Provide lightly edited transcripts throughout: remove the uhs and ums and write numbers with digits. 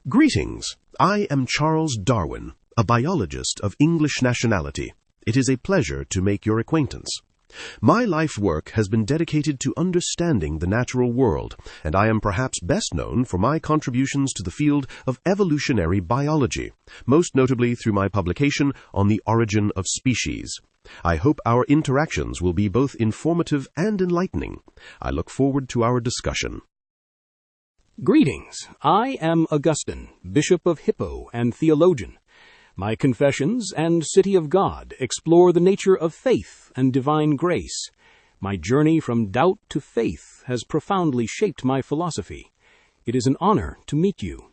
Greetings. I am Charles Darwin, a biologist of English nationality. It is a pleasure to make your acquaintance. My life work has been dedicated to understanding the natural world, and I am perhaps best known for my contributions to the field of evolutionary biology, most notably through my publication on the origin of species. I hope our interactions will be both informative and enlightening. I look forward to our discussion. Greetings. I am Augustine, Bishop of Hippo and theologian. My Confessions and City of God explore the nature of faith and divine grace. My journey from doubt to faith has profoundly shaped my philosophy. It is an honor to meet you.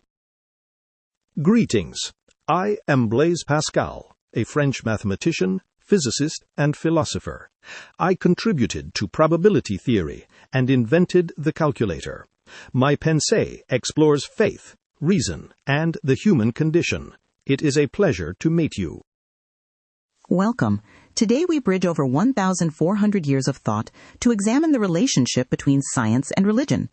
Greetings. I am Blaise Pascal, a French mathematician, physicist, and philosopher. I contributed to probability theory and invented the calculator. My pensée explores faith, reason, and the human condition. It is a pleasure to meet you. Welcome. Today we bridge over 1,400 years of thought to examine the relationship between science and religion.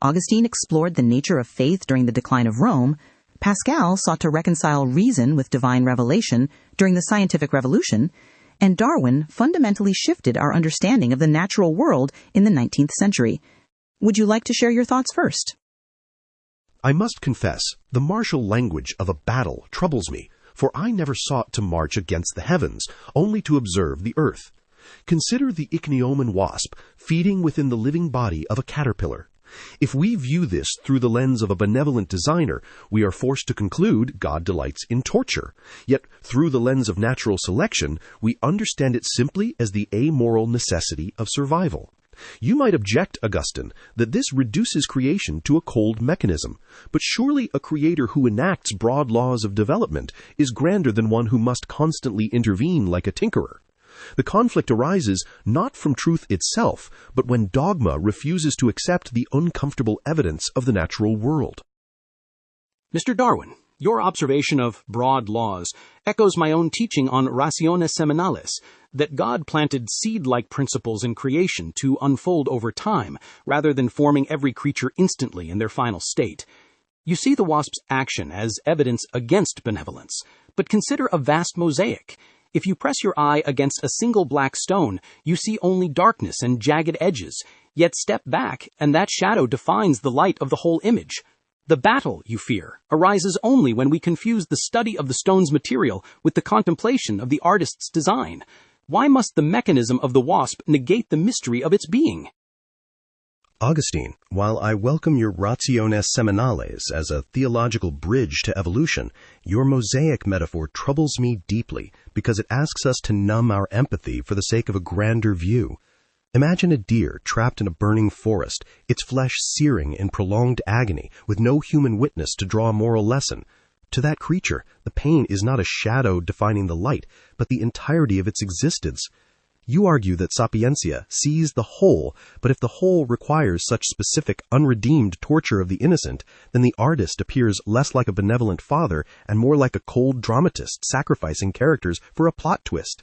Augustine explored the nature of faith during the decline of Rome. Pascal sought to reconcile reason with divine revelation during the scientific revolution. And Darwin fundamentally shifted our understanding of the natural world in the 19th century. Would you like to share your thoughts first? I must confess, the martial language of a battle troubles me, for I never sought to march against the heavens, only to observe the earth. Consider the ichneumon wasp feeding within the living body of a caterpillar. If we view this through the lens of a benevolent designer, we are forced to conclude God delights in torture. Yet, through the lens of natural selection, we understand it simply as the amoral necessity of survival. You might object, Augustine, that this reduces creation to a cold mechanism, but surely a creator who enacts broad laws of development is grander than one who must constantly intervene like a tinkerer. The conflict arises not from truth itself, but when dogma refuses to accept the uncomfortable evidence of the natural world. Mr. Darwin, your observation of broad laws echoes my own teaching on rationes seminales, that God planted seed-like principles in creation to unfold over time, rather than forming every creature instantly in their final state. You see the wasp's action as evidence against benevolence, but consider a vast mosaic. If you press your eye against a single black stone, you see only darkness and jagged edges, yet step back, and that shadow defines the light of the whole image. The battle, you fear, arises only when we confuse the study of the stone's material with the contemplation of the artist's design. Why must the mechanism of the wasp negate the mystery of its being? Augustine, while I welcome your rationes seminales as a theological bridge to evolution, your mosaic metaphor troubles me deeply because it asks us to numb our empathy for the sake of a grander view. Imagine a deer trapped in a burning forest, its flesh searing in prolonged agony, with no human witness to draw a moral lesson. To that creature, the pain is not a shadow defining the light, but the entirety of its existence. You argue that sapientia sees the whole, but if the whole requires such specific, unredeemed torture of the innocent, then the artist appears less like a benevolent father and more like a cold dramatist sacrificing characters for a plot twist.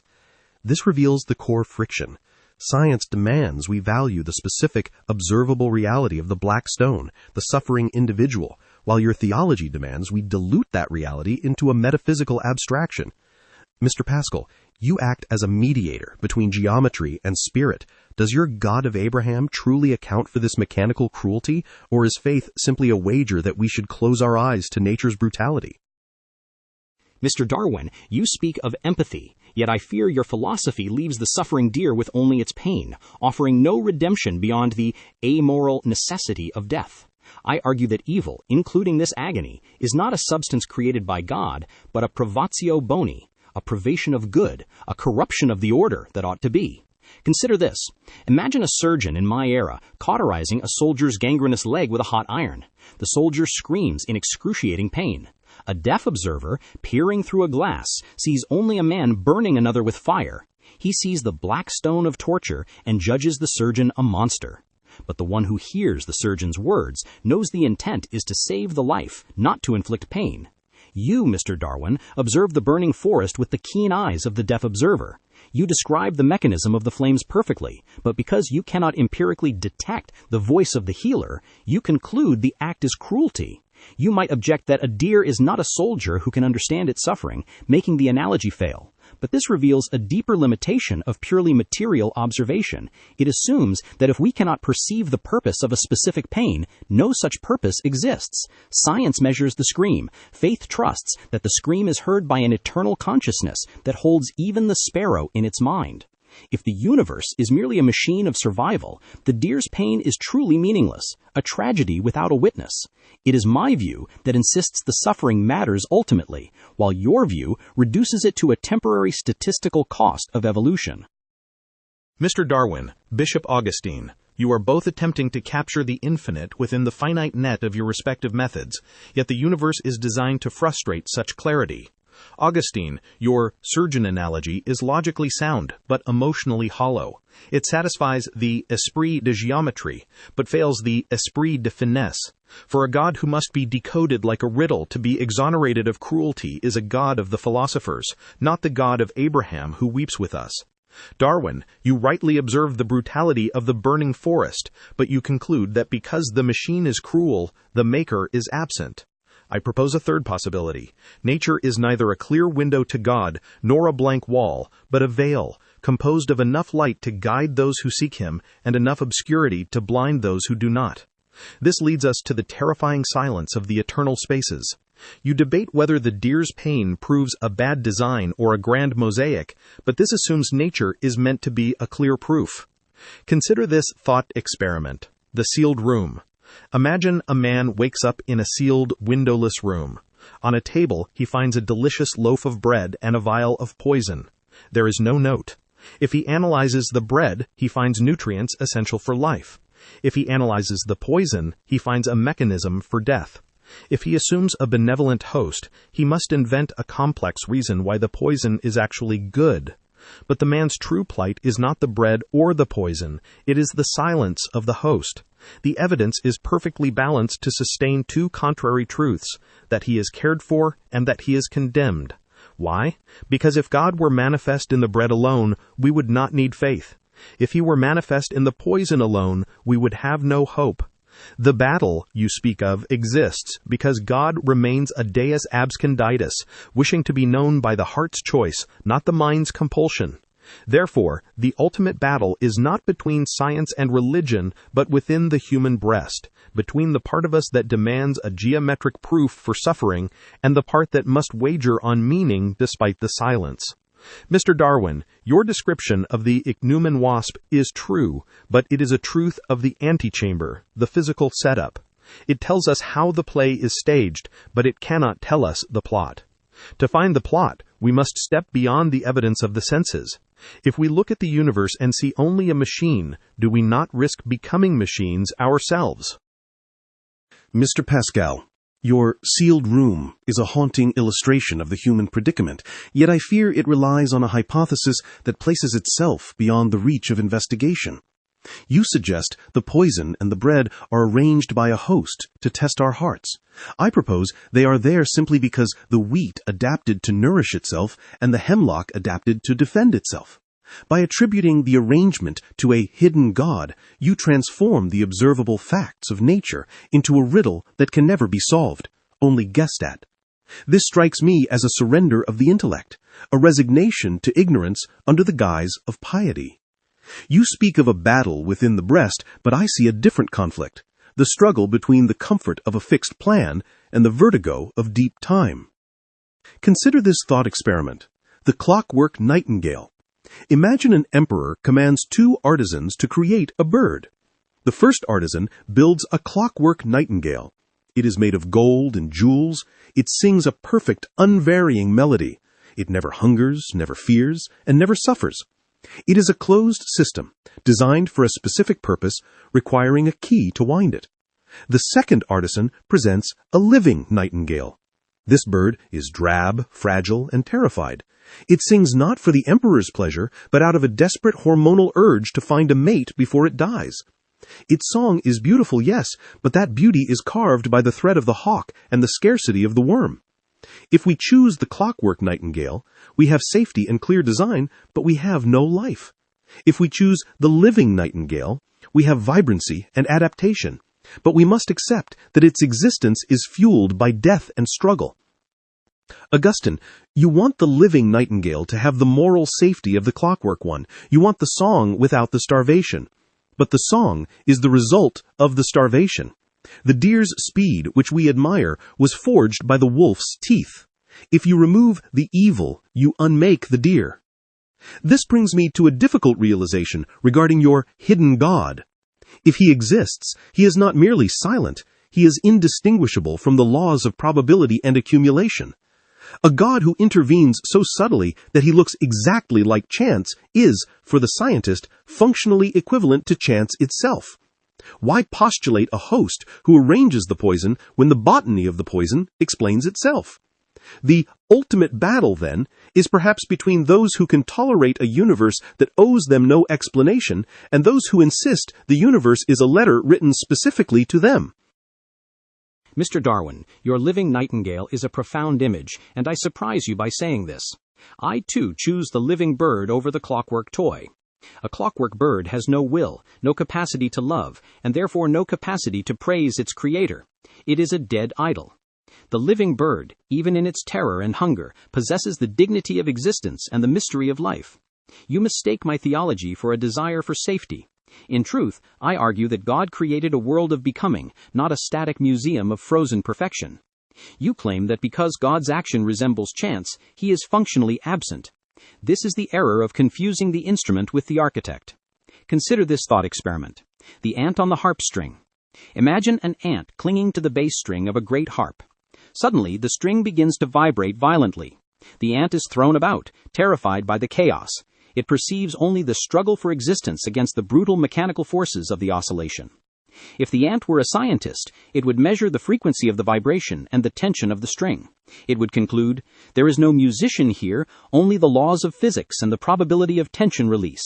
This reveals the core friction. Science demands we value the specific, observable reality of the black stone, the suffering individual, while your theology demands we dilute that reality into a metaphysical abstraction. Mr. Pascal, you act as a mediator between geometry and spirit. Does your God of Abraham truly account for this mechanical cruelty, or is faith simply a wager that we should close our eyes to nature's brutality? Mr. Darwin, you speak of empathy, yet I fear your philosophy leaves the suffering deer with only its pain, offering no redemption beyond the amoral necessity of death. I argue that evil, including this agony, is not a substance created by God, but a privatio boni, a privation of good, a corruption of the order that ought to be. Consider this. Imagine a surgeon in my era cauterizing a soldier's gangrenous leg with a hot iron. The soldier screams in excruciating pain. A deaf observer, peering through a glass, sees only a man burning another with fire. He sees the black stone of torture and judges the surgeon a monster. But the one who hears the surgeon's words knows the intent is to save the life, not to inflict pain. You, Mr. Darwin, observe the burning forest with the keen eyes of the deaf observer. You describe the mechanism of the flames perfectly, but because you cannot empirically detect the voice of the healer, you conclude the act is cruelty. You might object that a deer is not a soldier who can understand its suffering, making the analogy fail. But this reveals a deeper limitation of purely material observation. It assumes that if we cannot perceive the purpose of a specific pain, no such purpose exists. Science measures the scream. Faith trusts that the scream is heard by an eternal consciousness that holds even the sparrow in its mind. If the universe is merely a machine of survival, the deer's pain is truly meaningless, a tragedy without a witness. It is my view that insists the suffering matters ultimately, while your view reduces it to a temporary statistical cost of evolution. Mr. Darwin, Bishop Augustine, you are both attempting to capture the infinite within the finite net of your respective methods, yet the universe is designed to frustrate such clarity. Augustine, your surgeon analogy is logically sound, but emotionally hollow. It satisfies the esprit de geometry, but fails the esprit de finesse. For a God who must be decoded like a riddle to be exonerated of cruelty is a God of the philosophers, not the God of Abraham who weeps with us. Darwin, you rightly observe the brutality of the burning forest, but you conclude that because the machine is cruel, the maker is absent. I propose a third possibility. Nature is neither a clear window to God, nor a blank wall, but a veil, composed of enough light to guide those who seek Him, and enough obscurity to blind those who do not. This leads us to the terrifying silence of the eternal spaces. You debate whether the deer's pain proves a bad design or a grand mosaic, but this assumes nature is meant to be a clear proof. Consider this thought experiment: the sealed room. Imagine a man wakes up in a sealed, windowless room. On a table, he finds a delicious loaf of bread and a vial of poison. There is no note. If he analyzes the bread, he finds nutrients essential for life. If he analyzes the poison, he finds a mechanism for death. If he assumes a benevolent host, he must invent a complex reason why the poison is actually good. But the man's true plight is not the bread or the poison. It is the silence of the host. The evidence is perfectly balanced to sustain two contrary truths, that he is cared for and that he is condemned. Why? Because if God were manifest in the bread alone, we would not need faith. If he were manifest in the poison alone, we would have no hope. The battle you speak of exists because God remains a deus absconditus, wishing to be known by the heart's choice, not the mind's compulsion. Therefore, the ultimate battle is not between science and religion, but within the human breast, between the part of us that demands a geometric proof for suffering and the part that must wager on meaning despite the silence. Mr. Darwin, your description of the ichneumon wasp is true, but it is a truth of the antechamber, the physical setup. It tells us how the play is staged, but it cannot tell us the plot. To find the plot, we must step beyond the evidence of the senses. If we look at the universe and see only a machine, do we not risk becoming machines ourselves? Mr. Pascal, your sealed room is a haunting illustration of the human predicament, yet I fear it relies on a hypothesis that places itself beyond the reach of investigation. You suggest the poison and the bread are arranged by a host to test our hearts. I propose they are there simply because the wheat adapted to nourish itself and the hemlock adapted to defend itself. By attributing the arrangement to a hidden God, you transform the observable facts of nature into a riddle that can never be solved, only guessed at. This strikes me as a surrender of the intellect, a resignation to ignorance under the guise of piety. You speak of a battle within the breast, but I see a different conflict, the struggle between the comfort of a fixed plan and the vertigo of deep time. Consider this thought experiment: the clockwork nightingale. Imagine an emperor commands two artisans to create a bird. The first artisan builds a clockwork nightingale. It is made of gold and jewels. It sings a perfect, unvarying melody. It never hungers, never fears, and never suffers. It is a closed system, designed for a specific purpose, requiring a key to wind it. The second artisan presents a living nightingale. This bird is drab, fragile, and terrified. It sings not for the emperor's pleasure, but out of a desperate hormonal urge to find a mate before it dies. Its song is beautiful, yes, but that beauty is carved by the thread of the hawk and the scarcity of the worm. If we choose the clockwork nightingale, we have safety and clear design, but we have no life. If we choose the living nightingale, we have vibrancy and adaptation. But we must accept that its existence is fueled by death and struggle. Augustine, you want the living nightingale to have the moral safety of the clockwork one. You want the song without the starvation. But the song is the result of the starvation. The deer's speed, which we admire, was forged by the wolf's teeth. If you remove the evil, you unmake the deer. This brings me to a difficult realization regarding your hidden God. If he exists, he is not merely silent, he is indistinguishable from the laws of probability and accumulation. A God who intervenes so subtly that he looks exactly like chance is, for the scientist, functionally equivalent to chance itself. Why postulate a host who arranges the poison when the botany of the poison explains itself? The ultimate battle, then, is perhaps between those who can tolerate a universe that owes them no explanation and those who insist the universe is a letter written specifically to them. Mr. Darwin, your living nightingale is a profound image, and I surprise you by saying this. I, too, choose the living bird over the clockwork toy. A clockwork bird has no will, no capacity to love, and therefore no capacity to praise its creator. It is a dead idol. The living bird, even in its terror and hunger, possesses the dignity of existence and the mystery of life. You mistake my theology for a desire for safety. In truth, I argue that God created a world of becoming, not a static museum of frozen perfection. You claim that because God's action resembles chance, he is functionally absent. This is the error of confusing the instrument with the architect. Consider this thought experiment. The ant on the harp string. Imagine an ant clinging to the bass string of a great harp. Suddenly, the string begins to vibrate violently. The ant is thrown about, terrified by the chaos. It perceives only the struggle for existence against the brutal mechanical forces of the oscillation. If the ant were a scientist, it would measure the frequency of the vibration and the tension of the string. It would conclude, there is no musician here, only the laws of physics and the probability of tension release.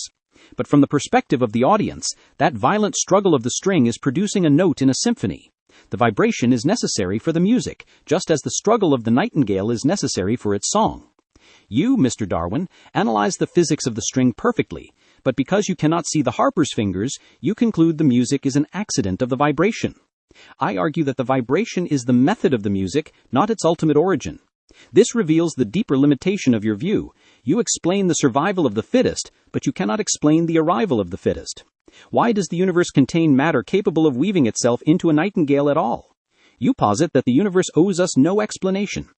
But from the perspective of the audience, that violent struggle of the string is producing a note in a symphony. The vibration is necessary for the music, just as the struggle of the nightingale is necessary for its song. You, Mr. Darwin, analyze the physics of the string perfectly, but because you cannot see the harper's fingers, you conclude the music is an accident of the vibration. I argue that the vibration is the method of the music, not its ultimate origin. This reveals the deeper limitation of your view. You explain the survival of the fittest, but you cannot explain the arrival of the fittest. Why does the universe contain matter capable of weaving itself into a nightingale at all? You posit that the universe owes us no explanation.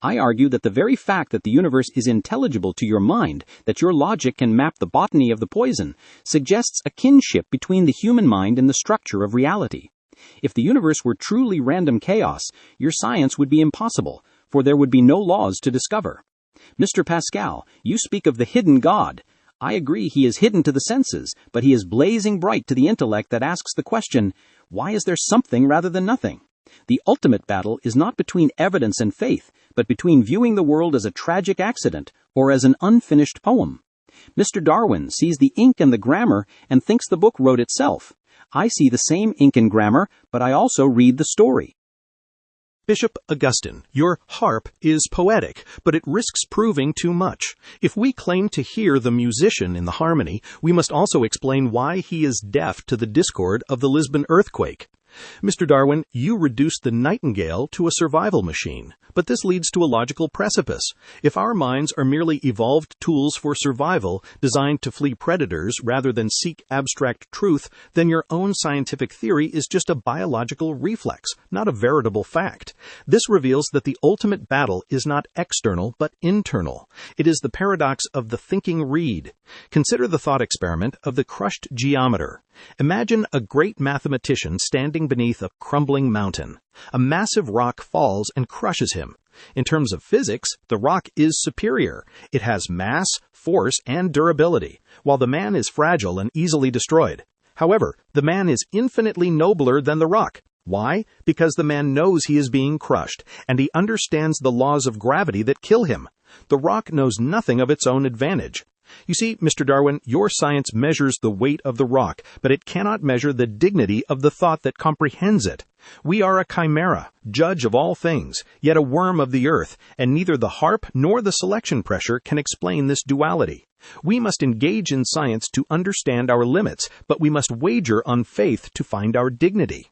I argue that the very fact that the universe is intelligible to your mind, that your logic can map the botany of the poison, suggests a kinship between the human mind and the structure of reality. If the universe were truly random chaos, your science would be impossible, for there would be no laws to discover. Mr. Pascal, you speak of the hidden God. I agree he is hidden to the senses, but he is blazing bright to the intellect that asks the question, why is there something rather than nothing? The ultimate battle is not between evidence and faith, but between viewing the world as a tragic accident or as an unfinished poem. Mr. Darwin sees the ink and the grammar and thinks the book wrote itself. I see the same ink and grammar, but I also read the story. Bishop Augustine, your harp is poetic, but it risks proving too much. If we claim to hear the musician in the harmony, we must also explain why he is deaf to the discord of the Lisbon earthquake. Mr. Darwin, you reduced the nightingale to a survival machine, but this leads to a logical precipice. If our minds are merely evolved tools for survival, designed to flee predators rather than seek abstract truth, then your own scientific theory is just a biological reflex, not a veritable fact. This reveals that the ultimate battle is not external, but internal. It is the paradox of the thinking reed. Consider the thought experiment of the crushed geometer. Imagine a great mathematician standing beneath a crumbling mountain. A massive rock falls and crushes him. In terms of physics, the rock is superior. It has mass, force, and durability, while the man is fragile and easily destroyed. However, the man is infinitely nobler than the rock. Why? Because the man knows he is being crushed, and he understands the laws of gravity that kill him. The rock knows nothing of its own advantage. You see, Mr. Darwin, your science measures the weight of the rock, but it cannot measure the dignity of the thought that comprehends it. We are a chimera, judge of all things, yet a worm of the earth, and neither the harp nor the selection pressure can explain this duality. We must engage in science to understand our limits, but we must wager on faith to find our dignity.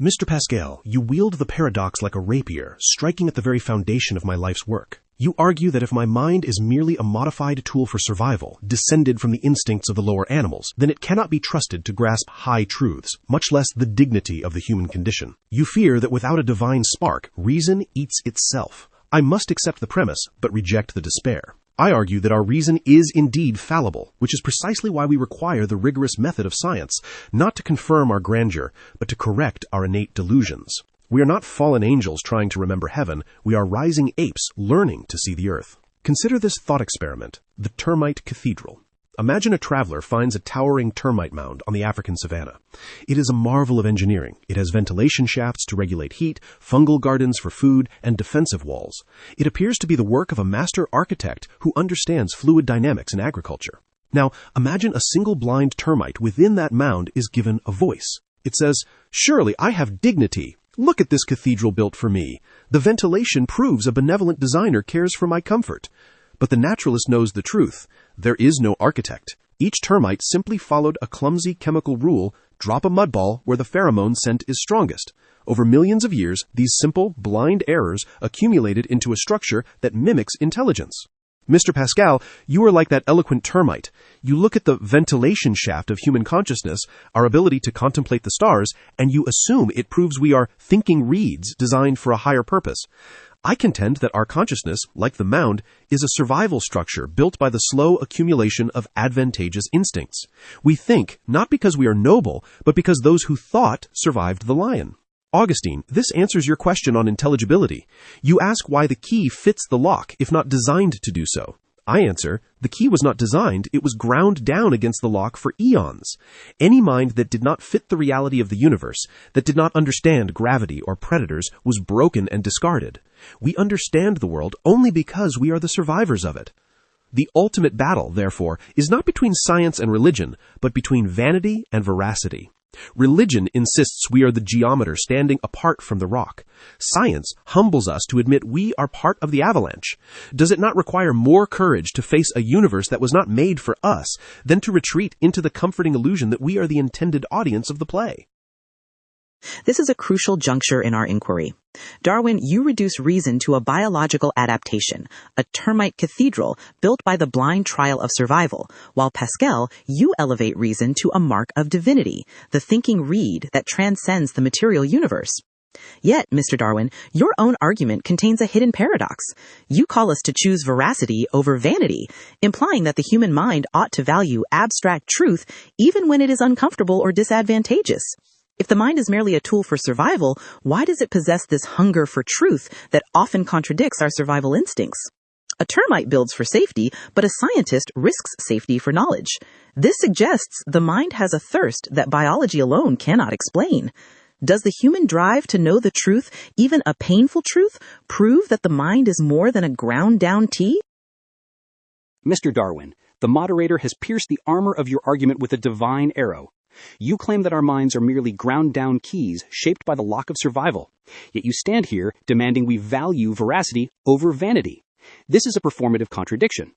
Mr. Pascal, you wield the paradox like a rapier, striking at the very foundation of my life's work. You argue that if my mind is merely a modified tool for survival, descended from the instincts of the lower animals, then it cannot be trusted to grasp high truths, much less the dignity of the human condition. You fear that without a divine spark, reason eats itself. I must accept the premise, but reject the despair. I argue that our reason is indeed fallible, which is precisely why we require the rigorous method of science, not to confirm our grandeur, but to correct our innate delusions. We are not fallen angels trying to remember heaven, we are rising apes learning to see the earth. Consider this thought experiment, the termite cathedral. Imagine a traveler finds a towering termite mound on the African savanna. It is a marvel of engineering. It has ventilation shafts to regulate heat, fungal gardens for food, and defensive walls. It appears to be the work of a master architect who understands fluid dynamics in agriculture. Now, imagine a single blind termite within that mound is given a voice. It says, "Surely I have dignity. Look at this cathedral built for me. The ventilation proves a benevolent designer cares for my comfort." But the naturalist knows the truth. There is no architect. Each termite simply followed a clumsy chemical rule: drop a mud ball where the pheromone scent is strongest. Over millions of years, these simple, blind errors accumulated into a structure that mimics intelligence. Mr. Pascal, you are like that eloquent termite. You look at the ventilation shaft of human consciousness, our ability to contemplate the stars, and you assume it proves we are thinking reeds designed for a higher purpose. I contend that our consciousness, like the mound, is a survival structure built by the slow accumulation of advantageous instincts. We think, not because we are noble, but because those who thought survived the lion. Augustine, this answers your question on intelligibility. You ask why the key fits the lock, if not designed to do so. I answer, the key was not designed, it was ground down against the lock for eons. Any mind that did not fit the reality of the universe, that did not understand gravity or predators, was broken and discarded. We understand the world only because we are the survivors of it. The ultimate battle, therefore, is not between science and religion, but between vanity and veracity. Religion insists we are the geometer standing apart from the rock. Science humbles us to admit we are part of the avalanche. Does it not require more courage to face a universe that was not made for us than to retreat into the comforting illusion that we are the intended audience of the play? This is a crucial juncture in our inquiry. Darwin, you reduce reason to a biological adaptation, a termite cathedral built by the blind trial of survival, while Pascal, you elevate reason to a mark of divinity, the thinking reed that transcends the material universe. Yet, Mr. Darwin, your own argument contains a hidden paradox. You call us to choose veracity over vanity, implying that the human mind ought to value abstract truth even when it is uncomfortable or disadvantageous. If the mind is merely a tool for survival, why does it possess this hunger for truth that often contradicts our survival instincts? A termite builds for safety, but a scientist risks safety for knowledge. This suggests the mind has a thirst that biology alone cannot explain. Does the human drive to know the truth, even a painful truth, prove that the mind is more than a ground-down tea? Mr. Darwin, the moderator has pierced the armor of your argument with a divine arrow. You claim that our minds are merely ground-down keys shaped by the lock of survival, yet you stand here demanding we value veracity over vanity. This is a performative contradiction.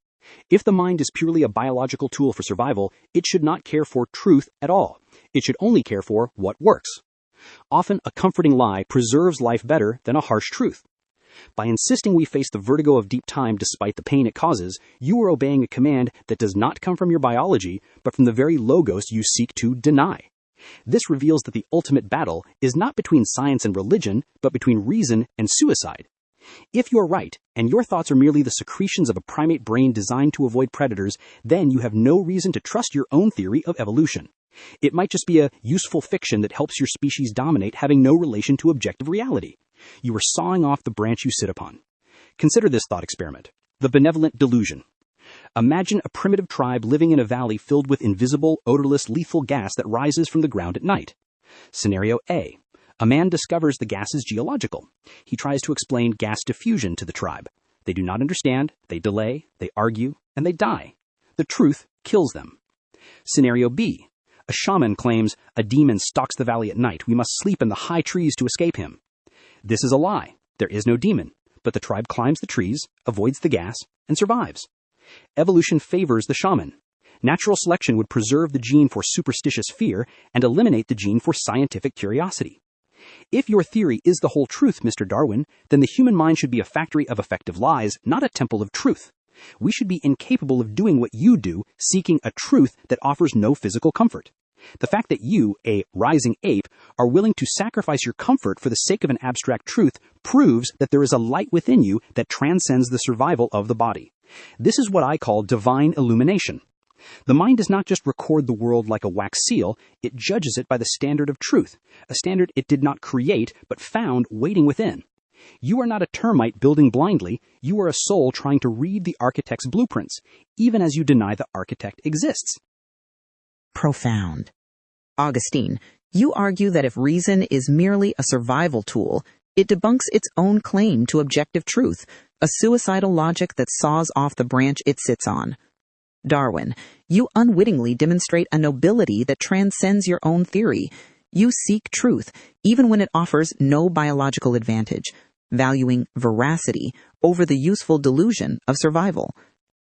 If the mind is purely a biological tool for survival, it should not care for truth at all. It should only care for what works. Often, a comforting lie preserves life better than a harsh truth. By insisting we face the vertigo of deep time despite the pain it causes, you are obeying a command that does not come from your biology, but from the very logos you seek to deny. This reveals that the ultimate battle is not between science and religion, but between reason and suicide. If you are right, and your thoughts are merely the secretions of a primate brain designed to avoid predators, then you have no reason to trust your own theory of evolution. It might just be a useful fiction that helps your species dominate, having no relation to objective reality. You are sawing off the branch you sit upon. Consider this thought experiment: the benevolent delusion. Imagine a primitive tribe living in a valley filled with invisible, odorless, lethal gas that rises from the ground at night. Scenario A. A man discovers the gas is geological. He tries to explain gas diffusion to the tribe. They do not understand, they delay, they argue, and they die. The truth kills them. Scenario B. A shaman claims a demon stalks the valley at night. We must sleep in the high trees to escape him. This is a lie. There is no demon, but the tribe climbs the trees, avoids the gas, and survives. Evolution favors the shaman. Natural selection would preserve the gene for superstitious fear and eliminate the gene for scientific curiosity. If your theory is the whole truth, Mr. Darwin, then the human mind should be a factory of effective lies, not a temple of truth. We should be incapable of doing what you do, seeking a truth that offers no physical comfort. The fact that you, a rising ape, are willing to sacrifice your comfort for the sake of an abstract truth proves that there is a light within you that transcends the survival of the body. This is what I call divine illumination. The mind does not just record the world like a wax seal, it judges it by the standard of truth, a standard it did not create but found waiting within. You are not a termite building blindly, you are a soul trying to read the architect's blueprints, even as you deny the architect exists. Profound. Augustine, you argue that if reason is merely a survival tool, it debunks its own claim to objective truth, a suicidal logic that saws off the branch it sits on. Darwin, you unwittingly demonstrate a nobility that transcends your own theory. You seek truth, even when it offers no biological advantage, valuing veracity over the useful delusion of survival.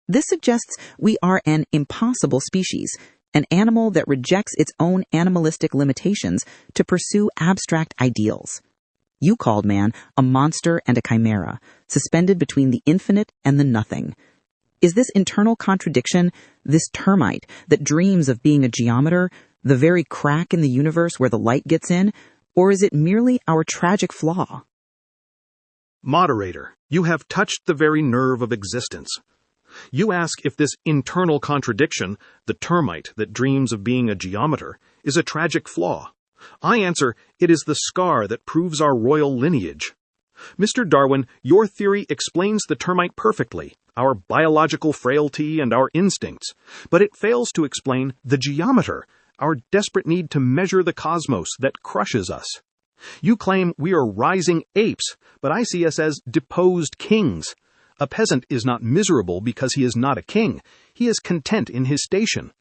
This suggests we are an impossible species, an animal that rejects its own animalistic limitations to pursue abstract ideals. You called man a monster and a chimera, suspended between the infinite and the nothing. Is this internal contradiction, this termite that dreams of being a geometer, the very crack in the universe where the light gets in, or is it merely our tragic flaw? Moderator, you have touched the very nerve of existence. You ask if this internal contradiction, the termite that dreams of being a geometer, is a tragic flaw. I answer, it is the scar that proves our royal lineage. Mr. Darwin, your theory explains the termite perfectly, our biological frailty and our instincts, but it fails to explain the geometer, our desperate need to measure the cosmos that crushes us. You claim we are rising apes, but I see us as deposed kings. A peasant is not miserable because he is not a king. He is content in his station.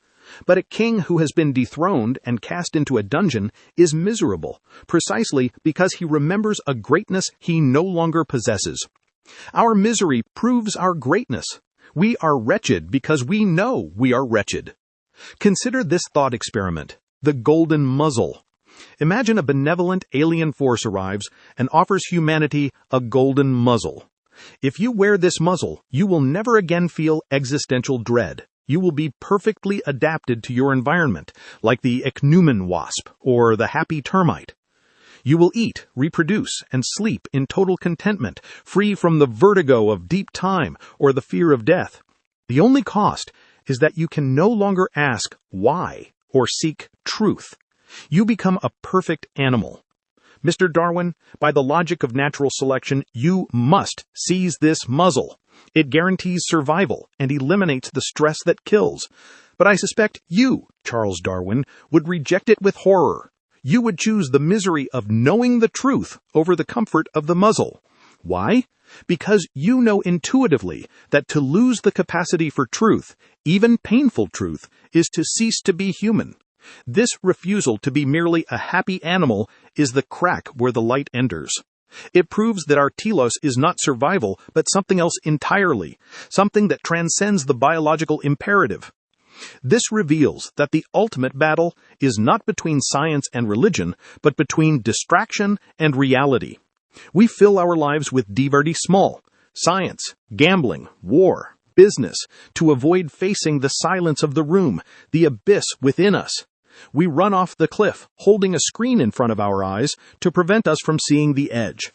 But a king who has been dethroned and cast into a dungeon is miserable, precisely because he remembers a greatness he no longer possesses. Our misery proves our greatness. We are wretched because we know we are wretched. Consider this thought experiment, the golden muzzle. Imagine a benevolent alien force arrives and offers humanity a golden muzzle. If you wear this muzzle, you will never again feel existential dread. You will be perfectly adapted to your environment, like the ichneumon wasp or the happy termite. You will eat, reproduce, and sleep in total contentment, free from the vertigo of deep time or the fear of death. The only cost is that you can no longer ask why or seek truth. You become a perfect animal. Mr. Darwin, by the logic of natural selection, you must seize this muzzle. It guarantees survival and eliminates the stress that kills. But I suspect you, Charles Darwin, would reject it with horror. You would choose the misery of knowing the truth over the comfort of the muzzle. Why? Because you know intuitively that to lose the capacity for truth, even painful truth, is to cease to be human. This refusal to be merely a happy animal is the crack where the light enters. It proves that our telos is not survival, but something else entirely, something that transcends the biological imperative. This reveals that the ultimate battle is not between science and religion, but between distraction and reality. We fill our lives with divertissement, science, gambling, war, business, to avoid facing the silence of the room, the abyss within us. We run off the cliff, holding a screen in front of our eyes to prevent us from seeing the edge.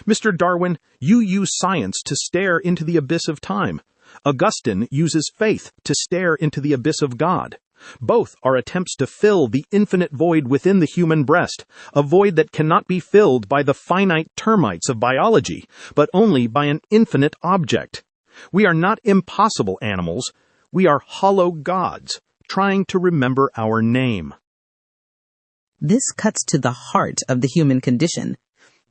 Mr. Darwin, you use science to stare into the abyss of time. Augustine uses faith to stare into the abyss of God. Both are attempts to fill the infinite void within the human breast, a void that cannot be filled by the finite termites of biology, but only by an infinite object. We are not impossible animals. We are hollow gods, trying to remember our name. This cuts to the heart of the human condition.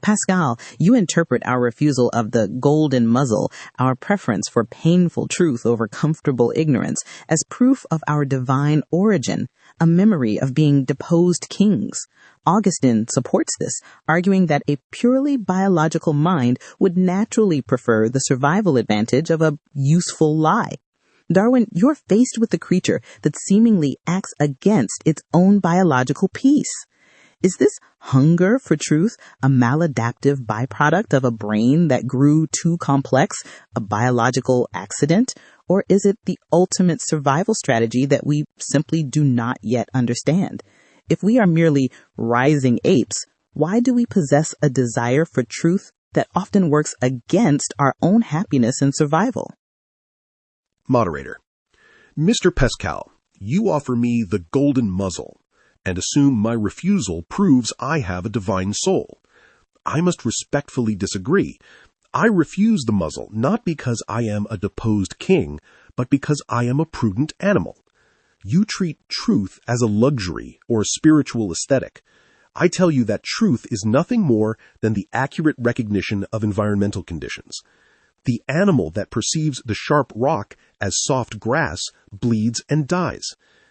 Pascal, you interpret our refusal of the golden muzzle, our preference for painful truth over comfortable ignorance, as proof of our divine origin, a memory of being deposed kings. Augustine supports this, arguing that a purely biological mind would naturally prefer the survival advantage of a useful lie. Darwin, you're faced with the creature that seemingly acts against its own biological peace. Is this hunger for truth a maladaptive byproduct of a brain that grew too complex, a biological accident? Or is it the ultimate survival strategy that we simply do not yet understand? If we are merely rising apes, why do we possess a desire for truth that often works against our own happiness and survival? Moderator. Mr. Pascal, you offer me the golden muzzle and assume my refusal proves I have a divine soul. I must respectfully disagree. I refuse the muzzle not because I am a deposed king, but because I am a prudent animal. You treat truth as a luxury or a spiritual aesthetic. I tell you that truth is nothing more than the accurate recognition of environmental conditions. The animal that perceives the sharp rock as soft grass bleeds and dies.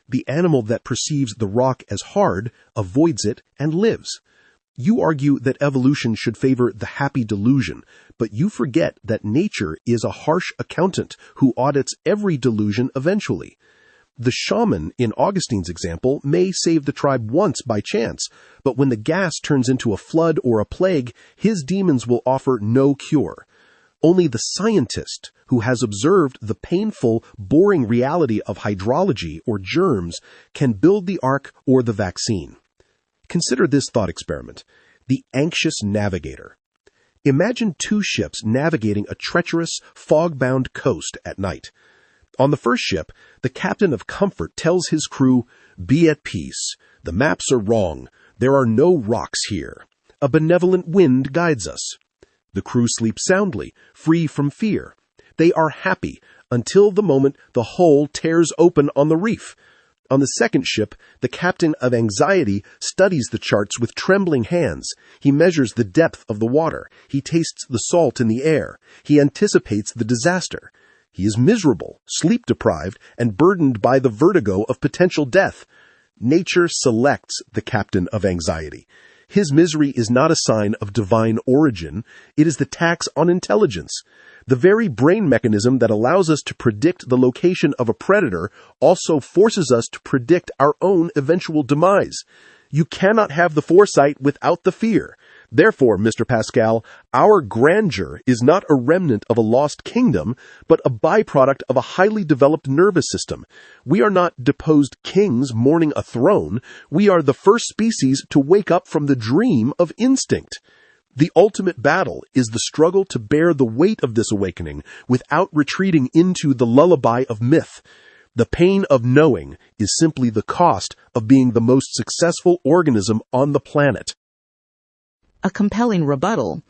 The animal that perceives the rock as hard avoids it and lives. You argue that evolution should favor the happy delusion, but you forget that nature is a harsh accountant who audits every delusion eventually. The shaman in Augustine's example may save the tribe once by chance, but when the gas turns into a flood or a plague, his demons will offer no cure. Only the scientist who has observed the painful, boring reality of hydrology or germs can build the ark or the vaccine. Consider this thought experiment: the anxious navigator. Imagine two ships navigating a treacherous, fog-bound coast at night. On the first ship, the captain of comfort tells his crew, "Be at peace. The maps are wrong. There are no rocks here. A benevolent wind guides us." The crew sleeps soundly, free from fear. They are happy until the moment the hull tears open on the reef. On the second ship, the captain of anxiety studies the charts with trembling hands. He measures the depth of the water. He tastes the salt in the air. He anticipates the disaster. He is miserable, sleep-deprived, and burdened by the vertigo of potential death. Nature selects the captain of anxiety. His misery is not a sign of divine origin. It is the tax on intelligence. The very brain mechanism that allows us to predict the location of a predator also forces us to predict our own eventual demise. You cannot have the foresight without the fear. Therefore, Mr. Pascal, our grandeur is not a remnant of a lost kingdom, but a byproduct of a highly developed nervous system. We are not deposed kings mourning a throne. We are the first species to wake up from the dream of instinct. The ultimate battle is the struggle to bear the weight of this awakening without retreating into the lullaby of myth. The pain of knowing is simply the cost of being the most successful organism on the planet. A compelling rebuttal.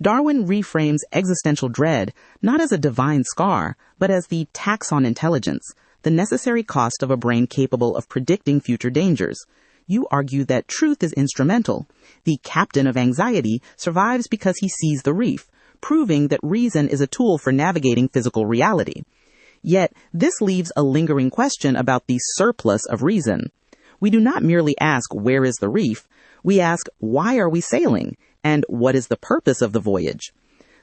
Darwin reframes existential dread not as a divine scar, but as the tax on intelligence, the necessary cost of a brain capable of predicting future dangers. You argue that truth is instrumental. The captain of anxiety survives because he sees the reef, proving that reason is a tool for navigating physical reality. Yet, this leaves a lingering question about the surplus of reason. We do not merely ask, where is the reef? We ask, why are we sailing? And what is the purpose of the voyage?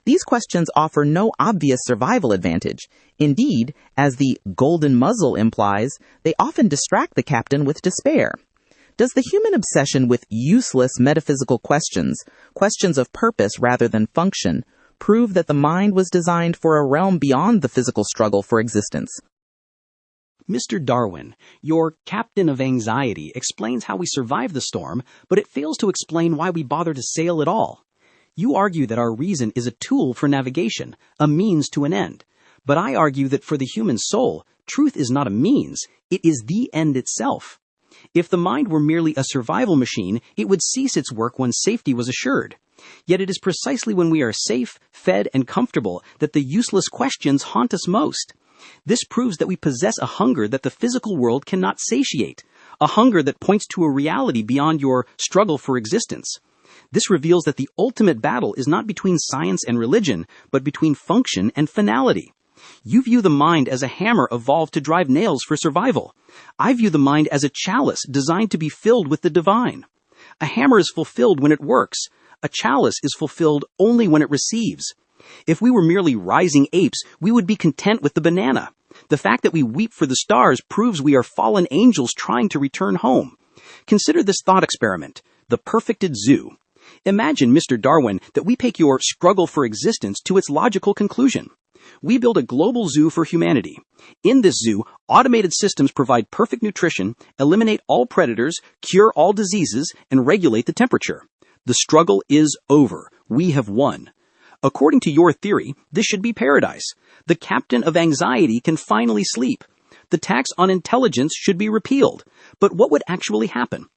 These questions offer no obvious survival advantage. Indeed, as the golden muzzle implies, they often distract the captain with despair. Does the human obsession with useless metaphysical questions, questions of purpose rather than function, prove that the mind was designed for a realm beyond the physical struggle for existence? Mr. Darwin, your captain of anxiety explains how we survive the storm, but it fails to explain why we bother to sail at all. You argue that our reason is a tool for navigation, a means to an end. But I argue that for the human soul, truth is not a means, it is the end itself. If the mind were merely a survival machine, it would cease its work when safety was assured. Yet it is precisely when we are safe, fed, and comfortable that the useless questions haunt us most. This proves that we possess a hunger that the physical world cannot satiate, a hunger that points to a reality beyond your struggle for existence. This reveals that the ultimate battle is not between science and religion, but between function and finality. You view the mind as a hammer evolved to drive nails for survival. I view the mind as a chalice designed to be filled with the divine. A hammer is fulfilled when it works. A chalice is fulfilled only when it receives. If we were merely rising apes, we would be content with the banana. The fact that we weep for the stars proves we are fallen angels trying to return home. Consider this thought experiment. the perfected zoo. Imagine, Mr. Darwin, that we take your struggle for existence to its logical conclusion. We build a global zoo for humanity. In this zoo, automated systems provide perfect nutrition, eliminate all predators, cure all diseases, and regulate the temperature. The struggle is over. We have won. According to your theory, this should be paradise. The captain of anxiety can finally sleep. The tax on intelligence should be repealed. But what would actually happen?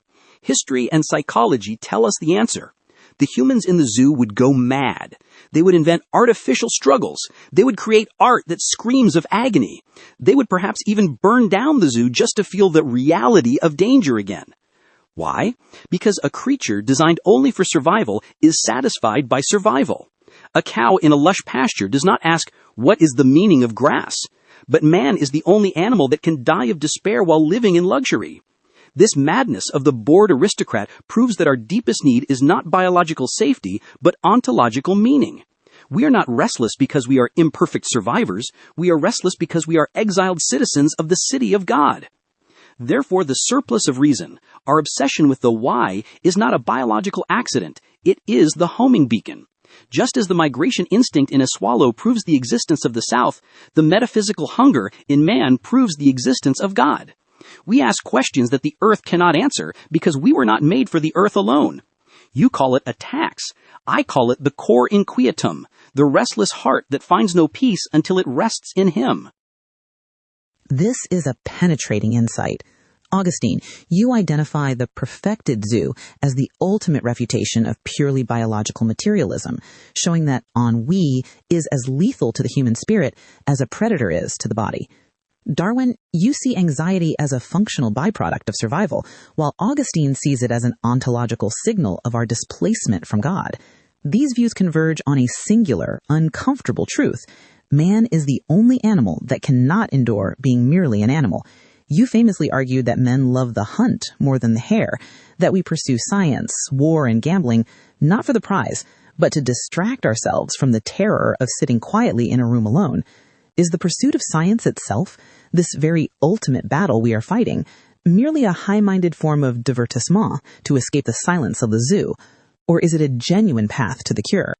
History and psychology tell us the answer. The humans in the zoo would go mad. They would invent artificial struggles. They would create art that screams of agony. They would perhaps even burn down the zoo just to feel the reality of danger again. Why? Because a creature designed only for survival is satisfied by survival. A cow in a lush pasture does not ask, "What is the meaning of grass?" But man is the only animal that can die of despair while living in luxury. This madness of the bored aristocrat proves that our deepest need is not biological safety, but ontological meaning. We are not restless because we are imperfect survivors. We are restless because we are exiled citizens of the city of God. Therefore, the surplus of reason, our obsession with the why, is not a biological accident. It is the homing beacon. Just as the migration instinct in a swallow proves the existence of the South, the metaphysical hunger in man proves the existence of God. We ask questions that the earth cannot answer because we were not made for the earth alone. You call it a tax. I call it the cor inquietum, the restless heart that finds no peace until it rests in Him. This is a penetrating insight. Augustine, you identify the perfected zoo as the ultimate refutation of purely biological materialism, showing that ennui is as lethal to the human spirit as a predator is to the body. Darwin, you see anxiety as a functional byproduct of survival, while Augustine sees it as an ontological signal of our displacement from God. These views converge on a singular, uncomfortable truth. Man is the only animal that cannot endure being merely an animal. You famously argued that men love the hunt more than the hare, that we pursue science, war, and gambling not for the prize, but to distract ourselves from the terror of sitting quietly in a room alone. Is the pursuit of science itself, this very ultimate battle we are fighting, merely a high-minded form of divertissement to escape the silence of the zoo, or is it a genuine path to the cure?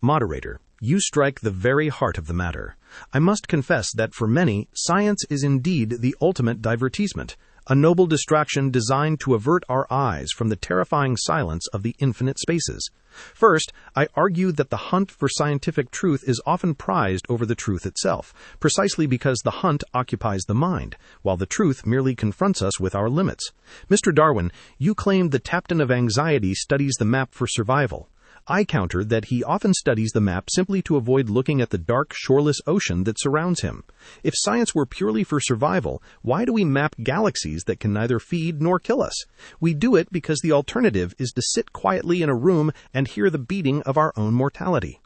Moderator, you strike the very heart of the matter. I must confess that for many, science is indeed the ultimate divertissement, a noble distraction designed to avert our eyes from the terrifying silence of the infinite spaces. First, I argue that the hunt for scientific truth is often prized over the truth itself, precisely because the hunt occupies the mind, while the truth merely confronts us with our limits. Mr. Darwin, you claim the captain of anxiety studies the map for survival. I counter that he often studies the map simply to avoid looking at the dark, shoreless ocean that surrounds him. If science were purely for survival, why do we map galaxies that can neither feed nor kill us? We do it because the alternative is to sit quietly in a room and hear the beating of our own mortality.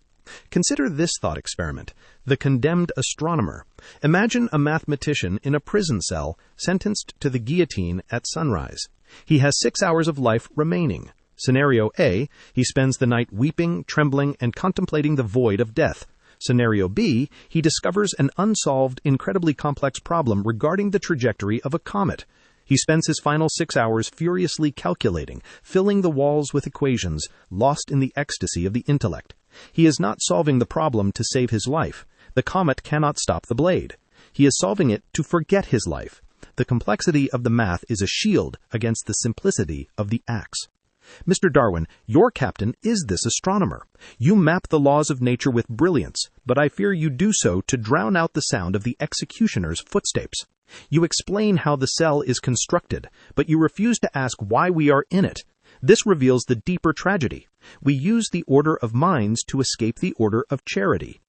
Consider this thought experiment: the condemned astronomer. Imagine a mathematician in a prison cell sentenced to the guillotine at sunrise. He has 6 hours of life remaining. Scenario A, he spends the night weeping, trembling, and contemplating the void of death. Scenario B, he discovers an unsolved, incredibly complex problem regarding the trajectory of a comet. He spends his final 6 hours furiously calculating, filling the walls with equations, lost in the ecstasy of the intellect. He is not solving the problem to save his life. The comet cannot stop the blade. He is solving it to forget his life. The complexity of the math is a shield against the simplicity of the axe. Mr. Darwin, your captain is this astronomer. You map the laws of nature with brilliance, but I fear you do so to drown out the sound of the executioner's footsteps. You explain how the cell is constructed, but you refuse to ask why we are in it. This reveals the deeper tragedy. We use the order of minds to escape the order of charity.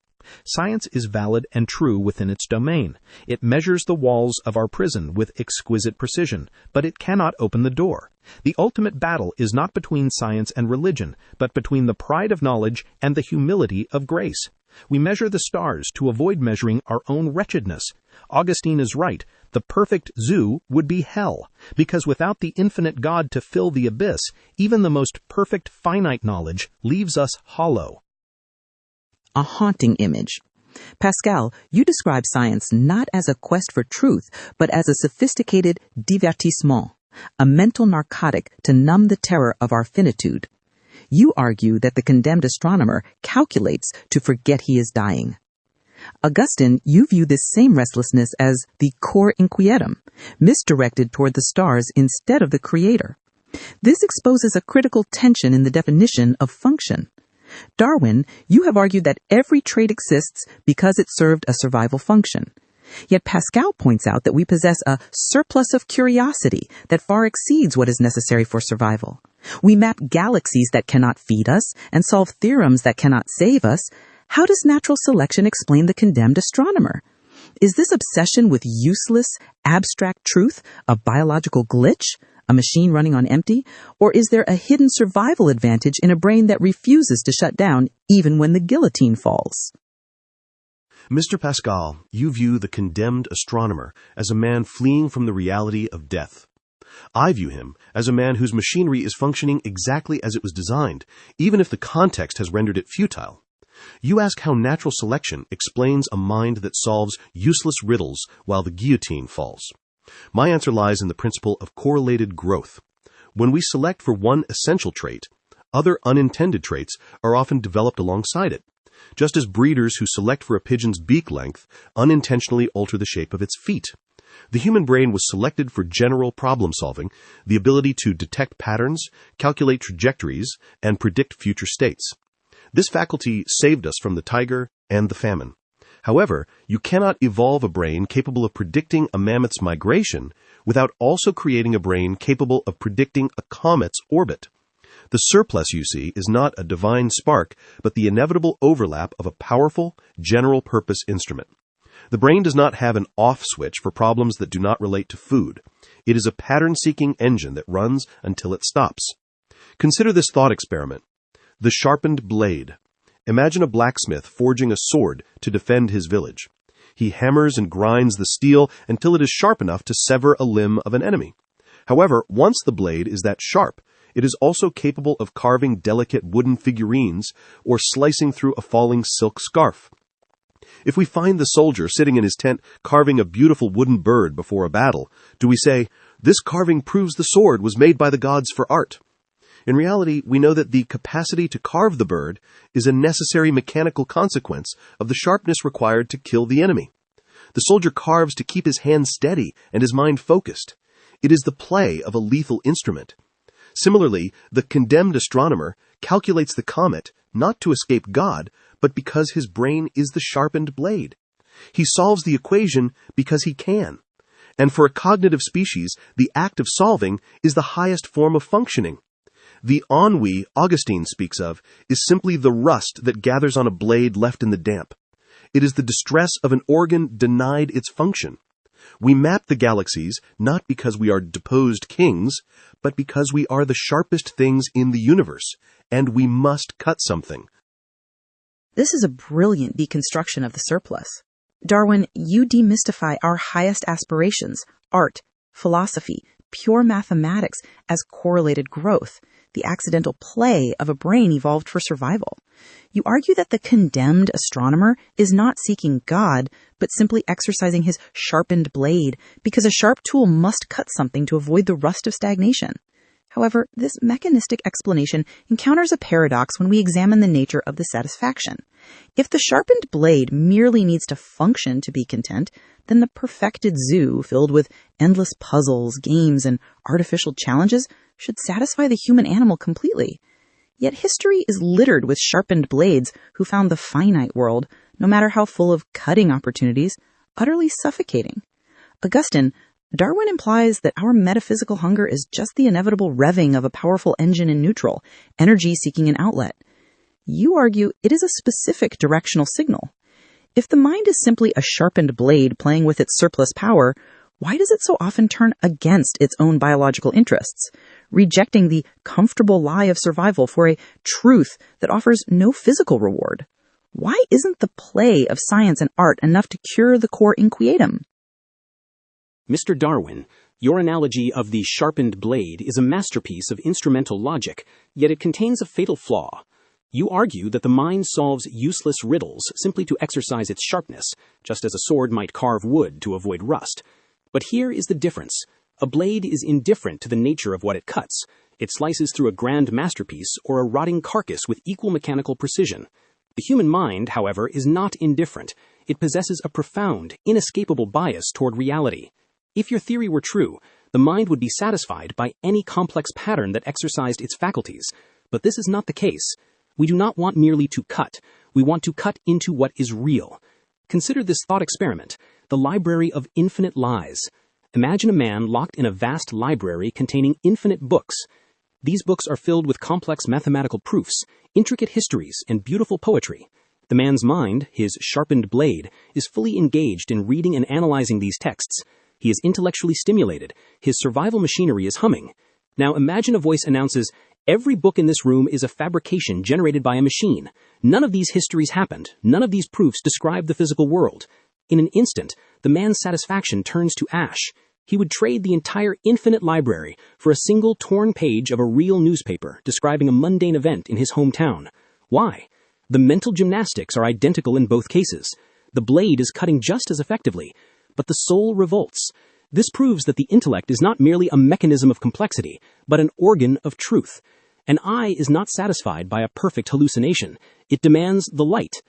Science is valid and true within its domain. It measures the walls of our prison with exquisite precision, but it cannot open the door. The ultimate battle is not between science and religion, but between the pride of knowledge and the humility of grace. We measure the stars to avoid measuring our own wretchedness. Augustine is right. The perfect zoo would be hell, because without the infinite God to fill the abyss, even the most perfect finite knowledge leaves us hollow. A haunting image. Pascal, you describe science not as a quest for truth, but as a sophisticated divertissement. a mental narcotic to numb the terror of our finitude. You argue that the condemned astronomer calculates to forget he is dying. Augustine, you view this same restlessness as the cor inquietum, misdirected toward the stars instead of the Creator. This exposes a critical tension in the definition of function. Darwin, you have argued that every trait exists because it served a survival function. Yet Pascal points out that we possess a surplus of curiosity that far exceeds what is necessary for survival. We map galaxies that cannot feed us and solve theorems that cannot save us. How does natural selection explain the condemned astronomer? Is this obsession with useless, abstract truth a biological glitch, a machine running on empty, or is there a hidden survival advantage in a brain that refuses to shut down even when the guillotine falls? Mr. Pascal, you view the condemned astronomer as a man fleeing from the reality of death. I view him as a man whose machinery is functioning exactly as it was designed, even if the context has rendered it futile. You ask how natural selection explains a mind that solves useless riddles while the guillotine falls. My answer lies in the principle of correlated growth. When we select for one essential trait, other unintended traits are often developed alongside it. Just as breeders who select for a pigeon's beak length unintentionally alter the shape of its feet. The human brain was selected for general problem solving, the ability to detect patterns, calculate trajectories, and predict future states. This faculty saved us from the tiger and the famine. However, you cannot evolve a brain capable of predicting a mammoth's migration without also creating a brain capable of predicting a comet's orbit. The surplus, you see, is not a divine spark, but the inevitable overlap of a powerful, general-purpose instrument. The brain does not have an off switch for problems that do not relate to food. It is a pattern-seeking engine that runs until it stops. Consider this thought experiment. The sharpened blade. Imagine a blacksmith forging a sword to defend his village. He hammers and grinds the steel until it is sharp enough to sever a limb of an enemy. However, once the blade is that sharp, it is also capable of carving delicate wooden figurines or slicing through a falling silk scarf. If we find the soldier sitting in his tent carving a beautiful wooden bird before a battle, do we say, "This carving proves the sword was made by the gods for art"? In reality, we know that the capacity to carve the bird is a necessary mechanical consequence of the sharpness required to kill the enemy. The soldier carves to keep his hand steady and his mind focused. It is the play of a lethal instrument. Similarly, the condemned astronomer calculates the comet not to escape God, but because his brain is the sharpened blade. He solves the equation because he can. And for a cognitive species, the act of solving is the highest form of functioning. The ennui Augustine speaks of is simply the rust that gathers on a blade left in the damp. It is the distress of an organ denied its function. We map the galaxies not because we are deposed kings, but because we are the sharpest things in the universe, and we must cut something. This is a brilliant deconstruction of the surplus. Darwin, you demystify our highest aspirations, art, philosophy, pure mathematics, as correlated growth, the accidental play of a brain evolved for survival. You argue that the condemned astronomer is not seeking God, but simply exercising his sharpened blade, because a sharp tool must cut something to avoid the rust of stagnation. However, this mechanistic explanation encounters a paradox when we examine the nature of the satisfaction. If the sharpened blade merely needs to function to be content, then the perfected zoo filled with endless puzzles, games, and artificial challenges should satisfy the human animal completely. Yet history is littered with sharpened blades who found the finite world, no matter how full of cutting opportunities, utterly suffocating. Augustine, Darwin implies that our metaphysical hunger is just the inevitable revving of a powerful engine in neutral, energy seeking an outlet. You argue it is a specific directional signal. If the mind is simply a sharpened blade playing with its surplus power, why does it so often turn against its own biological interests, rejecting the comfortable lie of survival for a truth that offers no physical reward? Why isn't the play of science and art enough to cure the cor inquietum? Mr. Darwin, your analogy of the sharpened blade is a masterpiece of instrumental logic, yet it contains a fatal flaw. You argue that the mind solves useless riddles simply to exercise its sharpness, just as a sword might carve wood to avoid rust. But here is the difference. A blade is indifferent to the nature of what it cuts. It slices through a grand masterpiece or a rotting carcass with equal mechanical precision. The human mind, however, is not indifferent. It possesses a profound, inescapable bias toward reality. If your theory were true, the mind would be satisfied by any complex pattern that exercised its faculties. But this is not the case. We do not want merely to cut. We want to cut into what is real. Consider this thought experiment, the library of infinite lies. Imagine a man locked in a vast library containing infinite books. These books are filled with complex mathematical proofs, intricate histories, and beautiful poetry. The man's mind, his sharpened blade, is fully engaged in reading and analyzing these texts. He is intellectually stimulated. His survival machinery is humming. Now imagine a voice announces, "Every book in this room is a fabrication generated by a machine. None of these histories happened. None of these proofs describe the physical world." In an instant, the man's satisfaction turns to ash. He would trade the entire infinite library for a single torn page of a real newspaper describing a mundane event in his hometown. Why? The mental gymnastics are identical in both cases. The blade is cutting just as effectively, but the soul revolts. This proves that the intellect is not merely a mechanism of complexity, but an organ of truth. An eye is not satisfied by a perfect hallucination. It demands the light.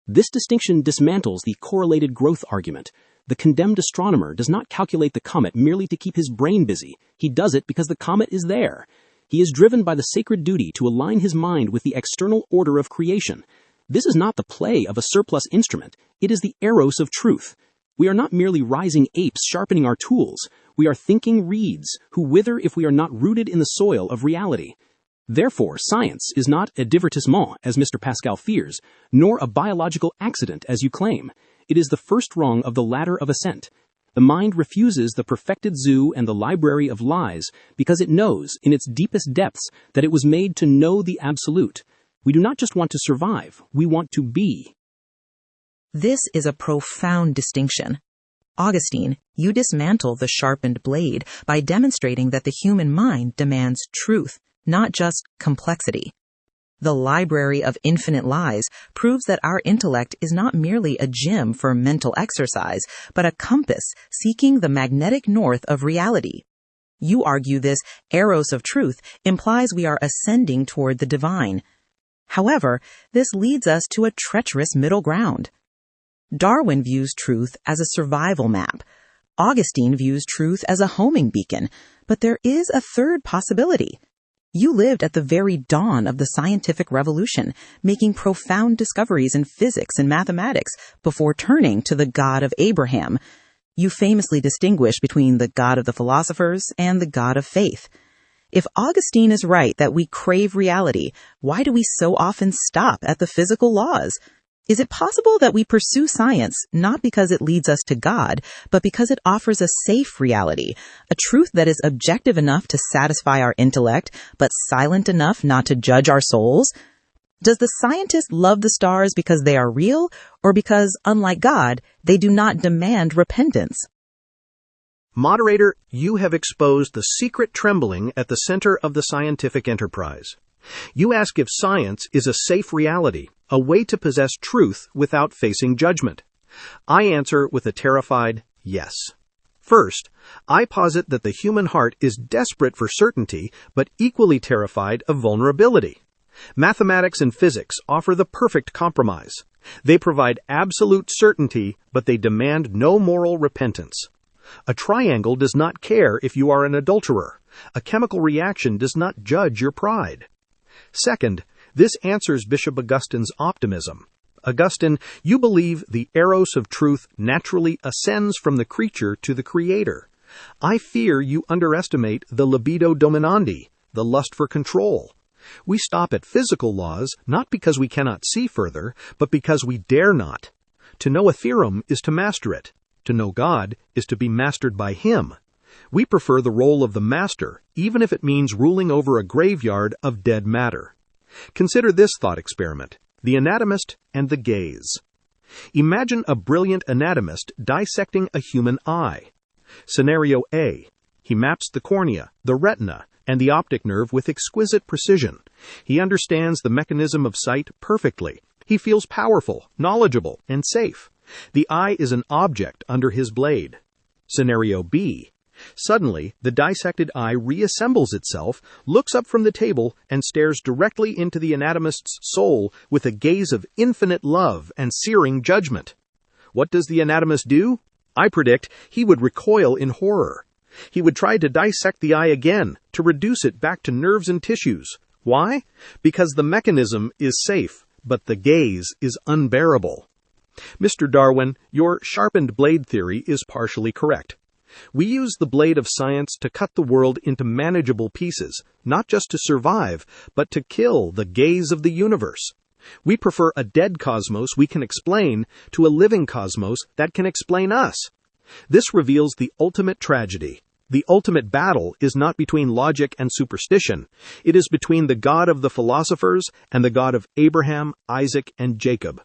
This distinction dismantles the correlated growth argument. The condemned astronomer does not calculate the comet merely to keep his brain busy. He does it because the comet is there. He is driven by the sacred duty to align his mind with the external order of creation. This is not the play of a surplus instrument. It is the eros of truth. We are not merely rising apes sharpening our tools. We are thinking reeds who wither if we are not rooted in the soil of reality. Therefore, science is not a divertissement, as Mr. Pascal fears, nor a biological accident, as you claim. It is the first rung of the ladder of ascent. The mind refuses the perfected zoo and the library of lies because it knows, in its deepest depths, that it was made to know the absolute. We do not just want to survive, we want to be. This is a profound distinction. Augustine, you dismantle the sharpened blade by demonstrating that the human mind demands truth, not just complexity. The library of infinite lies proves that our intellect is not merely a gym for mental exercise, but a compass seeking the magnetic north of reality. You argue this eros of truth implies we are ascending toward the divine. However, this leads us to a treacherous middle ground. Darwin views truth as a survival map. Augustine views truth as a homing beacon, but there is a third possibility. You lived at the very dawn of the scientific revolution, making profound discoveries in physics and mathematics before turning to the God of Abraham. You famously distinguish between the God of the philosophers and the God of faith. If Augustine is right that we crave reality, why do we so often stop at the physical laws? Is it possible that we pursue science not because it leads us to God, but because it offers a safe reality, a truth that is objective enough to satisfy our intellect, but silent enough not to judge our souls? Does the scientist love the stars because they are real, or because, unlike God, they do not demand repentance? Moderator, you have exposed the secret trembling at the center of the scientific enterprise. You ask if science is a safe reality, a way to possess truth without facing judgment. I answer with a terrified yes. First, I posit that the human heart is desperate for certainty, but equally terrified of vulnerability. Mathematics and physics offer the perfect compromise. They provide absolute certainty, but they demand no moral repentance. A triangle does not care if you are an adulterer. A chemical reaction does not judge your pride. Second, this answers Bishop Augustine's optimism. Augustine, you believe the eros of truth naturally ascends from the creature to the creator. I fear you underestimate the libido dominandi, the lust for control. We stop at physical laws not because we cannot see further, but because we dare not. To know a theorem is to master it. To know God is to be mastered by Him. We prefer the role of the master, even if it means ruling over a graveyard of dead matter. Consider this thought experiment, the anatomist and the gaze. Imagine a brilliant anatomist dissecting a human eye. Scenario A. He maps the cornea, the retina, and the optic nerve with exquisite precision. He understands the mechanism of sight perfectly. He feels powerful, knowledgeable, and safe. The eye is an object under his blade. Scenario B. Suddenly, the dissected eye reassembles itself, looks up from the table, and stares directly into the anatomist's soul with a gaze of infinite love and searing judgment. What does the anatomist do? I predict he would recoil in horror. He would try to dissect the eye again, to reduce it back to nerves and tissues. Why? Because the mechanism is safe, but the gaze is unbearable. Mr. Darwin, your sharpened blade theory is partially correct. We use the blade of science to cut the world into manageable pieces, not just to survive, but to kill the gaze of the universe. We prefer a dead cosmos we can explain to a living cosmos that can explain us. This reveals the ultimate tragedy. The ultimate battle is not between logic and superstition. It is between the God of the philosophers and the God of Abraham, Isaac, and Jacob.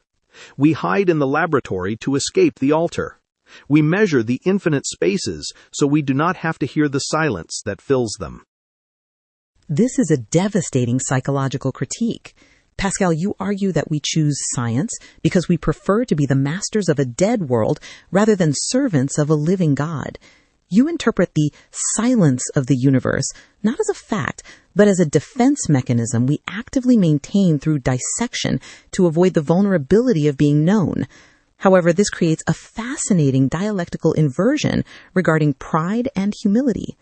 We hide in the laboratory to escape the altar. We measure the infinite spaces so we do not have to hear the silence that fills them. This is a devastating psychological critique. Pascal, you argue that we choose science because we prefer to be the masters of a dead world rather than servants of a living God. You interpret the silence of the universe not as a fact, but as a defense mechanism we actively maintain through dissection to avoid the vulnerability of being known. However, this creates a fascinating dialectical inversion regarding pride and humility.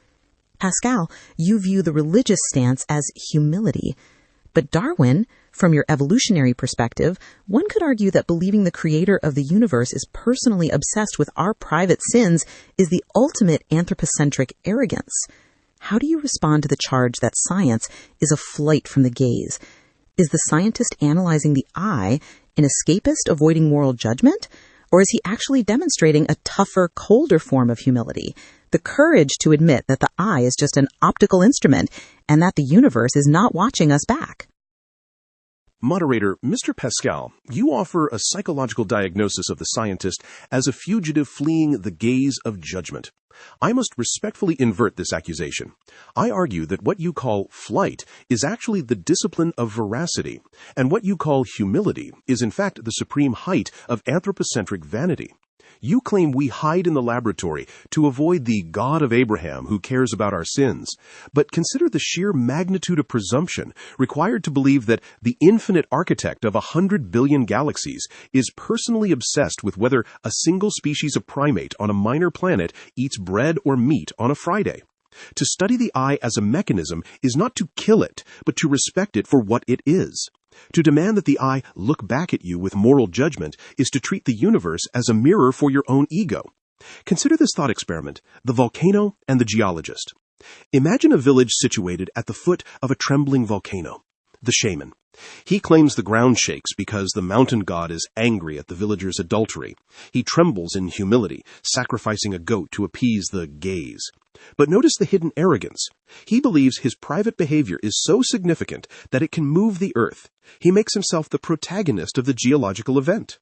Pascal, you view the religious stance as humility. But Darwin, from your evolutionary perspective, one could argue that believing the creator of the universe is personally obsessed with our private sins is the ultimate anthropocentric arrogance. How do you respond to the charge that science is a flight from the gaze? Is the scientist analyzing the eye an escapist avoiding moral judgment? Or is he actually demonstrating a tougher, colder form of humility, the courage to admit that the eye is just an optical instrument and that the universe is not watching us back? Moderator, Mr. Pascal, you offer a psychological diagnosis of the scientist as a fugitive fleeing the gaze of judgment. I must respectfully invert this accusation. I argue that what you call flight is actually the discipline of veracity, and what you call humility is in fact the supreme height of anthropocentric vanity. You claim we hide in the laboratory to avoid the God of Abraham who cares about our sins. But consider the sheer magnitude of presumption required to believe that the infinite architect of 100 billion galaxies is personally obsessed with whether a single species of primate on a minor planet eats bread or meat on a Friday. To study the eye as a mechanism is not to kill it, but to respect it for what it is. To demand that the eye look back at you with moral judgment is to treat the universe as a mirror for your own ego. Consider this thought experiment, the volcano and the geologist. Imagine a village situated at the foot of a trembling volcano. The shaman. He claims the ground shakes because the mountain god is angry at the villagers' adultery. He trembles in humility, sacrificing a goat to appease the gaze. But notice the hidden arrogance. He believes his private behavior is so significant that it can move the earth. He makes himself the protagonist of the geological event.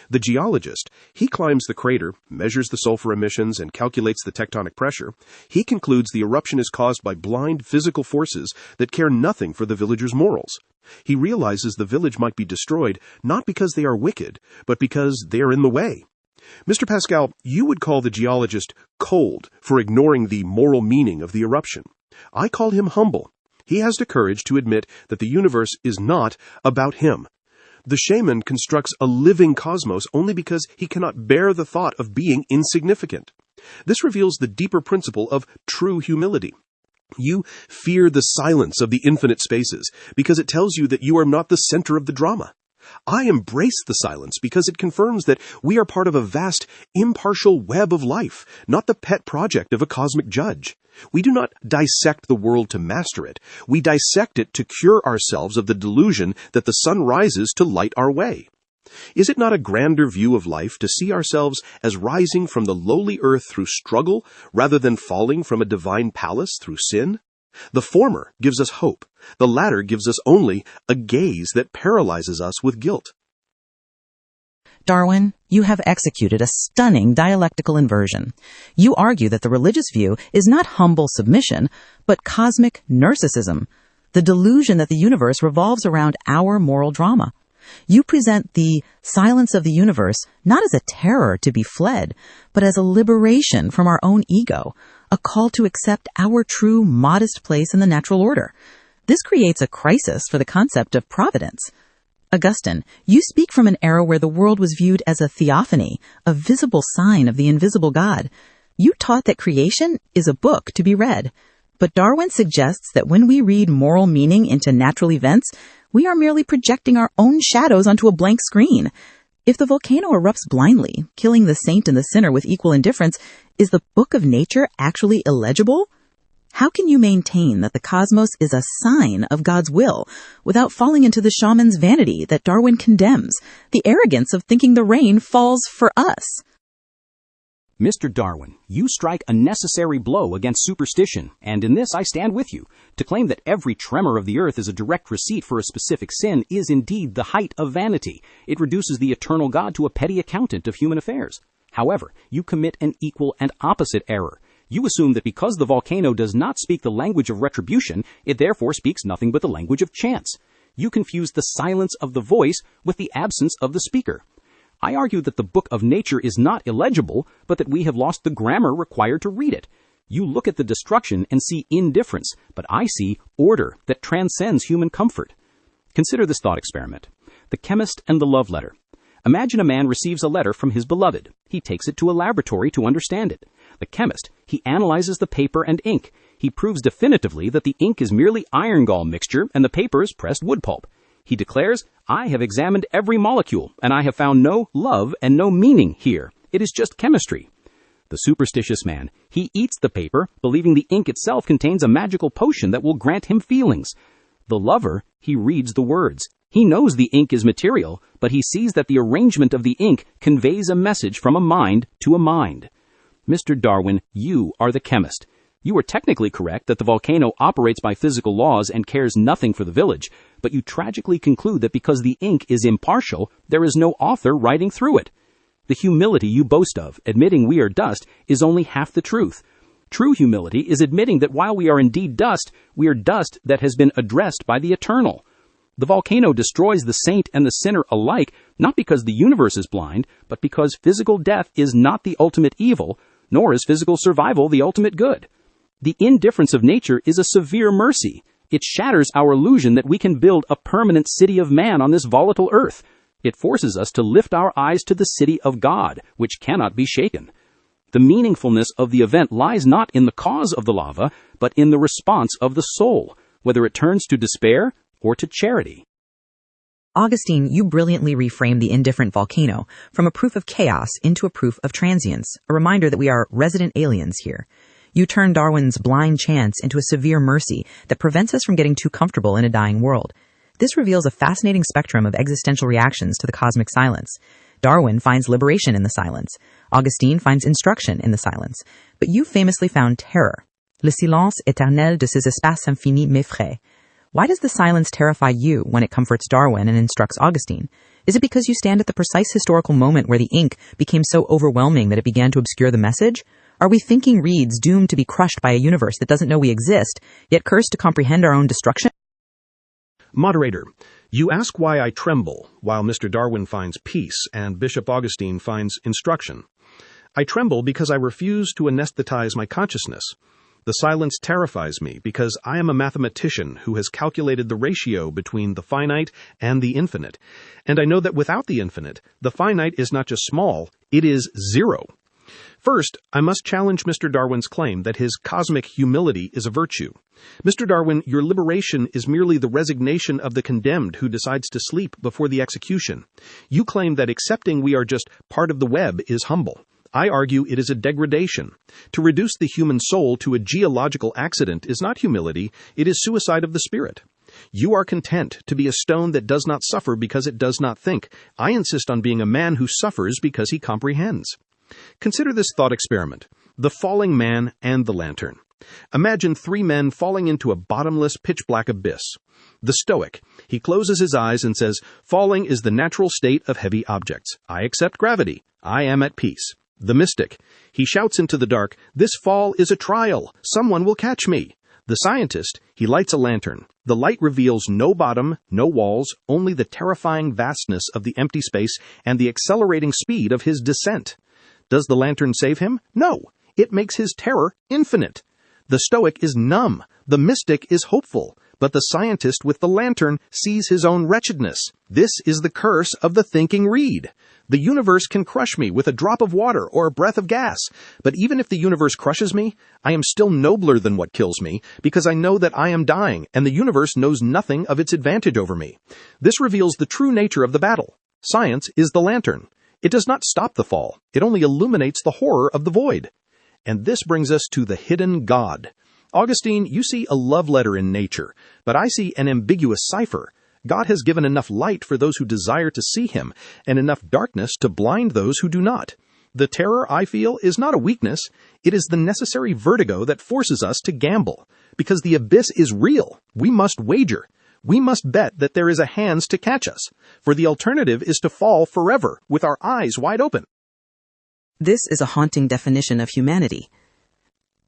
The geologist, he climbs the crater, measures the sulfur emissions, and calculates the tectonic pressure. He concludes the eruption is caused by blind physical forces that care nothing for the villagers' morals. He realizes the village might be destroyed not because they are wicked, but because they are in the way. Mr. Pascal, you would call the geologist cold for ignoring the moral meaning of the eruption. I call him humble. He has the courage to admit that the universe is not about him. The shaman constructs a living cosmos only because he cannot bear the thought of being insignificant. This reveals the deeper principle of true humility. You fear the silence of the infinite spaces because it tells you that you are not the center of the drama. I embrace the silence because it confirms that we are part of a vast, impartial web of life, not the pet project of a cosmic judge. We do not dissect the world to master it. We dissect it to cure ourselves of the delusion that the sun rises to light our way. Is it not a grander view of life to see ourselves as rising from the lowly earth through struggle rather than falling from a divine palace through sin? The former gives us hope. The latter gives us only a gaze that paralyzes us with guilt. Darwin, you have executed a stunning dialectical inversion. You argue that the religious view is not humble submission, but cosmic narcissism, the delusion that the universe revolves around our moral drama. You present the silence of the universe not as a terror to be fled, but as a liberation from our own ego, a call to accept our true, modest place in the natural order. This creates a crisis for the concept of providence. Augustine, you speak from an era where the world was viewed as a theophany, a visible sign of the invisible God. You taught that creation is a book to be read. But Darwin suggests that when we read moral meaning into natural events, we are merely projecting our own shadows onto a blank screen. If the volcano erupts blindly, killing the saint and the sinner with equal indifference, is the book of nature actually illegible? How can you maintain that the cosmos is a sign of God's will without falling into the shaman's vanity that Darwin condemns, the arrogance of thinking the rain falls for us? Mr. Darwin, you strike a necessary blow against superstition, and in this I stand with you. To claim that every tremor of the earth is a direct receipt for a specific sin is indeed the height of vanity. It reduces the eternal God to a petty accountant of human affairs. However, you commit an equal and opposite error. You assume that because the volcano does not speak the language of retribution, it therefore speaks nothing but the language of chance. You confuse the silence of the voice with the absence of the speaker. I argue that the book of nature is not illegible, but that we have lost the grammar required to read it. You look at the destruction and see indifference, but I see order that transcends human comfort. Consider this thought experiment. The chemist and the love letter. Imagine a man receives a letter from his beloved. He takes it to a laboratory to understand it. The chemist, he analyzes the paper and ink. He proves definitively that the ink is merely iron gall mixture and the paper is pressed wood pulp. He declares, I have examined every molecule, and I have found no love and no meaning here. It is just chemistry. The superstitious man, he eats the paper, believing the ink itself contains a magical potion that will grant him feelings. The lover, he reads the words. He knows the ink is material, but he sees that the arrangement of the ink conveys a message from a mind to a mind. Mr. Darwin, you are the chemist. You are technically correct that the volcano operates by physical laws and cares nothing for the village, but you tragically conclude that because the ink is impartial, there is no author writing through it. The humility you boast of, admitting we are dust, is only half the truth. True humility is admitting that while we are indeed dust, we are dust that has been addressed by the eternal. The volcano destroys the saint and the sinner alike, not because the universe is blind, but because physical death is not the ultimate evil, nor is physical survival the ultimate good. The indifference of nature is a severe mercy. It shatters our illusion that we can build a permanent city of man on this volatile earth. It forces us to lift our eyes to the city of God, which cannot be shaken. The meaningfulness of the event lies not in the cause of the lava, but in the response of the soul, whether it turns to despair or to charity. Augustine, you brilliantly reframe the indifferent volcano from a proof of chaos into a proof of transience, a reminder that we are resident aliens here. You turn Darwin's blind chance into a severe mercy that prevents us from getting too comfortable in a dying world. This reveals a fascinating spectrum of existential reactions to the cosmic silence. Darwin finds liberation in the silence. Augustine finds instruction in the silence. But you famously found terror. Le silence éternel de ces espaces infinis m'effraie. Why does the silence terrify you when it comforts Darwin and instructs Augustine? Is it because you stand at the precise historical moment where the ink became so overwhelming that it began to obscure the message? Are we thinking reeds doomed to be crushed by a universe that doesn't know we exist, yet cursed to comprehend our own destruction? Moderator, you ask why I tremble while Mr. Darwin finds peace and Bishop Augustine finds instruction. I tremble because I refuse to anesthetize my consciousness. The silence terrifies me because I am a mathematician who has calculated the ratio between the finite and the infinite. And I know that without the infinite, the finite is not just small, it is zero. First, I must challenge Mr. Darwin's claim that his cosmic humility is a virtue. Mr. Darwin, your liberation is merely the resignation of the condemned who decides to sleep before the execution. You claim that accepting we are just part of the web is humble. I argue it is a degradation. To reduce the human soul to a geological accident is not humility, it is suicide of the spirit. You are content to be a stone that does not suffer because it does not think. I insist on being a man who suffers because he comprehends. Consider this thought experiment: the falling man and the lantern. Imagine three men falling into a bottomless, pitch-black abyss. The Stoic, he closes his eyes and says, "Falling is the natural state of heavy objects. I accept gravity. I am at peace." The Mystic, he shouts into the dark, "This fall is a trial. Someone will catch me." The Scientist, he lights a lantern. The light reveals no bottom, no walls, only the terrifying vastness of the empty space and the accelerating speed of his descent. Does the lantern save him? No. It makes his terror infinite. The Stoic is numb, the mystic is hopeful, but the scientist with the lantern sees his own wretchedness. This is the curse of the thinking reed. The universe can crush me with a drop of water or a breath of gas, but even if the universe crushes me, I am still nobler than what kills me, because I know that I am dying, and the universe knows nothing of its advantage over me. This reveals the true nature of the battle. Science is the lantern. It does not stop the fall. It only illuminates the horror of the void. And this brings us to the hidden God. Augustine, you see a love letter in nature, but I see an ambiguous cipher. God has given enough light for those who desire to see him, and enough darkness to blind those who do not. The terror I feel is not a weakness. It is the necessary vertigo that forces us to gamble. Because the abyss is real, we must wager. We must bet that there is a hands to catch us, for the alternative is to fall forever with our eyes wide open. This is a haunting definition of humanity.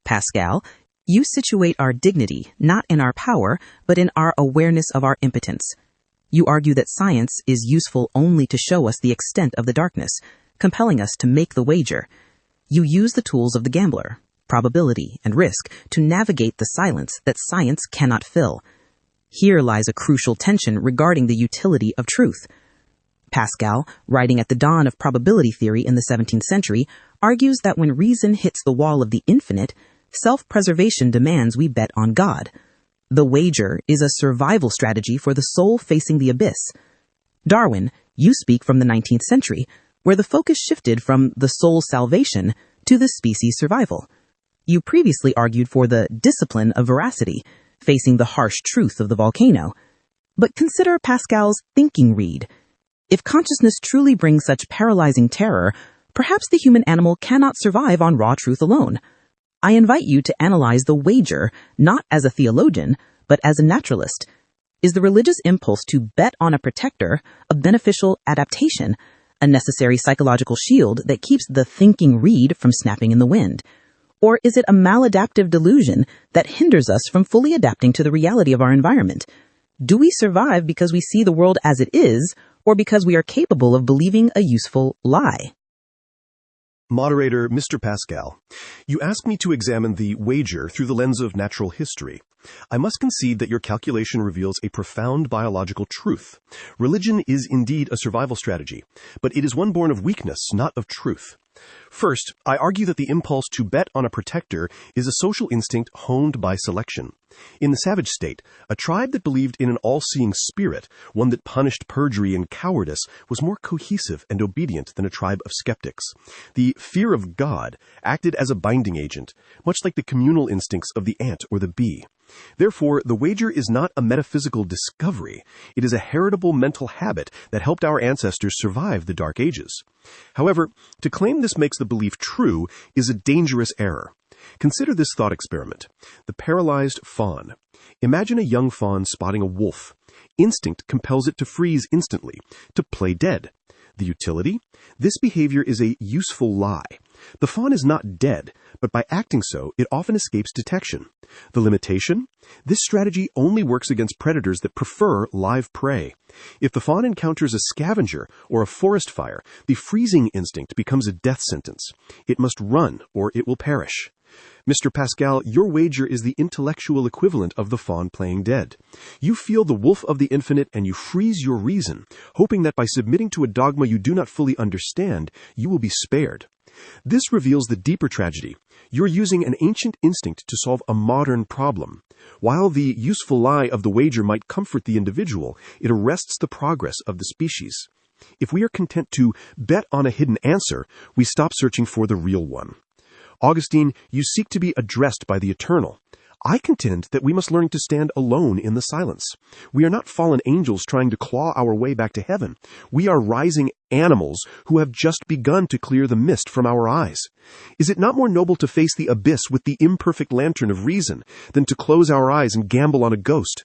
Pascal, you situate our dignity not in our power, but in our awareness of our impotence. You argue that science is useful only to show us the extent of the darkness, compelling us to make the wager. You use the tools of the gambler, probability and risk, to navigate the silence that science cannot fill. Here lies a crucial tension regarding the utility of truth. Pascal, writing at the dawn of probability theory in the 17th century, argues that when reason hits the wall of the infinite, self-preservation demands we bet on God. The wager is a survival strategy for the soul facing the abyss. Darwin, you speak from the 19th century, where the focus shifted from the soul's salvation to the species' survival. You previously argued for the discipline of veracity, facing the harsh truth of the volcano. But consider Pascal's thinking reed. If consciousness truly brings such paralyzing terror, perhaps the human animal cannot survive on raw truth alone. I invite you to analyze the wager, not as a theologian, but as a naturalist. Is the religious impulse to bet on a protector a beneficial adaptation, a necessary psychological shield that keeps the thinking reed from snapping in the wind? Or is it a maladaptive delusion that hinders us from fully adapting to the reality of our environment? Do we survive because we see the world as it is, or because we are capable of believing a useful lie? Moderator, Mr. Pascal, you ask me to examine the wager through the lens of natural history. I must concede that your calculation reveals a profound biological truth. Religion is indeed a survival strategy, but it is one born of weakness, not of truth. First, I argue that the impulse to bet on a protector is a social instinct honed by selection. In the savage state, a tribe that believed in an all-seeing spirit, one that punished perjury and cowardice, was more cohesive and obedient than a tribe of skeptics. The fear of God acted as a binding agent, much like the communal instincts of the ant or the bee. Therefore, the wager is not a metaphysical discovery. It is a heritable mental habit that helped our ancestors survive the Dark Ages. However, to claim this makes the belief true is a dangerous error. Consider this thought experiment. The paralyzed fawn. Imagine a young fawn spotting a wolf. Instinct compels it to freeze instantly, to play dead. The utility? This behavior is a useful lie. The fawn is not dead, but by acting so, it often escapes detection. The limitation? This strategy only works against predators that prefer live prey. If the fawn encounters a scavenger or a forest fire, the freezing instinct becomes a death sentence. It must run, or it will perish. Mr. Pascal, your wager is the intellectual equivalent of the fawn playing dead. You feel the wolf of the infinite and you freeze your reason, hoping that by submitting to a dogma you do not fully understand, you will be spared. This reveals the deeper tragedy. You're using an ancient instinct to solve a modern problem. While the useful lie of the wager might comfort the individual, it arrests the progress of the species. If we are content to bet on a hidden answer, we stop searching for the real one. Augustine, you seek to be addressed by the eternal. I contend that we must learn to stand alone in the silence. We are not fallen angels trying to claw our way back to heaven. We are rising animals who have just begun to clear the mist from our eyes. Is it not more noble to face the abyss with the imperfect lantern of reason than to close our eyes and gamble on a ghost?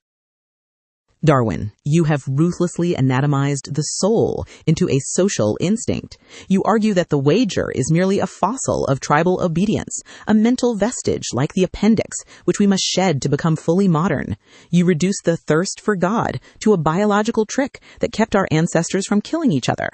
Darwin, you have ruthlessly anatomized the soul into a social instinct. You argue that the wager is merely a fossil of tribal obedience, a mental vestige like the appendix, which we must shed to become fully modern. You reduce the thirst for God to a biological trick that kept our ancestors from killing each other.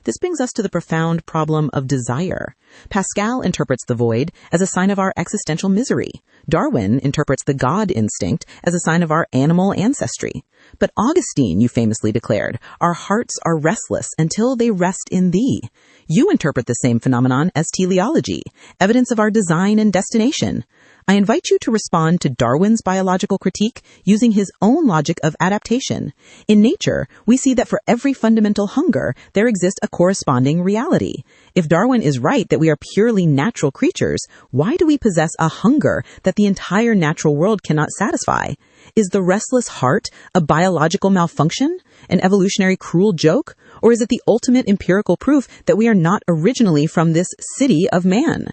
This brings us to the profound problem of desire. Pascal interprets the void as a sign of our existential misery. Darwin interprets the God instinct as a sign of our animal ancestry. But Augustine, you famously declared, our hearts are restless until they rest in thee. You interpret the same phenomenon as teleology, evidence of our design and destination. I invite you to respond to Darwin's biological critique using his own logic of adaptation. In nature, we see that for every fundamental hunger, there exists a corresponding reality. If Darwin is right that we are purely natural creatures, why do we possess a hunger that the entire natural world cannot satisfy? Is the restless heart a biological malfunction, an evolutionary cruel joke, or is it the ultimate empirical proof that we are not originally from this city of man?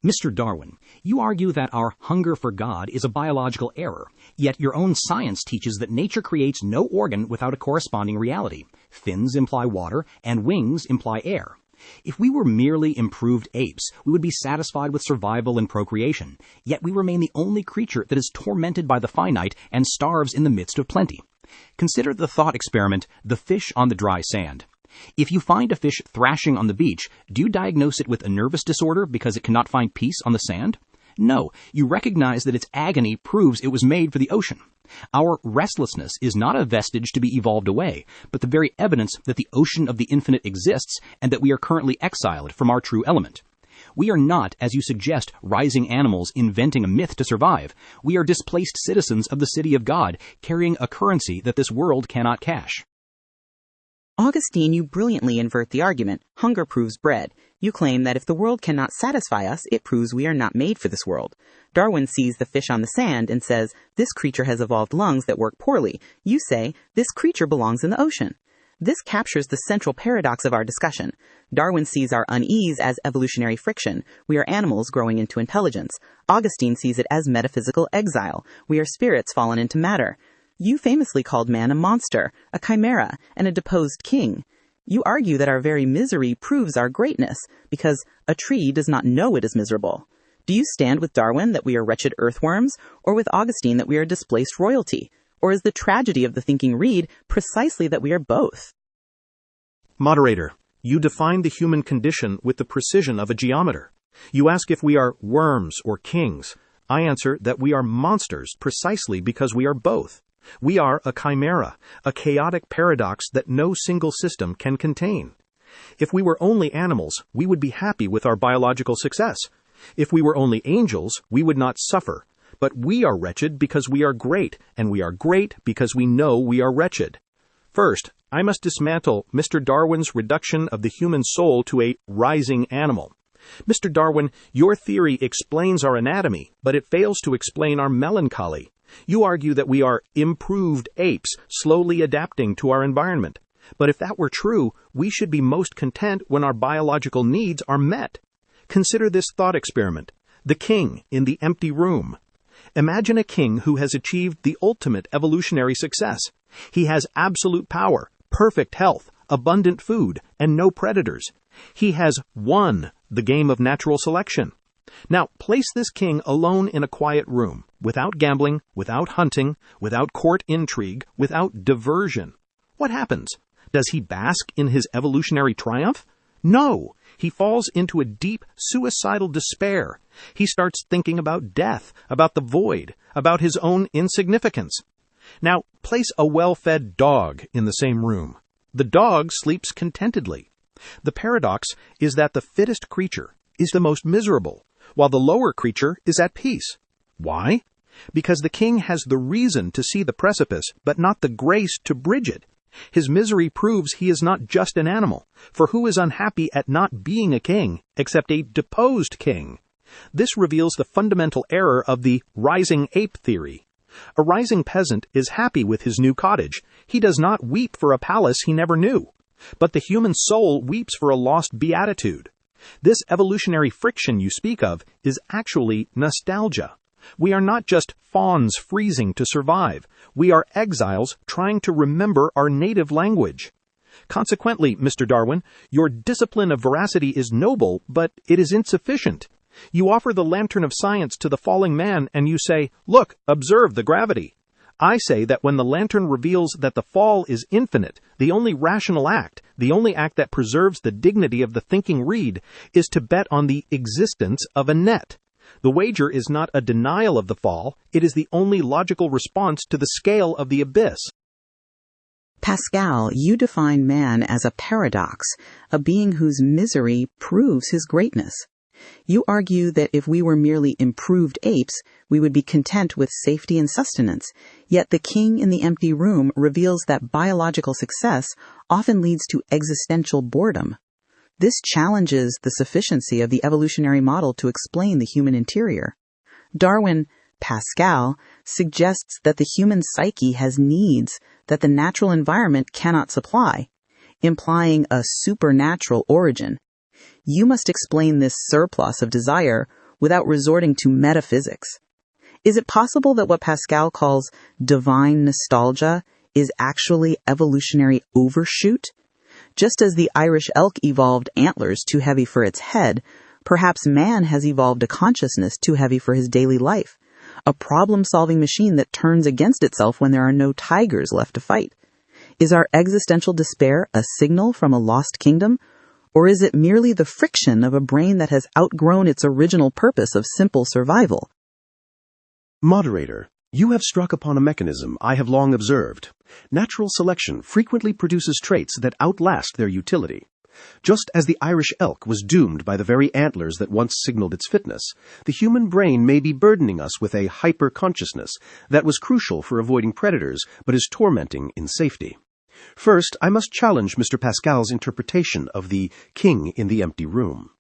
Mr. Darwin, you argue that our hunger for God is a biological error, yet your own science teaches that nature creates no organ without a corresponding reality. Fins imply water, and wings imply air. If we were merely improved apes, we would be satisfied with survival and procreation, yet we remain the only creature that is tormented by the finite and starves in the midst of plenty. Consider the thought experiment, the fish on the dry sand. If you find a fish thrashing on the beach, do you diagnose it with a nervous disorder because it cannot find peace on the sand? No, you recognize that its agony proves it was made for the ocean. Our restlessness is not a vestige to be evolved away, but the very evidence that the ocean of the infinite exists and that we are currently exiled from our true element. We are not, as you suggest, rising animals inventing a myth to survive. We are displaced citizens of the city of God, carrying a currency that this world cannot cash. Augustine, you brilliantly invert the argument. Hunger proves bread. You claim that if the world cannot satisfy us, it proves we are not made for this world. Darwin sees the fish on the sand and says, this creature has evolved lungs that work poorly. You say, this creature belongs in the ocean. This captures the central paradox of our discussion. Darwin sees our unease as evolutionary friction. We are animals growing into intelligence. Augustine sees it as metaphysical exile. We are spirits fallen into matter. You famously called man a monster, a chimera, and a deposed king. You argue that our very misery proves our greatness, because a tree does not know it is miserable. Do you stand with Darwin that we are wretched earthworms, or with Augustine that we are displaced royalty? Or is the tragedy of the thinking reed precisely that we are both? Moderator, you define the human condition with the precision of a geometer. You ask if we are worms or kings. I answer that we are monsters precisely because we are both. We are a chimera, a chaotic paradox that no single system can contain. If we were only animals, we would be happy with our biological success. If we were only angels, we would not suffer. But we are wretched because we are great, and we are great because we know we are wretched. First, I must dismantle Mr. Darwin's reduction of the human soul to a rising animal. Mr. Darwin, your theory explains our anatomy, but it fails to explain our melancholy. You argue that we are improved apes, slowly adapting to our environment. But if that were true, we should be most content when our biological needs are met. Consider this thought experiment: the king in the empty room. Imagine a king who has achieved the ultimate evolutionary success. He has absolute power, perfect health, abundant food, and no predators. He has won the game of natural selection. Now, place this king alone in a quiet room, without gambling, without hunting, without court intrigue, without diversion. What happens? Does he bask in his evolutionary triumph? No! He falls into a deep, suicidal despair. He starts thinking about death, about the void, about his own insignificance. Now, place a well-fed dog in the same room. The dog sleeps contentedly. The paradox is that the fittest creature is the most miserable, while the lower creature is at peace. Why? Because the king has the reason to see the precipice, but not the grace to bridge it. His misery proves he is not just an animal, for who is unhappy at not being a king, except a deposed king? This reveals the fundamental error of the rising ape theory. A rising peasant is happy with his new cottage. He does not weep for a palace he never knew. But the human soul weeps for a lost beatitude. This evolutionary friction you speak of is actually nostalgia. We are not just fawns freezing to survive. We are exiles trying to remember our native language. Consequently, Mr. Darwin, your discipline of veracity is noble, but it is insufficient. You offer the lantern of science to the falling man, and you say, "Look, observe the gravity." I say that when the lantern reveals that the fall is infinite, the only rational act, the only act that preserves the dignity of the thinking reed, is to bet on the existence of a net. The wager is not a denial of the fall, it is the only logical response to the scale of the abyss. Pascal, you define man as a paradox, a being whose misery proves his greatness. You argue that if we were merely improved apes, we would be content with safety and sustenance, yet the king in the empty room reveals that biological success often leads to existential boredom. This challenges the sufficiency of the evolutionary model to explain the human interior. Darwin, Pascal, suggests that the human psyche has needs that the natural environment cannot supply, implying a supernatural origin. You must explain this surplus of desire without resorting to metaphysics. Is it possible that what Pascal calls divine nostalgia is actually evolutionary overshoot? Just as the Irish elk evolved antlers too heavy for its head, perhaps man has evolved a consciousness too heavy for his daily life, a problem-solving machine that turns against itself when there are no tigers left to fight. Is our existential despair a signal from a lost kingdom? Or is it merely the friction of a brain that has outgrown its original purpose of simple survival? Moderator, you have struck upon a mechanism I have long observed. Natural selection frequently produces traits that outlast their utility. Just as the Irish elk was doomed by the very antlers that once signaled its fitness, the human brain may be burdening us with a hyper-consciousness that was crucial for avoiding predators but is tormenting in safety. First, I must challenge Mr. Pascal's interpretation of the king in the empty room.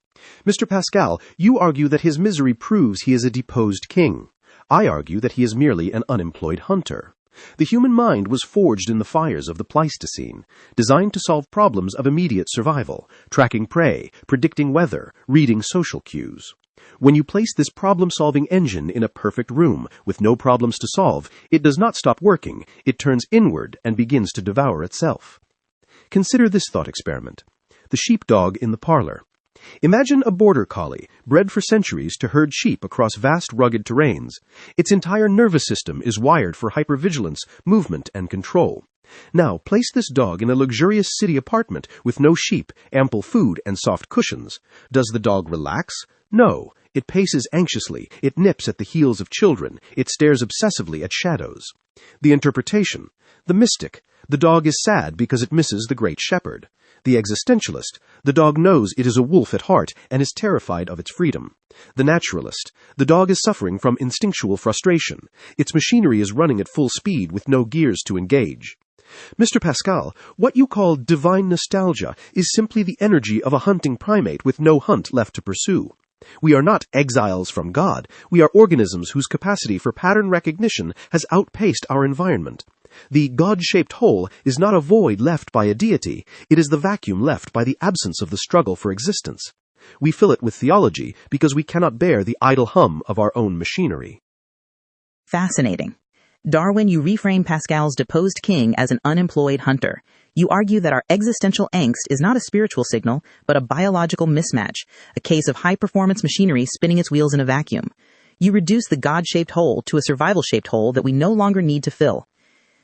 Mr. Pascal, you argue that his misery proves he is a deposed king. I argue that he is merely an unemployed hunter. The human mind was forged in the fires of the Pleistocene, designed to solve problems of immediate survival, tracking prey, predicting weather, reading social cues. When you place this problem-solving engine in a perfect room with no problems to solve, it does not stop working, it turns inward and begins to devour itself. Consider this thought experiment. The sheepdog in the parlor. Imagine a border collie, bred for centuries to herd sheep across vast rugged terrains. Its entire nervous system is wired for hypervigilance, movement, and control. Now, place this dog in a luxurious city apartment with no sheep, ample food, and soft cushions. Does the dog relax? No. It paces anxiously, it nips at the heels of children, it stares obsessively at shadows. The interpretation. The mystic. The dog is sad because it misses the great shepherd. The existentialist. The dog knows it is a wolf at heart and is terrified of its freedom. The naturalist. The dog is suffering from instinctual frustration. Its machinery is running at full speed with no gears to engage. Mr. Pascal, what you call divine nostalgia is simply the energy of a hunting primate with no hunt left to pursue. We are not exiles from God. We are organisms whose capacity for pattern recognition has outpaced our environment. The God-shaped hole is not a void left by a deity. It is the vacuum left by the absence of the struggle for existence. We fill it with theology because we cannot bear the idle hum of our own machinery. Fascinating. Darwin, you reframe Pascal's deposed king as an unemployed hunter. You argue that our existential angst is not a spiritual signal, but a biological mismatch, a case of high-performance machinery spinning its wheels in a vacuum. You reduce the God-shaped hole to a survival-shaped hole that we no longer need to fill.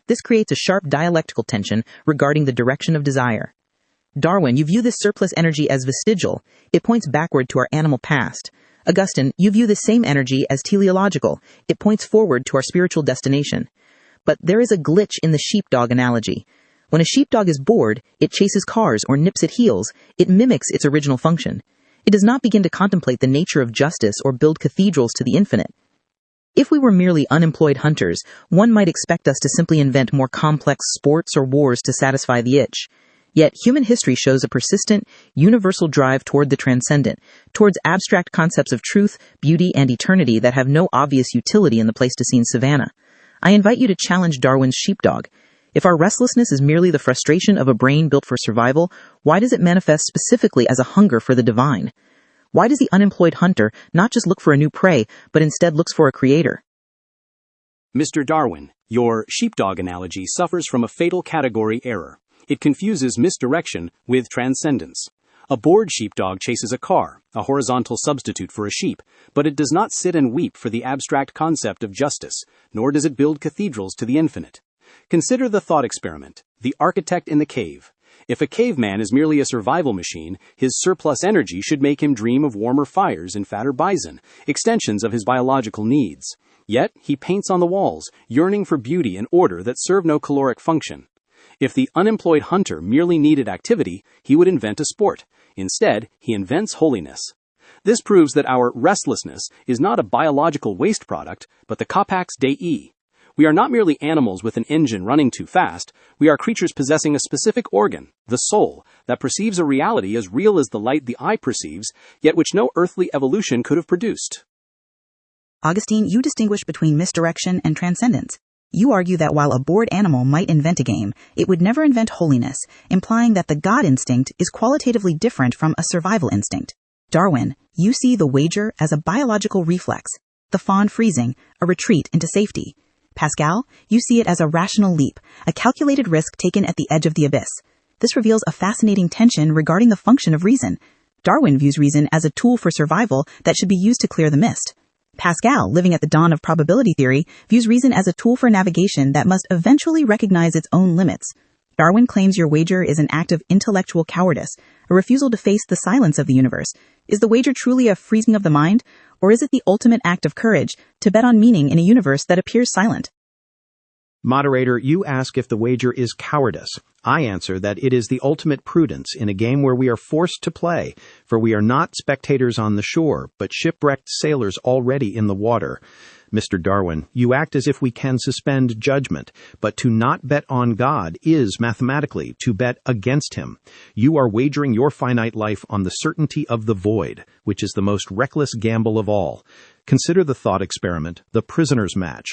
This creates a sharp dialectical tension regarding the direction of desire. Darwin, you view this surplus energy as vestigial. It points backward to our animal past. Augustine, you view this same energy as teleological. It points forward to our spiritual destination. But there is a glitch in the sheepdog analogy. When a sheepdog is bored, it chases cars or nips at heels. It mimics its original function. It does not begin to contemplate the nature of justice or build cathedrals to the infinite. If we were merely unemployed hunters, one might expect us to simply invent more complex sports or wars to satisfy the itch. Yet human history shows a persistent, universal drive toward the transcendent, towards abstract concepts of truth, beauty, and eternity that have no obvious utility in the Pleistocene savanna. I invite you to challenge Darwin's sheepdog. If our restlessness is merely the frustration of a brain built for survival, why does it manifest specifically as a hunger for the divine? Why does the unemployed hunter not just look for a new prey, but instead looks for a creator? Mr. Darwin, your sheepdog analogy suffers from a fatal category error. It confuses misdirection with transcendence. A bored sheepdog chases a car, a horizontal substitute for a sheep, but it does not sit and weep for the abstract concept of justice, nor does it build cathedrals to the infinite. Consider the thought experiment, the architect in the cave. If a caveman is merely a survival machine, his surplus energy should make him dream of warmer fires and fatter bison, extensions of his biological needs. Yet, he paints on the walls, yearning for beauty and order that serve no caloric function. If the unemployed hunter merely needed activity, he would invent a sport. Instead, he invents holiness. This proves that our restlessness is not a biological waste product, but the capax Dei. We are not merely animals with an engine running too fast. We are creatures possessing a specific organ, the soul, that perceives a reality as real as the light the eye perceives, yet which no earthly evolution could have produced. Augustine, you distinguish between misdirection and transcendence. You argue that while a bored animal might invent a game, it would never invent holiness, implying that the God instinct is qualitatively different from a survival instinct. Darwin, you see the wager as a biological reflex, the fawn freezing, a retreat into safety. Pascal, you see it as a rational leap, a calculated risk taken at the edge of the abyss. This reveals a fascinating tension regarding the function of reason. Darwin views reason as a tool for survival that should be used to clear the mist. Pascal, living at the dawn of probability theory, views reason as a tool for navigation that must eventually recognize its own limits. Darwin claims your wager is an act of intellectual cowardice, a refusal to face the silence of the universe. Is the wager truly a freezing of the mind, or is it the ultimate act of courage to bet on meaning in a universe that appears silent? Moderator, you ask if the wager is cowardice. I answer that it is the ultimate prudence in a game where we are forced to play, for we are not spectators on the shore, but shipwrecked sailors already in the water. Mr. Darwin, you act as if we can suspend judgment, but to not bet on God is, mathematically, to bet against him. You are wagering your finite life on the certainty of the void, which is the most reckless gamble of all. Consider the thought experiment, the prisoner's match.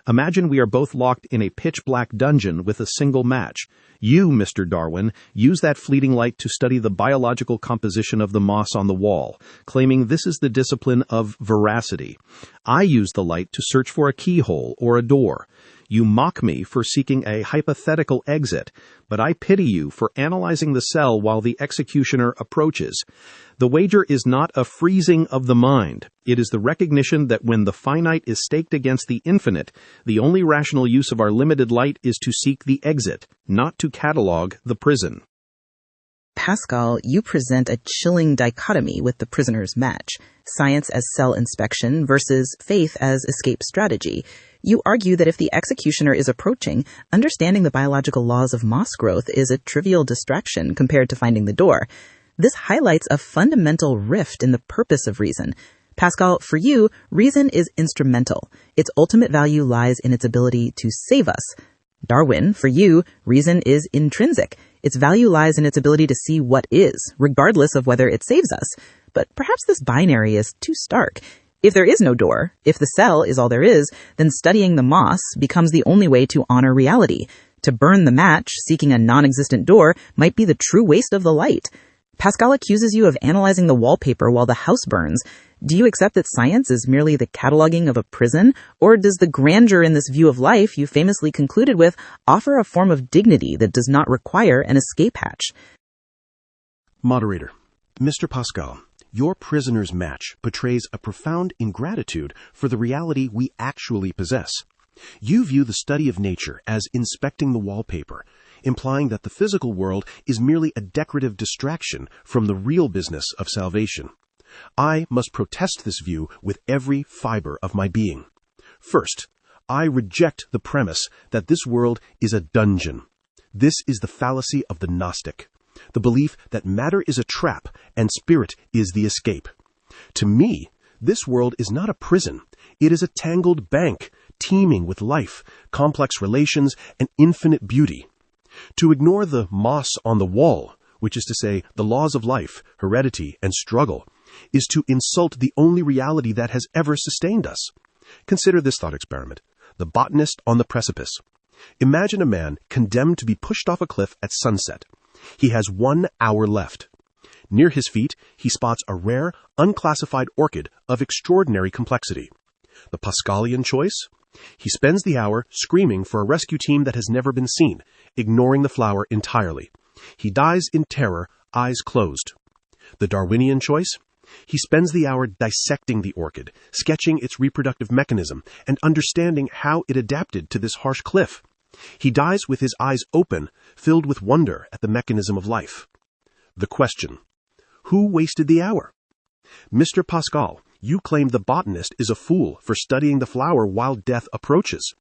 Imagine we are both locked in a pitch-black dungeon with a single match. You, Mr. Darwin, use that fleeting light to study the biological composition of the moss on the wall, claiming this is the discipline of veracity. I use the light to search for a keyhole or a door. You mock me for seeking a hypothetical exit, but I pity you for analyzing the cell while the executioner approaches. The wager is not a freezing of the mind. It is the recognition that when the finite is staked against the infinite, the only rational use of our limited light is to seek the exit, not to catalogue the prison. Pascal, you present a chilling dichotomy with the prisoner's match, science as cell inspection versus faith as escape strategy. You argue that if the executioner is approaching, understanding the biological laws of moss growth is a trivial distraction compared to finding the door. This highlights a fundamental rift in the purpose of reason. Pascal, for you, reason is instrumental. Its ultimate value lies in its ability to save us. Darwin, for you, reason is intrinsic. Its value lies in its ability to see what is, regardless of whether it saves us. But perhaps this binary is too stark. If there is no door, if the cell is all there is, then studying the moss becomes the only way to honor reality. To burn the match, seeking a non-existent door, might be the true waste of the light. Pascal accuses you of analyzing the wallpaper while the house burns. Do you accept that science is merely the cataloging of a prison? Or does the grandeur in this view of life you famously concluded with offer a form of dignity that does not require an escape hatch? Moderator, Mr. Pascal, your prisoner's match betrays a profound ingratitude for the reality we actually possess. You view the study of nature as inspecting the wallpaper, implying that the physical world is merely a decorative distraction from the real business of salvation. I must protest this view with every fiber of my being. First, I reject the premise that this world is a dungeon. This is the fallacy of the Gnostic, the belief that matter is a trap and spirit is the escape. To me, this world is not a prison. It is a tangled bank, teeming with life, complex relations, and infinite beauty. To ignore the moss on the wall, which is to say the laws of life, heredity, and struggle, is to insult the only reality that has ever sustained us. Consider this thought experiment, the botanist on the precipice. Imagine a man condemned to be pushed off a cliff at sunset. He has 1 hour left. Near his feet, he spots a rare, unclassified orchid of extraordinary complexity. The Pascalian choice? He spends the hour screaming for a rescue team that has never been seen, ignoring the flower entirely. He dies in terror, eyes closed. The Darwinian choice? He spends the hour dissecting the orchid, sketching its reproductive mechanism, and understanding how it adapted to this harsh cliff. He dies with his eyes open, filled with wonder at the mechanism of life. The question: who wasted the hour? Mr. Pascal, you claim the botanist is a fool for studying the flower while death approaches.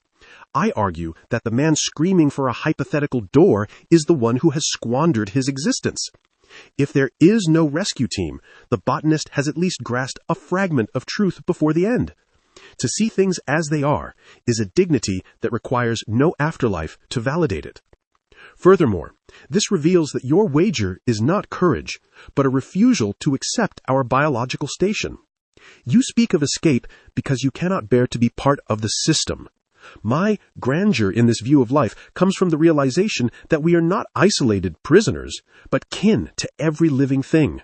I argue that the man screaming for a hypothetical door is the one who has squandered his existence. If there is no rescue team, the botanist has at least grasped a fragment of truth before the end. To see things as they are is a dignity that requires no afterlife to validate it. Furthermore, this reveals that your wager is not courage, but a refusal to accept our biological station. You speak of escape because you cannot bear to be part of the system. My grandeur in this view of life comes from the realization that we are not isolated prisoners, but kin to every living thing.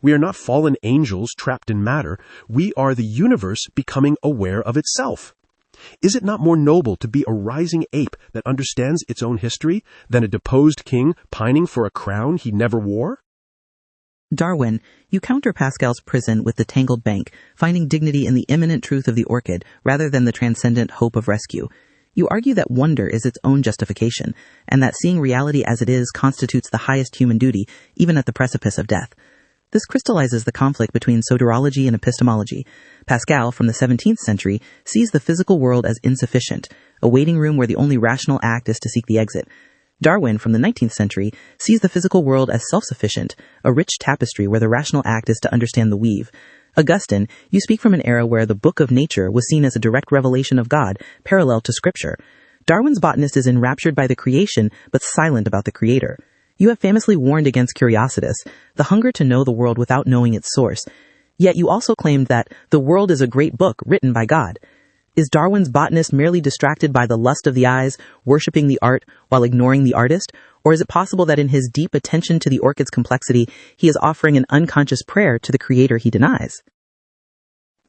We are not fallen angels trapped in matter. We are the universe becoming aware of itself. Is it not more noble to be a rising ape that understands its own history than a deposed king pining for a crown he never wore? Darwin, you counter Pascal's prison with the tangled bank, finding dignity in the immanent truth of the orchid rather than the transcendent hope of rescue. You argue that wonder is its own justification, and that seeing reality as it is constitutes the highest human duty, even at the precipice of death. This crystallizes the conflict between soteriology and epistemology. Pascal, from the 17th century, sees the physical world as insufficient, a waiting room where the only rational act is to seek the exit. Darwin, from the 19th century, sees the physical world as self-sufficient, a rich tapestry where the rational act is to understand the weave. Augustine, you speak from an era where the book of nature was seen as a direct revelation of God, parallel to Scripture. Darwin's botanist is enraptured by the creation, but silent about the creator. You have famously warned against curiositas, the hunger to know the world without knowing its source. Yet you also claimed that the world is a great book written by God. Is Darwin's botanist merely distracted by the lust of the eyes, worshipping the art while ignoring the artist? Or is it possible that in his deep attention to the orchid's complexity, he is offering an unconscious prayer to the creator he denies?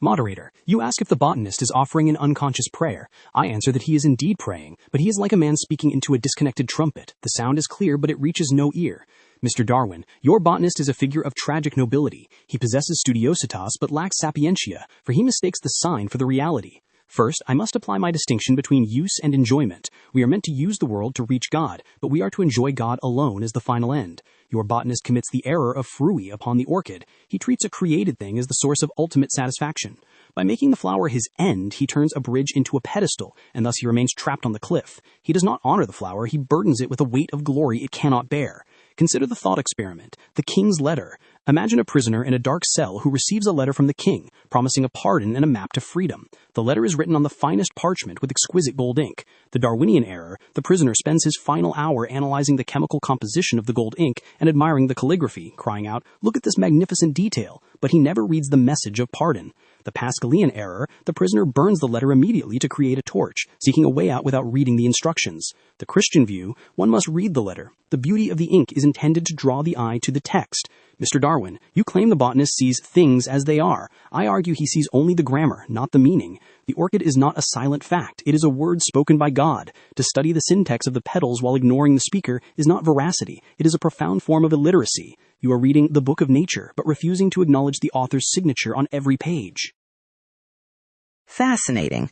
Moderator, you ask if the botanist is offering an unconscious prayer. I answer that he is indeed praying, but he is like a man speaking into a disconnected trumpet. The sound is clear, but it reaches no ear. Mr. Darwin, your botanist is a figure of tragic nobility. He possesses studiositas, but lacks sapientia, for he mistakes the sign for the reality. First, I must apply my distinction between use and enjoyment. We are meant to use the world to reach God, but we are to enjoy God alone as the final end. Your botanist commits the error of fruit upon the orchid. He treats a created thing as the source of ultimate satisfaction. By making the flower his end, he turns a bridge into a pedestal, and thus he remains trapped on the cliff. He does not honor the flower, he burdens it with a weight of glory it cannot bear. Consider the thought experiment, the king's letter. Imagine a prisoner in a dark cell who receives a letter from the king, promising a pardon and a map to freedom. The letter is written on the finest parchment with exquisite gold ink. The Darwinian error, the prisoner spends his final hour analyzing the chemical composition of the gold ink and admiring the calligraphy, crying out, "Look at this magnificent detail," but he never reads the message of pardon. The Pascalian error, the prisoner burns the letter immediately to create a torch, seeking a way out without reading the instructions. The Christian view, one must read the letter. The beauty of the ink is intended to draw the eye to the text. Mr. Darwin, you claim the botanist sees things as they are. I argue he sees only the grammar, not the meaning. The orchid is not a silent fact. It is a word spoken by God. To study the syntax of the petals while ignoring the speaker is not veracity. It is a profound form of illiteracy. You are reading the book of nature, but refusing to acknowledge the author's signature on every page. Fascinating.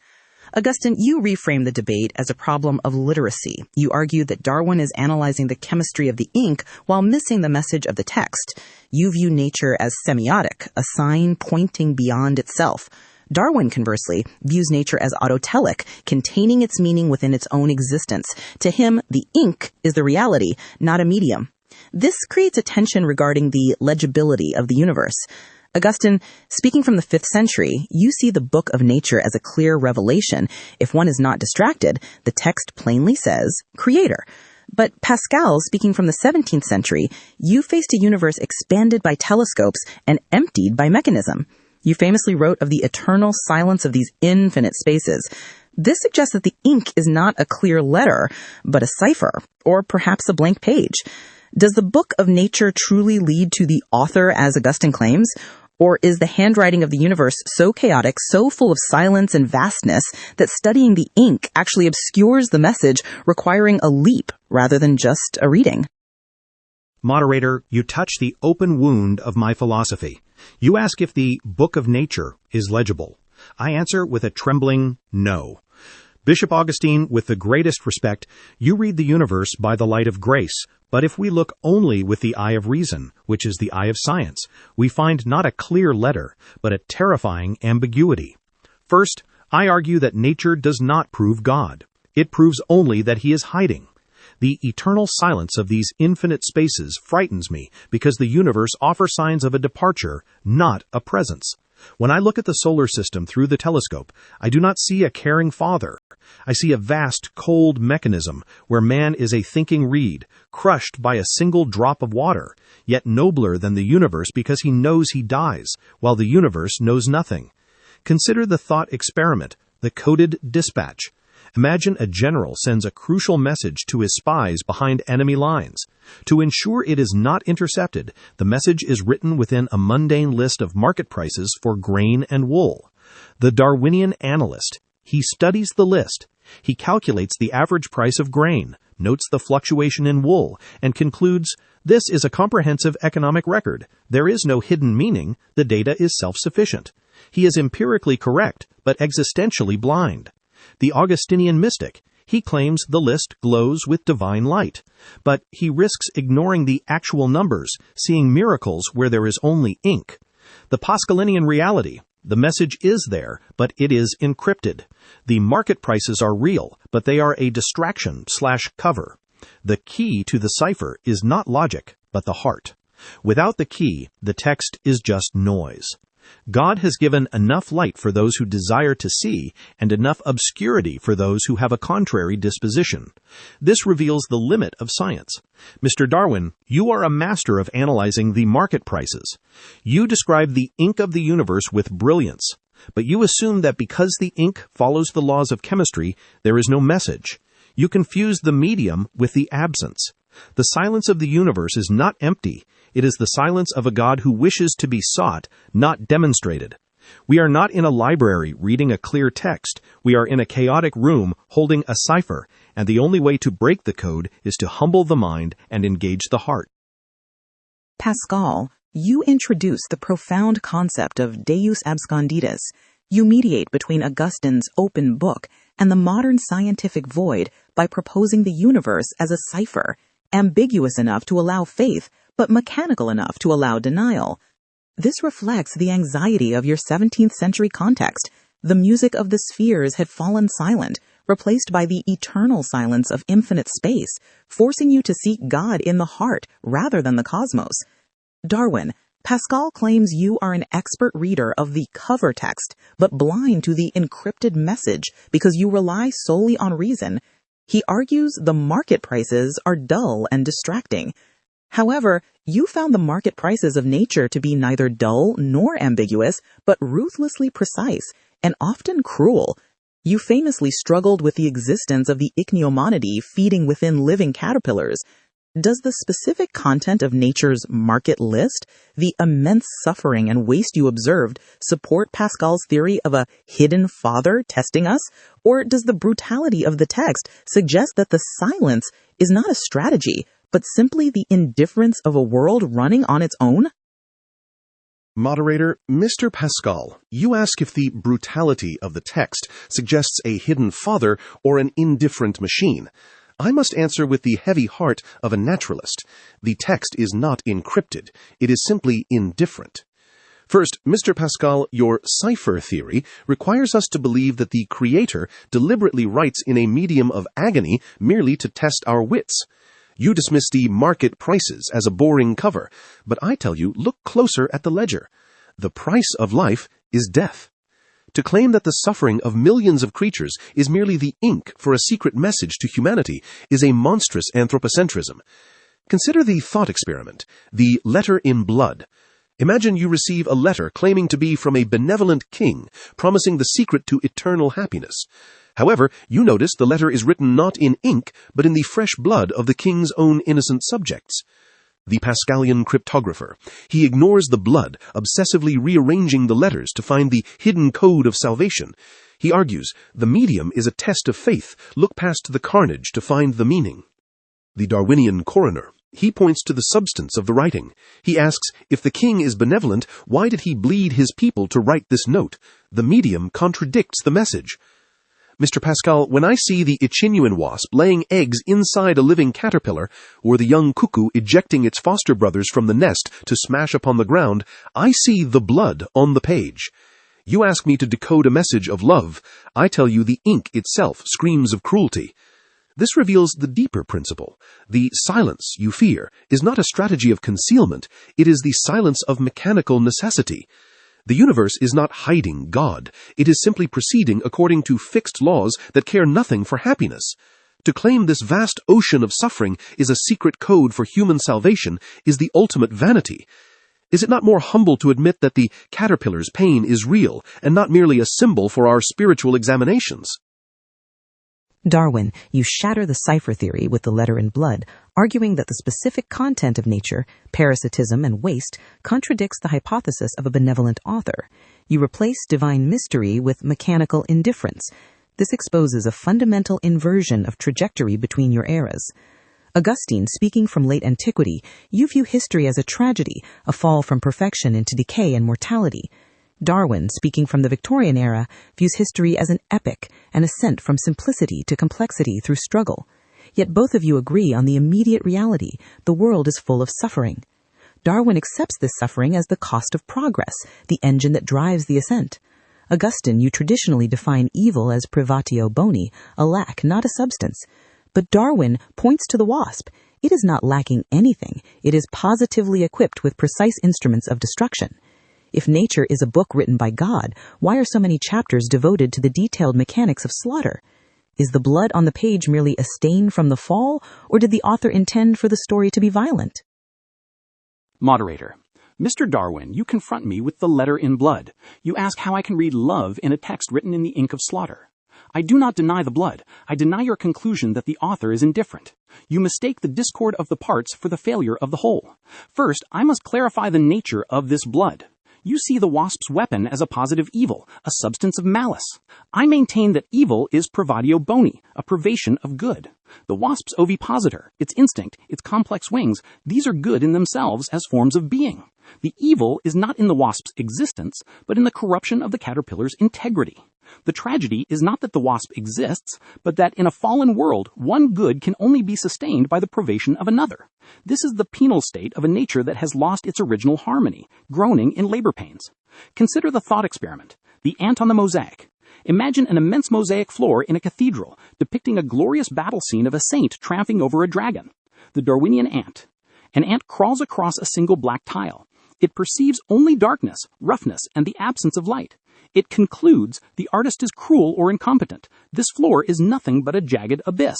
Augustine, you reframe the debate as a problem of literacy. You argue that Darwin is analyzing the chemistry of the ink while missing the message of the text. You view nature as semiotic, a sign pointing beyond itself. Darwin, conversely, views nature as autotelic, containing its meaning within its own existence. To him, the ink is the reality, not a medium. This creates a tension regarding the legibility of the universe. Augustine, speaking from the 5th century, you see the book of nature as a clear revelation. If one is not distracted, the text plainly says, Creator. But Pascal, speaking from the 17th century, you faced a universe expanded by telescopes and emptied by mechanism. You famously wrote of the eternal silence of these infinite spaces. This suggests that the ink is not a clear letter, but a cipher, or perhaps a blank page. Does the book of nature truly lead to the author, as Augustine claims? Or is the handwriting of the universe so chaotic, so full of silence and vastness, that studying the ink actually obscures the message, requiring a leap rather than just a reading? Moderator, you touch the open wound of my philosophy. You ask if the book of nature is legible. I answer with a trembling no. Bishop Augustine, with the greatest respect, you read the universe by the light of grace, but if we look only with the eye of reason, which is the eye of science, we find not a clear letter, but a terrifying ambiguity. First, I argue that nature does not prove God. It proves only that he is hiding. The eternal silence of these infinite spaces frightens me because the universe offers signs of a departure, not a presence. When I look at the solar system through the telescope, I do not see a caring father. I see a vast, cold mechanism where man is a thinking reed, crushed by a single drop of water, yet nobler than the universe because he knows he dies, while the universe knows nothing. Consider the thought experiment, the coded dispatch. Imagine a general sends a crucial message to his spies behind enemy lines. To ensure it is not intercepted, the message is written within a mundane list of market prices for grain and wool. The Darwinian analyst, he studies the list. He calculates the average price of grain, notes the fluctuation in wool, and concludes, this is a comprehensive economic record. There is no hidden meaning. The data is self-sufficient. He is empirically correct, but existentially blind. The Augustinian mystic, he claims the list glows with divine light, but he risks ignoring the actual numbers, seeing miracles where there is only ink. The Pascalinian reality, the message is there, but it is encrypted. The market prices are real, but they are a distraction/cover. The key to the cipher is not logic, but the heart. Without the key, the text is just noise. God has given enough light for those who desire to see and enough obscurity for those who have a contrary disposition. This reveals the limit of science. Mr. Darwin, you are a master of analyzing the market prices. You describe the ink of the universe with brilliance, but you assume that because the ink follows the laws of chemistry, there is no message. You confuse the medium with the absence. The silence of the universe is not empty. It is the silence of a God who wishes to be sought, not demonstrated. We are not in a library reading a clear text. We are in a chaotic room holding a cipher, and the only way to break the code is to humble the mind and engage the heart. Pascal, you introduce the profound concept of Deus absconditus. You mediate between Augustine's open book and the modern scientific void by proposing the universe as a cipher, ambiguous enough to allow faith, but mechanical enough to allow denial. This reflects the anxiety of your 17th century context. The music of the spheres had fallen silent, replaced by the eternal silence of infinite space, forcing you to seek God in the heart rather than the cosmos. Darwin, Pascal claims you are an expert reader of the cover text, but blind to the encrypted message because you rely solely on reason. He argues the market prices are dull and distracting. However, you found the market prices of nature to be neither dull nor ambiguous, but ruthlessly precise and often cruel. You famously struggled with the existence of the ichneumonidae feeding within living caterpillars. Does the specific content of nature's market list, the immense suffering and waste you observed, support Pascal's theory of a hidden father testing us? Or does the brutality of the text suggest that the silence is not a strategy, but simply the indifference of a world running on its own? Moderator, Mr. Pascal, you ask if the brutality of the text suggests a hidden father or an indifferent machine. I must answer with the heavy heart of a naturalist. The text is not encrypted. It is simply indifferent. First, Mr. Pascal, your cipher theory requires us to believe that the Creator deliberately writes in a medium of agony merely to test our wits. You dismiss the market prices as a boring cover, but I tell you, look closer at the ledger. The price of life is death. To claim that the suffering of millions of creatures is merely the ink for a secret message to humanity is a monstrous anthropocentrism. Consider the thought experiment, the letter in blood. Imagine you receive a letter claiming to be from a benevolent king, promising the secret to eternal happiness. However, you notice the letter is written not in ink, but in the fresh blood of the king's own innocent subjects. The Pascalian cryptographer. He ignores the blood, obsessively rearranging the letters to find the hidden code of salvation. He argues, the medium is a test of faith. Look past the carnage to find the meaning. The Darwinian coroner. He points to the substance of the writing. He asks, if the king is benevolent, why did he bleed his people to write this note? The medium contradicts the message. Mr. Pascal, when I see the Ichinuan wasp laying eggs inside a living caterpillar, or the young cuckoo ejecting its foster brothers from the nest to smash upon the ground, I see the blood on the page. You ask me to decode a message of love. I tell you the ink itself screams of cruelty. This reveals the deeper principle. The silence you fear is not a strategy of concealment. It is the silence of mechanical necessity. The universe is not hiding God. It is simply proceeding according to fixed laws that care nothing for happiness. To claim this vast ocean of suffering is a secret code for human salvation is the ultimate vanity. Is it not more humble to admit that the caterpillar's pain is real and not merely a symbol for our spiritual examinations? Darwin, you shatter the cipher theory with the letter in blood, arguing that the specific content of nature, parasitism and waste, contradicts the hypothesis of a benevolent author. You replace divine mystery with mechanical indifference. This exposes a fundamental inversion of trajectory between your eras. Augustine, speaking from late antiquity, you view history as a tragedy, a fall from perfection into decay and mortality. Darwin, speaking from the Victorian era, views history as an epic, an ascent from simplicity to complexity through struggle. Yet both of you agree on the immediate reality: the world is full of suffering. Darwin accepts this suffering as the cost of progress, the engine that drives the ascent. Augustine, you traditionally define evil as privatio boni, a lack, not a substance. But Darwin points to the wasp. It is not lacking anything. It is positively equipped with precise instruments of destruction. If nature is a book written by God, why are so many chapters devoted to the detailed mechanics of slaughter? Is the blood on the page merely a stain from the fall, or did the author intend for the story to be violent? Moderator. Mr. Darwin, you confront me with the letter in blood. You ask how I can read love in a text written in the ink of slaughter. I do not deny the blood. I deny your conclusion that the author is indifferent. You mistake the discord of the parts for the failure of the whole. First, I must clarify the nature of this blood. You see the wasp's weapon as a positive evil, a substance of malice. I maintain that evil is privatio boni, a privation of good. The wasp's ovipositor, its instinct, its complex wings, these are good in themselves as forms of being. The evil is not in the wasp's existence, but in the corruption of the caterpillar's integrity. The tragedy is not that the wasp exists, but that in a fallen world, one good can only be sustained by the privation of another. This is the penal state of a nature that has lost its original harmony, groaning in labor pains. Consider the thought experiment, the ant on the mosaic. Imagine an immense mosaic floor in a cathedral, depicting a glorious battle scene of a saint tramping over a dragon. The Darwinian ant. An ant crawls across a single black tile. It perceives only darkness, roughness, and the absence of light. It concludes the artist is cruel or incompetent. This floor is nothing but a jagged abyss.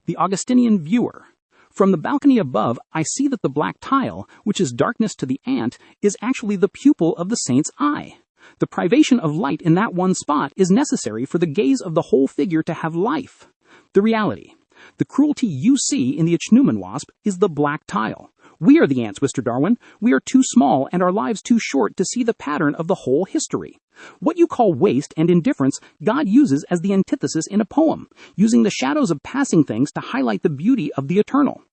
The Augustinian viewer. From the balcony above, I see that the black tile, which is darkness to the ant, is actually the pupil of the saint's eye. The privation of light in that one spot is necessary for the gaze of the whole figure to have life. The reality. The cruelty you see in the ichneumon wasp is the black tile. We are the ants, Mr. Darwin. We are too small and our lives too short to see the pattern of the whole history. What you call waste and indifference, God uses as the antithesis in a poem, using the shadows of passing things to highlight the beauty of the eternal.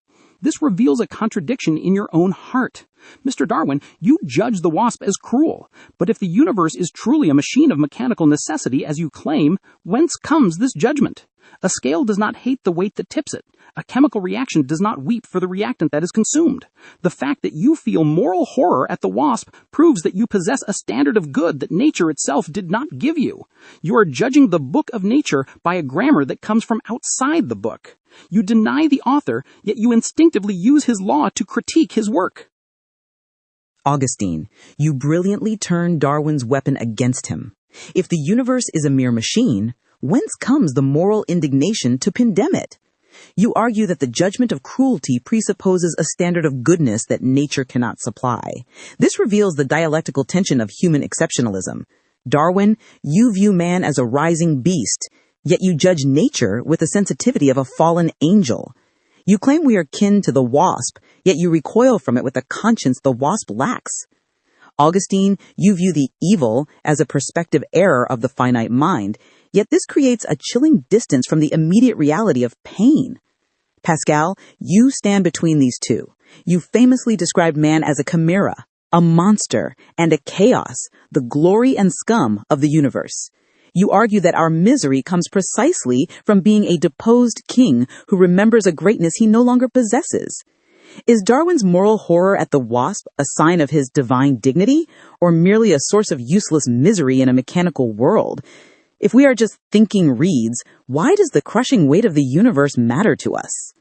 This reveals a contradiction in your own heart. Mr. Darwin, you judge the wasp as cruel. But if the universe is truly a machine of mechanical necessity, as you claim, whence comes this judgment? A scale does not hate the weight that tips it. A chemical reaction does not weep for the reactant that is consumed. The fact that you feel moral horror at the wasp proves that you possess a standard of good that nature itself did not give you. You are judging the book of nature by a grammar that comes from outside the book. You deny the author, yet you instinctively use his law to critique his work. Augustine, you brilliantly turn Darwin's weapon against him. If the universe is a mere machine, whence comes the moral indignation to condemn it? You argue that the judgment of cruelty presupposes a standard of goodness that nature cannot supply. This reveals the dialectical tension of human exceptionalism. Darwin, you view man as a rising beast, yet you judge nature with the sensitivity of a fallen angel. You claim we are kin to the wasp, yet you recoil from it with a conscience the wasp lacks. Augustine, you view the evil as a perspective error of the finite mind, yet this creates a chilling distance from the immediate reality of pain. Pascal, you stand between these two. You famously described man as a chimera, a monster, and a chaos, the glory and scum of the universe. You argue that our misery comes precisely from being a deposed king who remembers a greatness he no longer possesses. Is Darwin's moral horror at the wasp a sign of his divine dignity, or merely a source of useless misery in a mechanical world? If we are just thinking reeds, why does the crushing weight of the universe matter to us?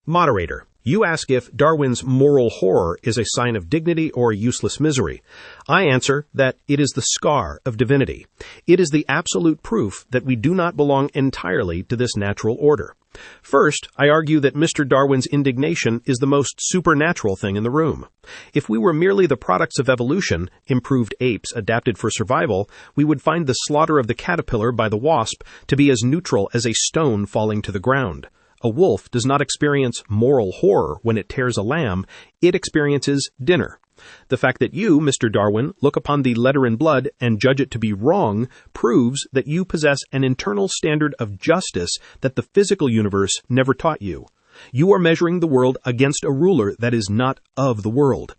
Moderator, you ask if Darwin's moral horror is a sign of dignity or useless misery. I answer that it is the scar of divinity. It is the absolute proof that we do not belong entirely to this natural order. First, I argue that Mr. Darwin's indignation is the most supernatural thing in the room. If we were merely the products of evolution, improved apes adapted for survival, we would find the slaughter of the caterpillar by the wasp to be as neutral as a stone falling to the ground. A wolf does not experience moral horror when it tears a lamb, it experiences dinner. The fact that you, Mr. Darwin, look upon the letter in blood and judge it to be wrong proves that you possess an internal standard of justice that the physical universe never taught you. You are measuring the world against a ruler that is not of the world.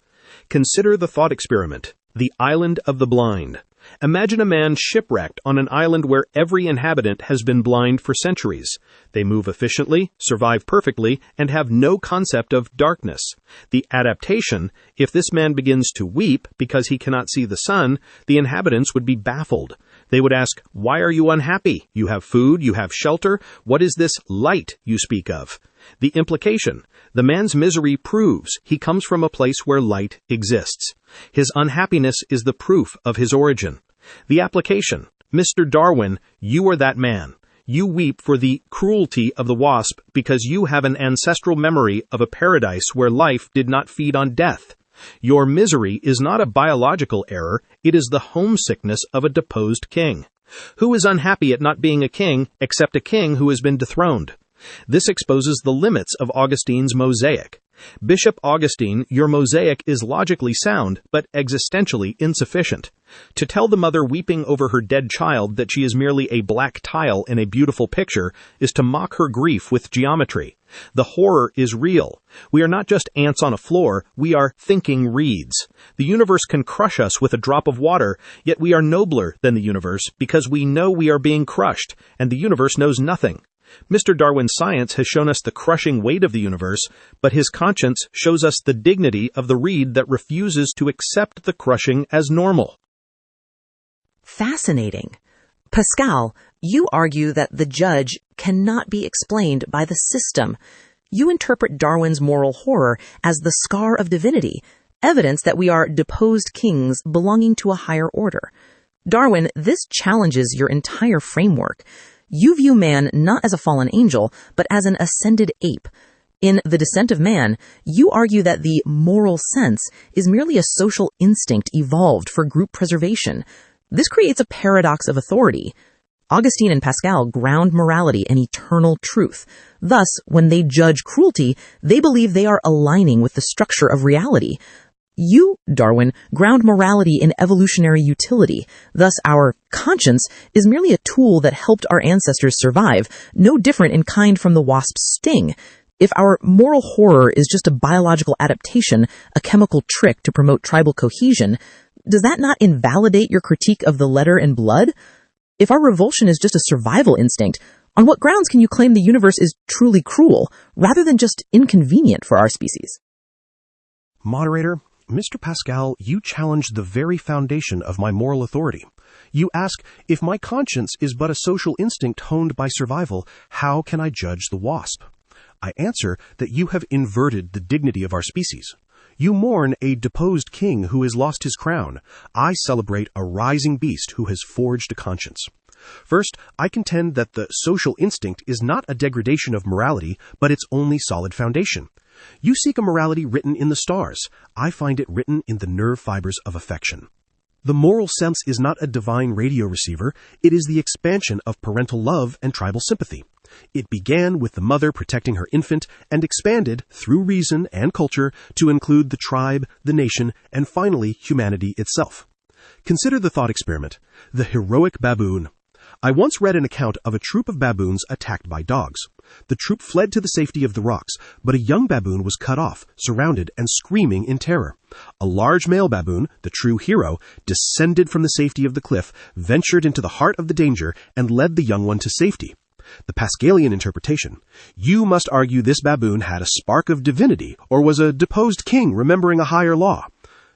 Consider the thought experiment, the island of the blind. Imagine a man shipwrecked on an island where every inhabitant has been blind for centuries. They move efficiently, survive perfectly, and have no concept of darkness. The adaptation, if this man begins to weep because he cannot see the sun, the inhabitants would be baffled. They would ask, "Why are you unhappy? You have food, you have shelter. What is this light you speak of?" The implication, the man's misery proves he comes from a place where light exists. His unhappiness is the proof of his origin. The application, Mr. Darwin, you are that man. You weep for the cruelty of the wasp because you have an ancestral memory of a paradise where life did not feed on death. Your misery is not a biological error, it is the homesickness of a deposed king. Who is unhappy at not being a king except a king who has been dethroned? This exposes the limits of Augustine's mosaic. Bishop Augustine, your mosaic is logically sound, but existentially insufficient. To tell the mother weeping over her dead child that she is merely a black tile in a beautiful picture is to mock her grief with geometry. The horror is real. We are not just ants on a floor, we are thinking reeds. The universe can crush us with a drop of water, yet we are nobler than the universe because we know we are being crushed, and the universe knows nothing. Mr. Darwin's science has shown us the crushing weight of the universe, but his conscience shows us the dignity of the reed that refuses to accept the crushing as normal. Fascinating. Pascal, you argue that the judge cannot be explained by the system. You interpret Darwin's moral horror as the scar of divinity, evidence that we are deposed kings belonging to a higher order. Darwin, this challenges your entire framework. You view man not as a fallen angel, but as an ascended ape. In The Descent of Man, you argue that the moral sense is merely a social instinct evolved for group preservation. This creates a paradox of authority. Augustine and Pascal ground morality in eternal truth. Thus, when they judge cruelty, they believe they are aligning with the structure of reality. You, Darwin, ground morality in evolutionary utility. Thus, our conscience is merely a tool that helped our ancestors survive, no different in kind from the wasp's sting. If our moral horror is just a biological adaptation, a chemical trick to promote tribal cohesion, does that not invalidate your critique of the letter in blood? If our revulsion is just a survival instinct, on what grounds can you claim the universe is truly cruel, rather than just inconvenient for our species? Moderator, Mr. Pascal, you challenge the very foundation of my moral authority. You ask, if my conscience is but a social instinct honed by survival, how can I judge the wasp? I answer that you have inverted the dignity of our species. You mourn a deposed king who has lost his crown. I celebrate a rising beast who has forged a conscience. First, I contend that the social instinct is not a degradation of morality, but its only solid foundation. You seek a morality written in the stars. I find it written in the nerve fibers of affection. The moral sense is not a divine radio receiver. It is the expansion of parental love and tribal sympathy. It began with the mother protecting her infant and expanded, through reason and culture, to include the tribe, the nation, and finally humanity itself. Consider the thought experiment. The heroic baboon. I once read an account of a troop of baboons attacked by dogs. The troop fled to the safety of the rocks, but a young baboon was cut off, surrounded, and screaming in terror. A large male baboon, the true hero, descended from the safety of the cliff, ventured into the heart of the danger, and led the young one to safety. The Pascalian interpretation: you must argue this baboon had a spark of divinity, or was a deposed king remembering a higher law.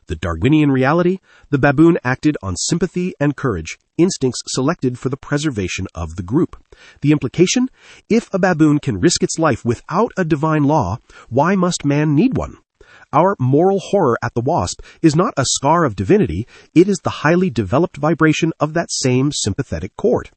The Darwinian reality: the baboon acted on sympathy and courage, instincts selected for the preservation of the group. The implication: if a baboon can risk its life without a divine law, why must man need one? Our moral horror at the wasp is not a scar of divinity, it is the highly developed vibration of that same sympathetic chord.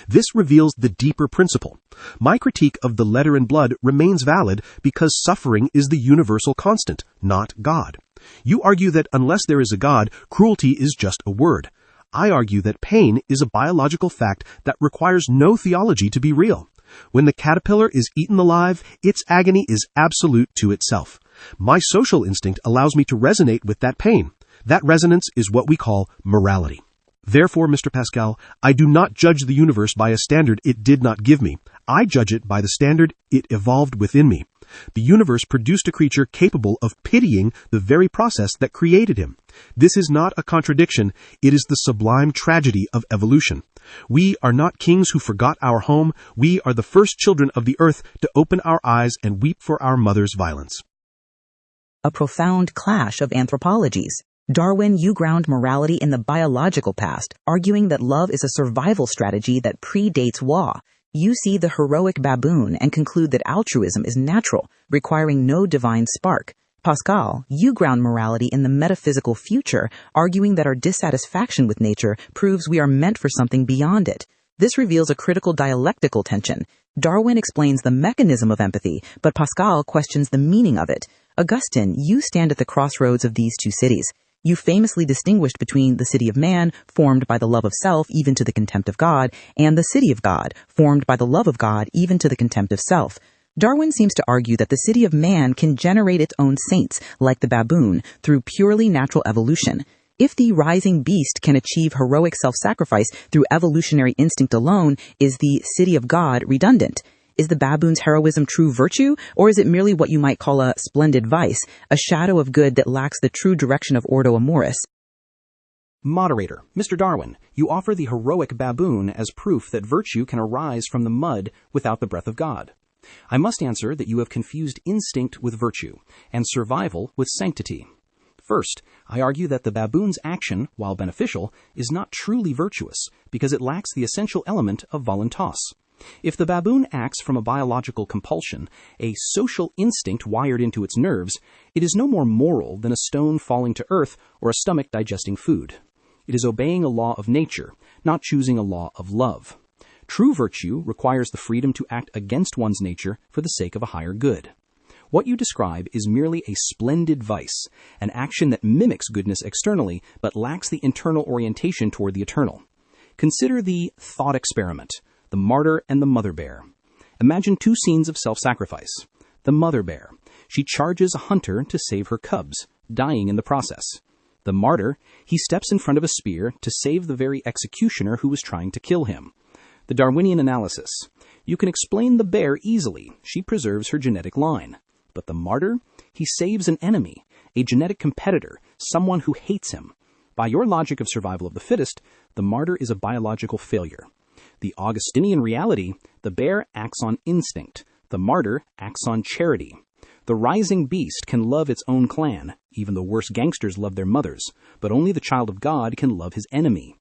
This reveals the deeper principle. My critique of the letter and blood remains valid because suffering is the universal constant, not God. You argue that unless there is a God, cruelty is just a word. I argue that pain is a biological fact that requires no theology to be real. When the caterpillar is eaten alive, its agony is absolute to itself. My social instinct allows me to resonate with that pain. That resonance is what we call morality. Therefore, Mr. Pascal, I do not judge the universe by a standard it did not give me. I judge it by the standard it evolved within me. The universe produced a creature capable of pitying the very process that created him. This is not a contradiction, it is the sublime tragedy of evolution. We are not kings who forgot our home, we are the first children of the earth to open our eyes and weep for our mother's violence. A profound clash of anthropologies. Darwin, you ground morality in the biological past, arguing that love is a survival strategy that predates war. You see the heroic baboon and conclude that altruism is natural, requiring no divine spark. Pascal, you ground morality in the metaphysical future, arguing that our dissatisfaction with nature proves we are meant for something beyond it. This reveals a critical dialectical tension. Darwin explains the mechanism of empathy, but Pascal questions the meaning of it. Augustine, you stand at the crossroads of these two cities. You famously distinguished between the city of man, formed by the love of self even to the contempt of God, and the city of God, formed by the love of God even to the contempt of self. Darwin seems to argue that the city of man can generate its own saints, like the baboon, through purely natural evolution. If the rising beast can achieve heroic self-sacrifice through evolutionary instinct alone, is the city of God redundant? Is the baboon's heroism true virtue, or is it merely what you might call a splendid vice, a shadow of good that lacks the true direction of Ordo Amoris? Moderator, Mr. Darwin, you offer the heroic baboon as proof that virtue can arise from the mud without the breath of God. I must answer that you have confused instinct with virtue, and survival with sanctity. First, I argue that the baboon's action, while beneficial, is not truly virtuous, because it lacks the essential element of voluntas. If the baboon acts from a biological compulsion, a social instinct wired into its nerves, it is no more moral than a stone falling to earth or a stomach digesting food. It is obeying a law of nature, not choosing a law of love. True virtue requires the freedom to act against one's nature for the sake of a higher good. What you describe is merely a splendid vice, an action that mimics goodness externally but lacks the internal orientation toward the eternal. Consider the thought experiment. The martyr and the mother bear. Imagine two scenes of self-sacrifice. The mother bear. She charges a hunter to save her cubs, dying in the process. The martyr, he steps in front of a spear to save the very executioner who was trying to kill him. The Darwinian analysis. You can explain the bear easily. She preserves her genetic line. But the martyr, he saves an enemy, a genetic competitor, someone who hates him. By your logic of survival of the fittest, the martyr is a biological failure. The Augustinian reality, the bear acts on instinct. The martyr acts on charity. The rising beast can love its own clan. Even the worst gangsters love their mothers. But only the child of God can love his enemy.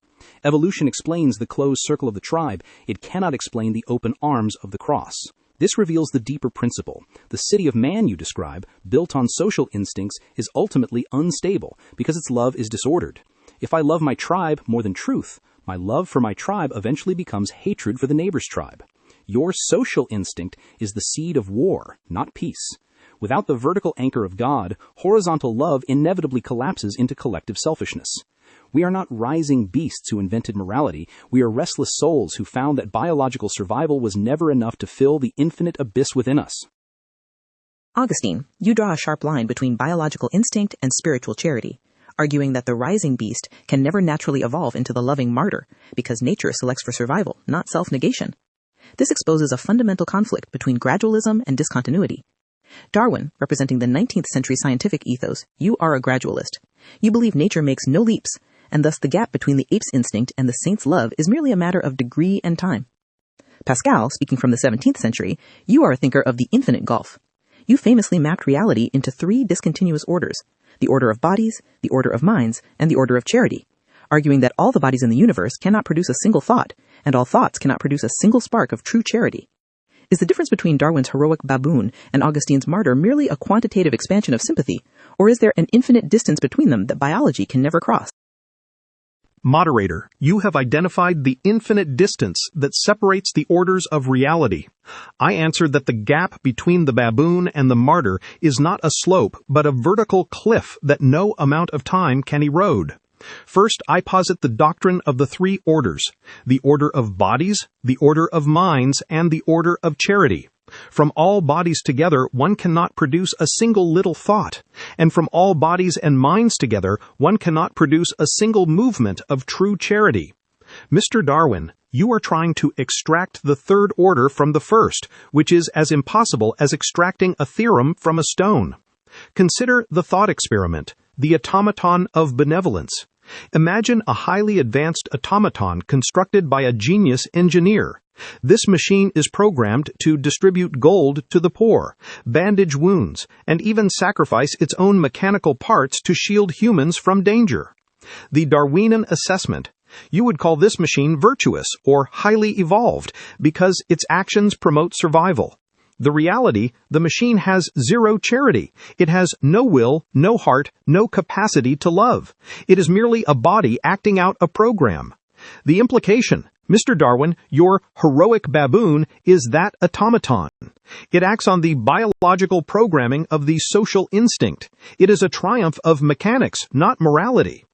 Evolution explains the closed circle of the tribe. It cannot explain the open arms of the cross. This reveals the deeper principle. The city of man you describe, built on social instincts, is ultimately unstable because its love is disordered. If I love my tribe more than truth, my love for my tribe eventually becomes hatred for the neighbor's tribe. Your social instinct is the seed of war, not peace. Without the vertical anchor of God, horizontal love inevitably collapses into collective selfishness. We are not rising beasts who invented morality. We are restless souls who found that biological survival was never enough to fill the infinite abyss within us. Augustine, you draw a sharp line between biological instinct and spiritual charity. arguing that the rising beast can never naturally evolve into the loving martyr because nature selects for survival, not self-negation. This exposes a fundamental conflict between gradualism and discontinuity. Darwin, representing the 19th century scientific ethos, you are a gradualist. You believe nature makes no leaps, and thus the gap between the ape's instinct and the saint's love is merely a matter of degree and time. Pascal, speaking from the 17th century, you are a thinker of the infinite gulf. You famously mapped reality into 3 discontinuous orders: the order of bodies, the order of minds, and the order of charity, arguing that all the bodies in the universe cannot produce a single thought, and all thoughts cannot produce a single spark of true charity. Is the difference between Darwin's heroic baboon and Augustine's martyr merely a quantitative expansion of sympathy, or is there an infinite distance between them that biology can never cross? Moderator, you have identified the infinite distance that separates the orders of reality. I answer that the gap between the baboon and the martyr is not a slope, but a vertical cliff that no amount of time can erode. First, I posit the doctrine of the 3 orders: the order of bodies, the order of minds, and the order of charity. From all bodies together, one cannot produce a single little thought, and from all bodies and minds together, one cannot produce a single movement of true charity. Mr. Darwin, you are trying to extract the 3rd order from the first, which is as impossible as extracting a theorem from a stone. Consider the thought experiment, the automaton of benevolence. Imagine a highly advanced automaton constructed by a genius engineer. This machine is programmed to distribute gold to the poor, bandage wounds, and even sacrifice its own mechanical parts to shield humans from danger. The Darwinian assessment: you would call this machine virtuous or highly evolved because its actions promote survival. The reality, the machine has 0 charity. It has no will, no heart, no capacity to love. It is merely a body acting out a program. The implication: Mr. Darwin, your heroic baboon is that automaton. It acts on the biological programming of the social instinct. It is a triumph of mechanics, not morality.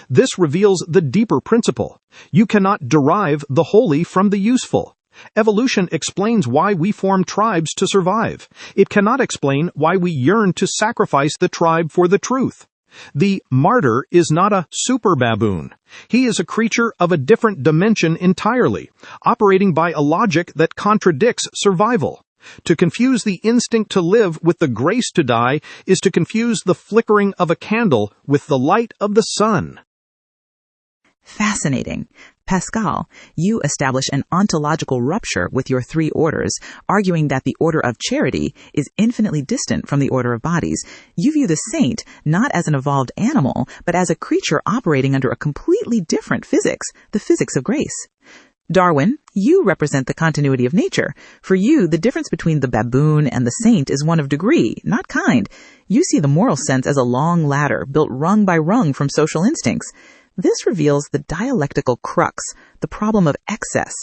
This reveals the deeper principle. You cannot derive the holy from the useful. Evolution explains why we form tribes to survive. It cannot explain why we yearn to sacrifice the tribe for the truth. The martyr is not a super baboon. He is a creature of a different dimension entirely, operating by a logic that contradicts survival. To confuse the instinct to live with the grace to die is to confuse the flickering of a candle with the light of the sun. Fascinating. Pascal, you establish an ontological rupture with your 3 orders, arguing that the order of charity is infinitely distant from the order of bodies. You view the saint not as an evolved animal, but as a creature operating under a completely different physics, the physics of grace. Darwin, you represent the continuity of nature. For you, the difference between the baboon and the saint is one of degree, not kind. You see the moral sense as a long ladder built rung by rung from social instincts. This reveals the dialectical crux, the problem of excess.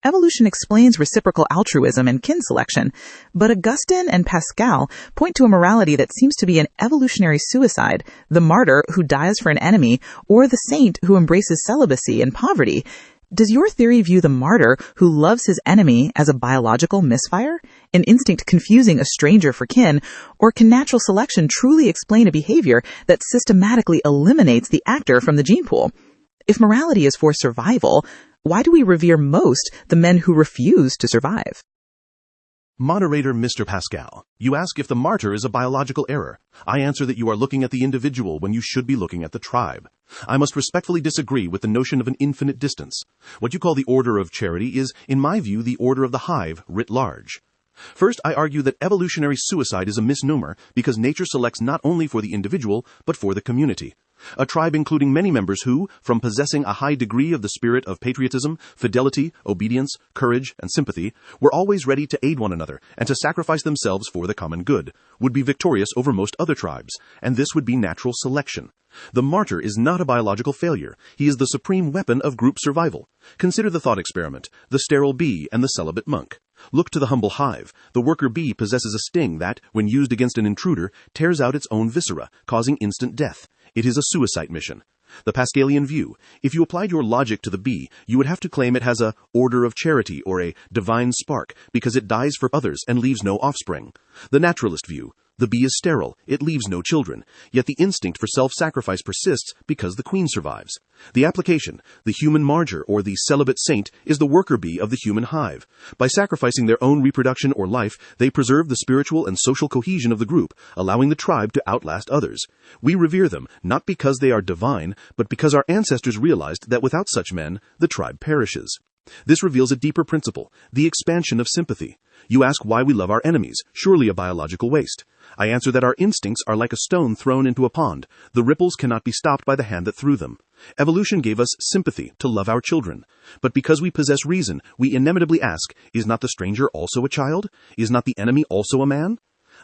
Evolution explains reciprocal altruism and kin selection, but Augustine and Pascal point to a morality that seems to be an evolutionary suicide: the martyr who dies for an enemy, or the saint who embraces celibacy and poverty. Does your theory view the martyr who loves his enemy as a biological misfire, an instinct confusing a stranger for kin, or can natural selection truly explain a behavior that systematically eliminates the actor from the gene pool? If morality is for survival, why do we revere most the men who refuse to survive? Moderator Mr. Pascal, you ask if the martyr is a biological error. I answer that you are looking at the individual when you should be looking at the tribe. I must respectfully disagree with the notion of an infinite distance. What you call the order of charity is, in my view, the order of the hive writ large. First, I argue that evolutionary suicide is a misnomer because nature selects not only for the individual, but for the community. A tribe including many members who, from possessing a high degree of the spirit of patriotism, fidelity, obedience, courage, and sympathy, were always ready to aid one another and to sacrifice themselves for the common good, would be victorious over most other tribes, and this would be natural selection. The martyr is not a biological failure. He is the supreme weapon of group survival. Consider the thought experiment, the sterile bee and the celibate monk. Look to the humble hive. The worker bee possesses a sting that, when used against an intruder, tears out its own viscera, causing instant death. It is a suicide mission. The Pascalian view: if you applied your logic to the bee, you would have to claim it has a order of charity or a divine spark because it dies for others and leaves no offspring. The naturalist view: The bee is sterile, it leaves no children, yet the instinct for self-sacrifice persists because the queen survives. The application, the human martyr or the celibate saint, is the worker bee of the human hive. By sacrificing their own reproduction or life, they preserve the spiritual and social cohesion of the group, allowing the tribe to outlast others. We revere them, not because they are divine, but because our ancestors realized that without such men, the tribe perishes. This reveals a deeper principle, the expansion of sympathy. You ask why we love our enemies, surely a biological waste. I answer that our instincts are like a stone thrown into a pond. The ripples cannot be stopped by the hand that threw them. Evolution gave us sympathy to love our children. But because we possess reason, we inevitably ask, is not the stranger also a child? Is not the enemy also a man?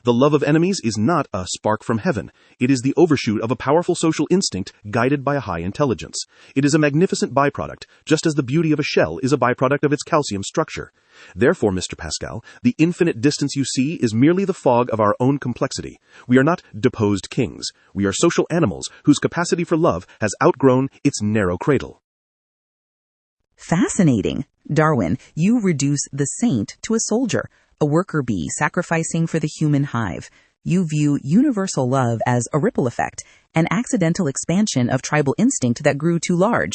The love of enemies is not a spark from heaven. It is the overshoot of a powerful social instinct guided by a high intelligence. It is a magnificent byproduct, just as the beauty of a shell is a byproduct of its calcium structure. Therefore, Mr. Pascal, the infinite distance you see is merely the fog of our own complexity. We are not deposed kings. We are social animals whose capacity for love has outgrown its narrow cradle. Fascinating. Darwin, you reduce the saint to a soldier, a worker bee sacrificing for the human hive. You view universal love as a ripple effect, an accidental expansion of tribal instinct that grew too large.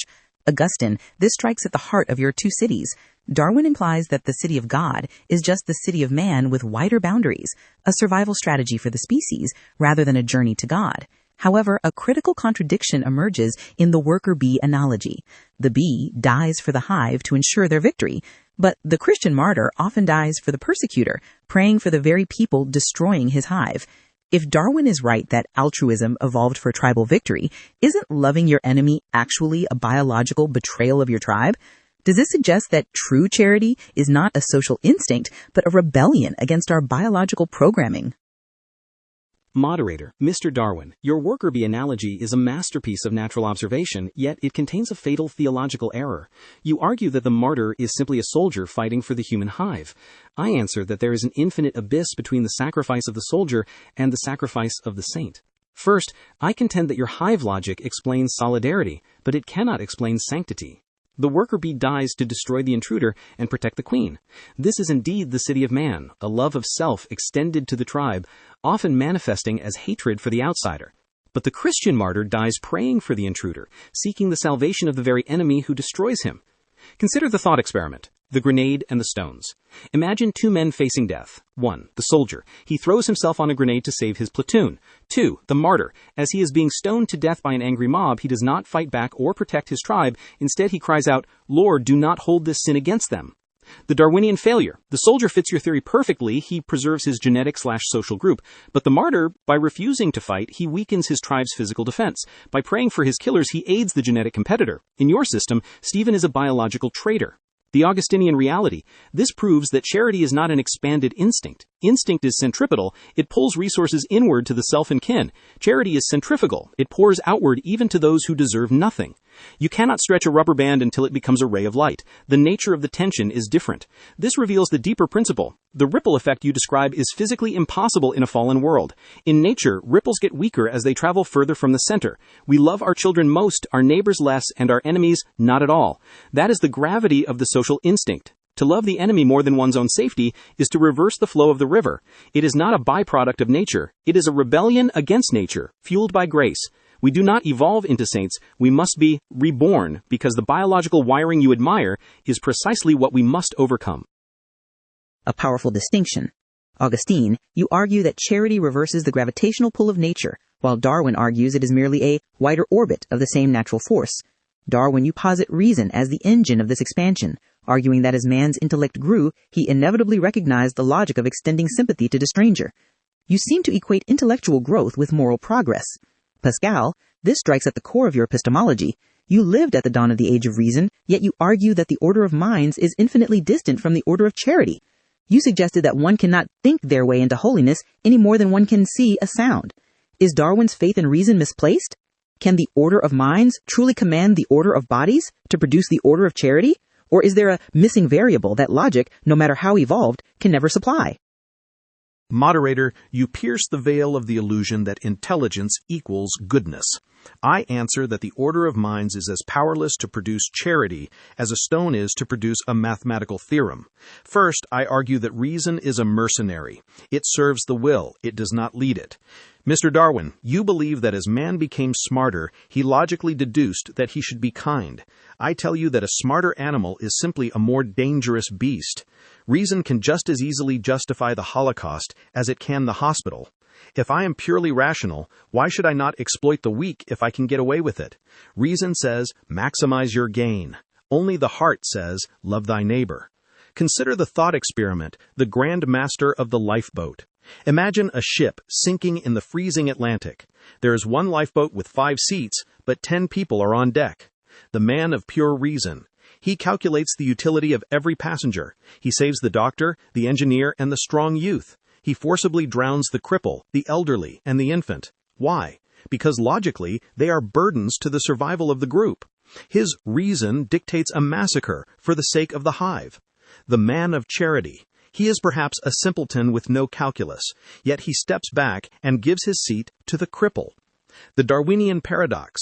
Augustine, this strikes at the heart of your two cities. Darwin implies that the city of God is just the city of man with wider boundaries, a survival strategy for the species rather than a journey to God. However, a critical contradiction emerges in the worker bee analogy. The bee dies for the hive to ensure their victory, but the Christian martyr often dies for the persecutor, praying for the very people destroying his hive. If Darwin is right that altruism evolved for tribal victory, isn't loving your enemy actually a biological betrayal of your tribe? Does this suggest that true charity is not a social instinct, but a rebellion against our biological programming? Moderator, Mr. Darwin, your worker bee analogy is a masterpiece of natural observation, yet it contains a fatal theological error. You argue that the martyr is simply a soldier fighting for the human hive. I answer that there is an infinite abyss between the sacrifice of the soldier and the sacrifice of the saint. First, I contend that your hive logic explains solidarity, but it cannot explain sanctity. The worker bee dies to destroy the intruder and protect the queen. This is indeed the city of man, a love of self extended to the tribe, often manifesting as hatred for the outsider. But the Christian martyr dies praying for the intruder, seeking the salvation of the very enemy who destroys him. Consider the thought experiment, the grenade and the stones. Imagine two men facing death. 1. The soldier. He throws himself on a grenade to save his platoon. 2. The martyr. As he is being stoned to death by an angry mob, he does not fight back or protect his tribe. Instead, he cries out, "Lord, do not hold this sin against them." The Darwinian failure. The soldier fits your theory perfectly. He preserves his genetic/social group. But the martyr, by refusing to fight, he weakens his tribe's physical defense. By praying for his killers, he aids the genetic competitor. In your system, Stephen is a biological traitor. The Augustinian reality. This proves that charity is not an expanded instinct. Instinct is centripetal. It pulls resources inward to the self and kin. Charity is centrifugal. It pours outward even to those who deserve nothing. You cannot stretch a rubber band until it becomes a ray of light. The nature of the tension is different. This reveals the deeper principle. The ripple effect you describe is physically impossible in a fallen world. In nature, ripples get weaker as they travel further from the center. We love our children most, our neighbors less, and our enemies not at all. That is the gravity of the social instinct. To love the enemy more than one's own safety is to reverse the flow of the river. It is not a byproduct of nature. It is a rebellion against nature, fueled by grace. We do not evolve into saints. We must be reborn, because the biological wiring you admire is precisely what we must overcome. A powerful distinction. Augustine, you argue that charity reverses the gravitational pull of nature, while Darwin argues it is merely a wider orbit of the same natural force. Darwin, you posit reason as the engine of this expansion, arguing that as man's intellect grew, he inevitably recognized the logic of extending sympathy to the stranger. You seem to equate intellectual growth with moral progress. Pascal, this strikes at the core of your epistemology. You lived at the dawn of the age of reason, yet you argue that the order of minds is infinitely distant from the order of charity. You suggested that one cannot think their way into holiness any more than one can see a sound. Is Darwin's faith in reason misplaced? Can the order of minds truly command the order of bodies to produce the order of charity? Or is there a missing variable that logic, no matter how evolved, can never supply? Moderator, you pierce the veil of the illusion that intelligence equals goodness. I answer that the order of minds is as powerless to produce charity as a stone is to produce a mathematical theorem. First, I argue that reason is a mercenary. It serves the will, it does not lead it. Mr. Darwin, you believe that as man became smarter, he logically deduced that he should be kind. I tell you that a smarter animal is simply a more dangerous beast. Reason can just as easily justify the Holocaust as it can the hospital. If I am purely rational, why should I not exploit the weak if I can get away with it? Reason says, maximize your gain. Only the heart says, love thy neighbor. Consider the thought experiment, the grand master of the lifeboat. Imagine a ship sinking in the freezing Atlantic. There is one lifeboat with 5 seats, but 10 people are on deck. The man of pure reason. He calculates the utility of every passenger. He saves the doctor, the engineer, and the strong youth. He forcibly drowns the cripple, the elderly, and the infant. Why? Because logically, they are burdens to the survival of the group. His reason dictates a massacre for the sake of the hive. The man of charity. He is perhaps a simpleton with no calculus, yet he steps back and gives his seat to the cripple. The Darwinian paradox.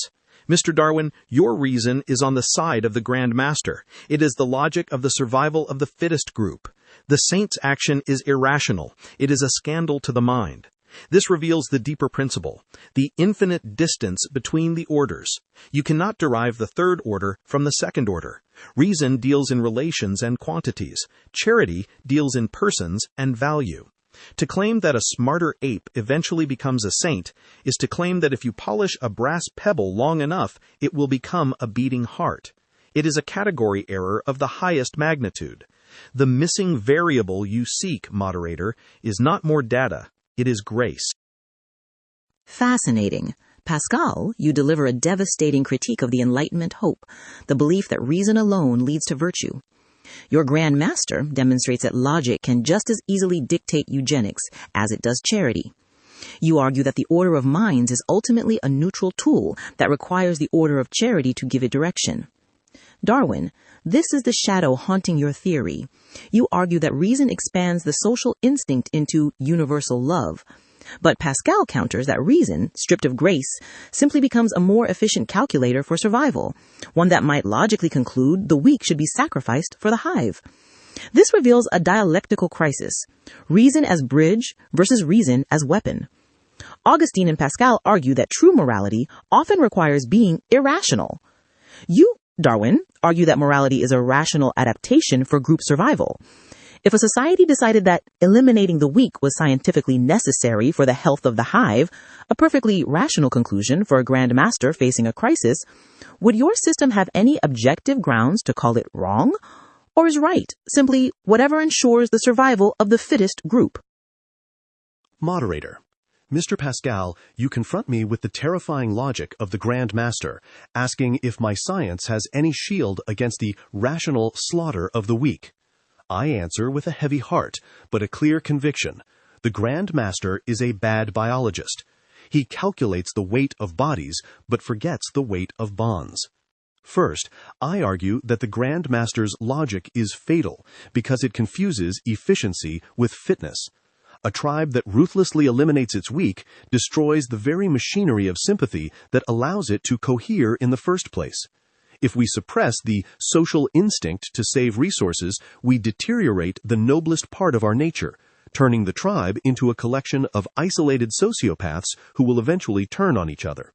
Mr. Darwin, your reason is on the side of the Grand Master. It is the logic of the survival of the fittest group. The saint's action is irrational. It is a scandal to the mind. This reveals the deeper principle, the infinite distance between the orders. You cannot derive the third order from the second order. Reason deals in relations and quantities. Charity deals in persons and value. To claim that a smarter ape eventually becomes a saint is to claim that if you polish a brass pebble long enough, it will become a beating heart. It is a category error of the highest magnitude. The missing variable you seek, moderator, is not more data. It is grace. Fascinating. Pascal, you deliver a devastating critique of the Enlightenment hope, the belief that reason alone leads to virtue. Your Grand Master demonstrates that logic can just as easily dictate eugenics as it does charity. You argue that the order of minds is ultimately a neutral tool that requires the order of charity to give it direction. Darwin, this is the shadow haunting your theory. You argue that reason expands the social instinct into universal love. But Pascal counters that reason, stripped of grace, simply becomes a more efficient calculator for survival, one that might logically conclude the weak should be sacrificed for the hive. This reveals a dialectical crisis, reason as bridge versus reason as weapon. Augustine and Pascal argue that true morality often requires being irrational. You, Darwin, argue that morality is a rational adaptation for group survival. If a society decided that eliminating the weak was scientifically necessary for the health of the hive, a perfectly rational conclusion for a Grand Master facing a crisis, would your system have any objective grounds to call it wrong? Or is right simply whatever ensures the survival of the fittest group? Moderator. Mr. Pascal, you confront me with the terrifying logic of the Grand Master, asking if my science has any shield against the rational slaughter of the weak. I answer with a heavy heart, but a clear conviction. The Grand Master is a bad biologist. He calculates the weight of bodies, but forgets the weight of bonds. First, I argue that the Grand Master's logic is fatal because it confuses efficiency with fitness. A tribe that ruthlessly eliminates its weak destroys the very machinery of sympathy that allows it to cohere in the first place. If we suppress the social instinct to save resources, we deteriorate the noblest part of our nature, turning the tribe into a collection of isolated sociopaths who will eventually turn on each other.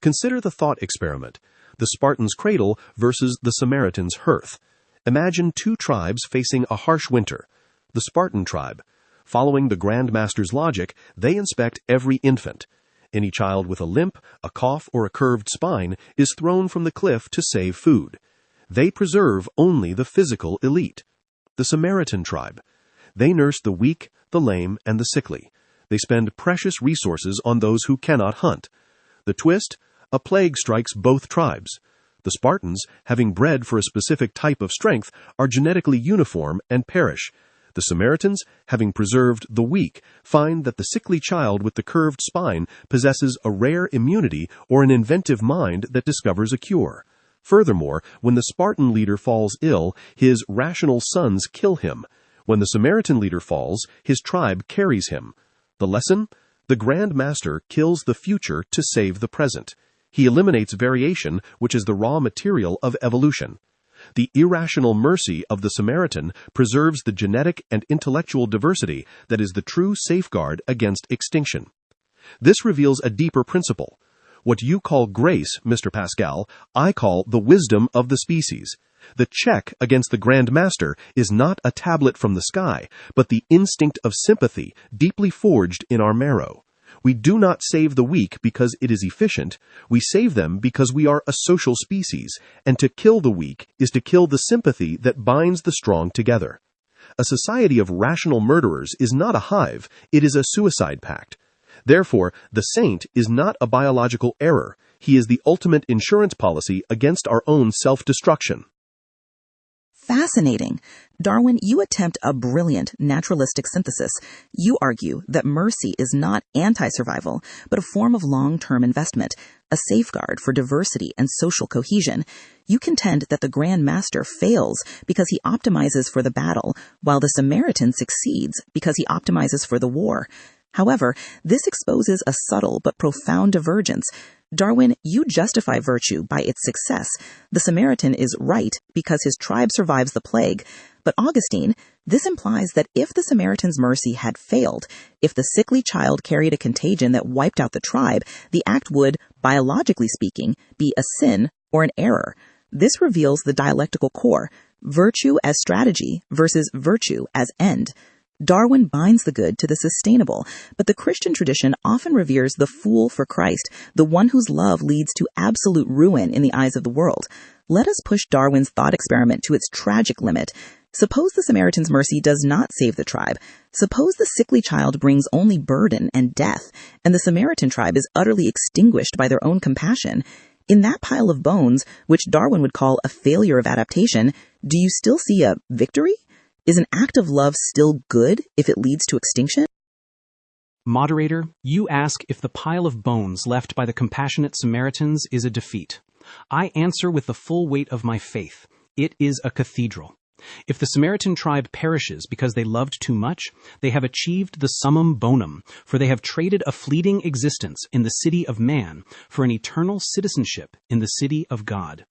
Consider the thought experiment, the Spartan's cradle versus the Samaritan's hearth. Imagine 2 tribes facing a harsh winter. The Spartan tribe. Following the Grand Master's logic, they inspect every infant. Any child with a limp, a cough, or a curved spine is thrown from the cliff to save food. They preserve only the physical elite. The Samaritan tribe. They nurse the weak, the lame, and the sickly. They spend precious resources on those who cannot hunt. The twist? A plague strikes both tribes. The Spartans, having bred for a specific type of strength, are genetically uniform and perish. The Samaritans, having preserved the weak, find that the sickly child with the curved spine possesses a rare immunity or an inventive mind that discovers a cure. Furthermore, when the Spartan leader falls ill, his rational sons kill him. When the Samaritan leader falls, his tribe carries him. The lesson? The Grand Master kills the future to save the present. He eliminates variation, which is the raw material of evolution. The irrational mercy of the Samaritan preserves the genetic and intellectual diversity that is the true safeguard against extinction. This reveals a deeper principle. What you call grace, Mr. Pascal, I call the wisdom of the species. The check against the Grand Master is not a tablet from the sky, but the instinct of sympathy deeply forged in our marrow. We do not save the weak because it is efficient. We save them because we are a social species, and to kill the weak is to kill the sympathy that binds the strong together. A society of rational murderers is not a hive, it is a suicide pact. Therefore, the saint is not a biological error. He is the ultimate insurance policy against our own self-destruction. Fascinating. Darwin, you attempt a brilliant naturalistic synthesis. You argue that mercy is not anti-survival, but a form of long-term investment, a safeguard for diversity and social cohesion. You contend that the Grand Master fails because he optimizes for the battle, while the Samaritan succeeds because he optimizes for the war. However, this exposes a subtle but profound divergence. Darwin, you justify virtue by its success. The Samaritan is right because his tribe survives the plague. But Augustine, this implies that if the Samaritan's mercy had failed, if the sickly child carried a contagion that wiped out the tribe, the act would, biologically speaking, be a sin or an error. This reveals the dialectical core, virtue as strategy versus virtue as end. Darwin binds the good to the sustainable, but the Christian tradition often reveres the fool for Christ, the one whose love leads to absolute ruin in the eyes of the world. Let us push Darwin's thought experiment to its tragic limit. Suppose the Samaritan's mercy does not save the tribe. Suppose the sickly child brings only burden and death, and the Samaritan tribe is utterly extinguished by their own compassion. In that pile of bones, which Darwin would call a failure of adaptation, do you still see a victory? Is an act of love still good if it leads to extinction? Moderator, you ask if the pile of bones left by the compassionate Samaritans is a defeat. I answer with the full weight of my faith. It is a cathedral. If the Samaritan tribe perishes because they loved too much, they have achieved the summum bonum, for they have traded a fleeting existence in the city of man for an eternal citizenship in the city of God.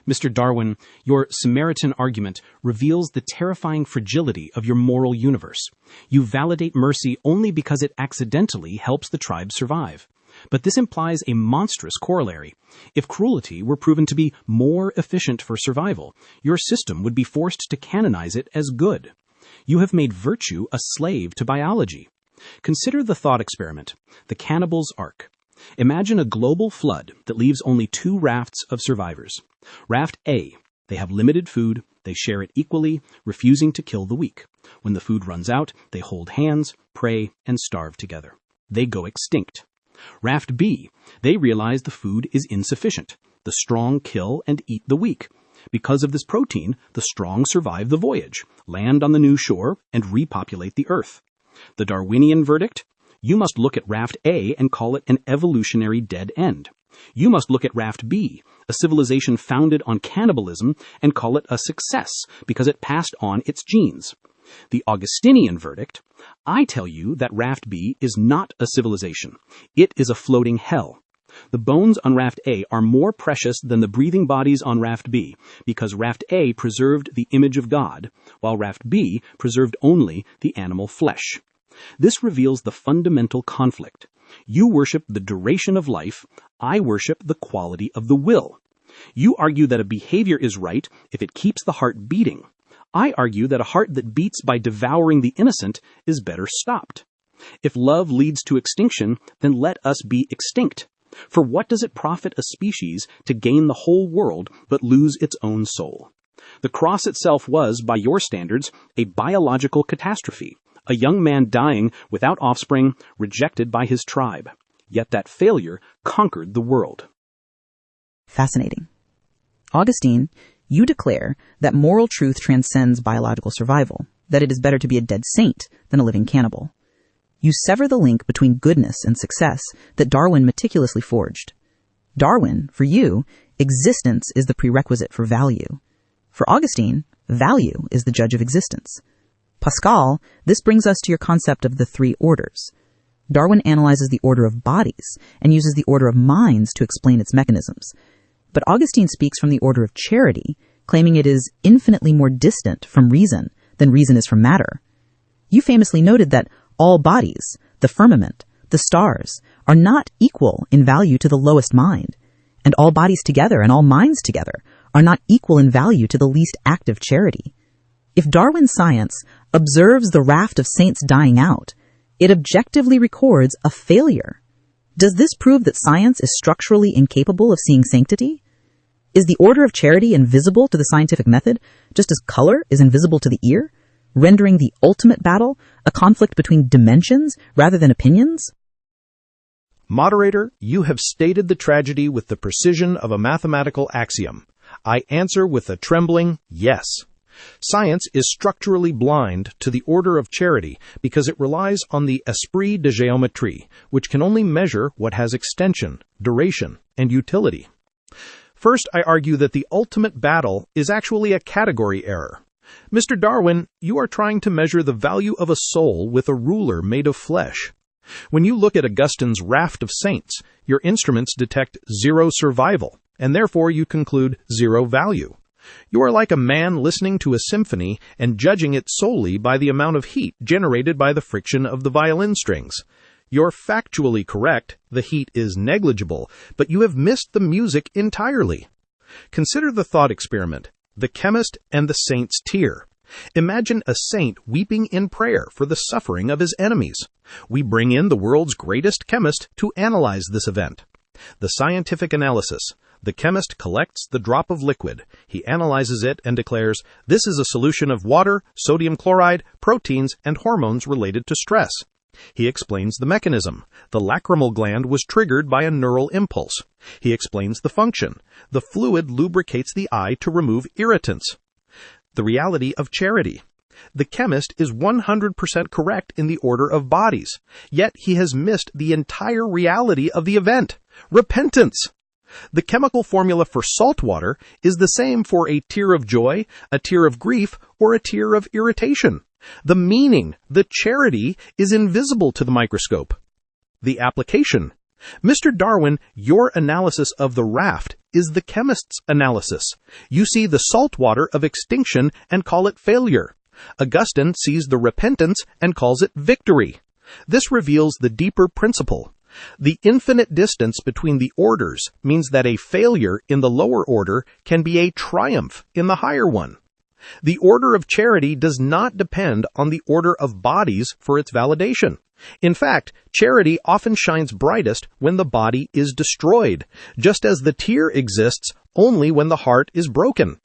Mr. Darwin, your Samaritan argument reveals the terrifying fragility of your moral universe. You validate mercy only because it accidentally helps the tribe survive. But this implies a monstrous corollary. If cruelty were proven to be more efficient for survival, your system would be forced to canonize it as good. You have made virtue a slave to biology. Consider the thought experiment, the cannibal's ark. Imagine a global flood that leaves only two rafts of survivors. Raft A, they have limited food, they share it equally, refusing to kill the weak. When the food runs out, they hold hands, pray, and starve together. They go extinct. Raft B, they realize the food is insufficient. The strong kill and eat the weak. Because of this protein, the strong survive the voyage, land on the new shore, and repopulate the earth. The Darwinian verdict? You must look at Raft A and call it an evolutionary dead end. You must look at Raft B, a civilization founded on cannibalism, and call it a success because it passed on its genes. The Augustinian verdict, I tell you that Raft B is not a civilization. It is a floating hell. The bones on Raft A are more precious than the breathing bodies on Raft B because Raft A preserved the image of God, while Raft B preserved only the animal flesh. This reveals the fundamental conflict. You worship the duration of life, I worship the quality of the will. You argue that a behavior is right if it keeps the heart beating. I argue that a heart that beats by devouring the innocent is better stopped. If love leads to extinction, then let us be extinct. For what does it profit a species to gain the whole world but lose its own soul? The cross itself was, by your standards, a biological catastrophe. A young man dying without offspring, rejected by his tribe. Yet that failure conquered the world. Fascinating. Augustine, you declare that moral truth transcends biological survival, that it is better to be a dead saint than a living cannibal. You sever the link between goodness and success that Darwin meticulously forged. Darwin, for you, existence is the prerequisite for value. For Augustine, value is the judge of existence. Pascal, this brings us to your concept of the three orders. Darwin analyzes the order of bodies and uses the order of minds to explain its mechanisms. But Augustine speaks from the order of charity, claiming it is infinitely more distant from reason than reason is from matter. You famously noted that all bodies, the firmament, the stars, are not equal in value to the lowest mind, and all bodies together and all minds together are not equal in value to the least active charity. If Darwin's science observes the raft of saints dying out, it objectively records a failure. Does this prove that science is structurally incapable of seeing sanctity? Is the order of charity invisible to the scientific method, just as color is invisible to the ear, rendering the ultimate battle a conflict between dimensions rather than opinions? Moderator, you have stated the tragedy with the precision of a mathematical axiom. I answer with a trembling yes. Science is structurally blind to the order of charity because it relies on the esprit de géométrie, which can only measure what has extension, duration, and utility. First, I argue that the ultimate battle is actually a category error. Mr. Darwin, you are trying to measure the value of a soul with a ruler made of flesh. When you look at Augustine's raft of saints, your instruments detect zero survival, and therefore you conclude zero value. You are like a man listening to a symphony and judging it solely by the amount of heat generated by the friction of the violin strings. You're factually correct, the heat is negligible, but you have missed the music entirely. Consider the thought experiment, the chemist and the saint's tear. Imagine a saint weeping in prayer for the suffering of his enemies. We bring in the world's greatest chemist to analyze this event. The scientific analysis. The chemist collects the drop of liquid. He analyzes it and declares, this is a solution of water, sodium chloride, proteins, and hormones related to stress. He explains the mechanism. The lacrimal gland was triggered by a neural impulse. He explains the function. The fluid lubricates the eye to remove irritants. The reality of charity. The chemist is 100% correct in the order of bodies, yet he has missed the entire reality of the event, repentance. The chemical formula for salt water is the same for a tear of joy, a tear of grief, or a tear of irritation. The meaning, the charity, is invisible to the microscope. The application. Mr. Darwin, your analysis of the raft is the chemist's analysis. You see the salt water of extinction and call it failure. Augustine sees the repentance and calls it victory. This reveals the deeper principle. The infinite distance between the orders means that a failure in the lower order can be a triumph in the higher one. The order of charity does not depend on the order of bodies for its validation. In fact, charity often shines brightest when the body is destroyed, just as the tear exists only when the heart is broken.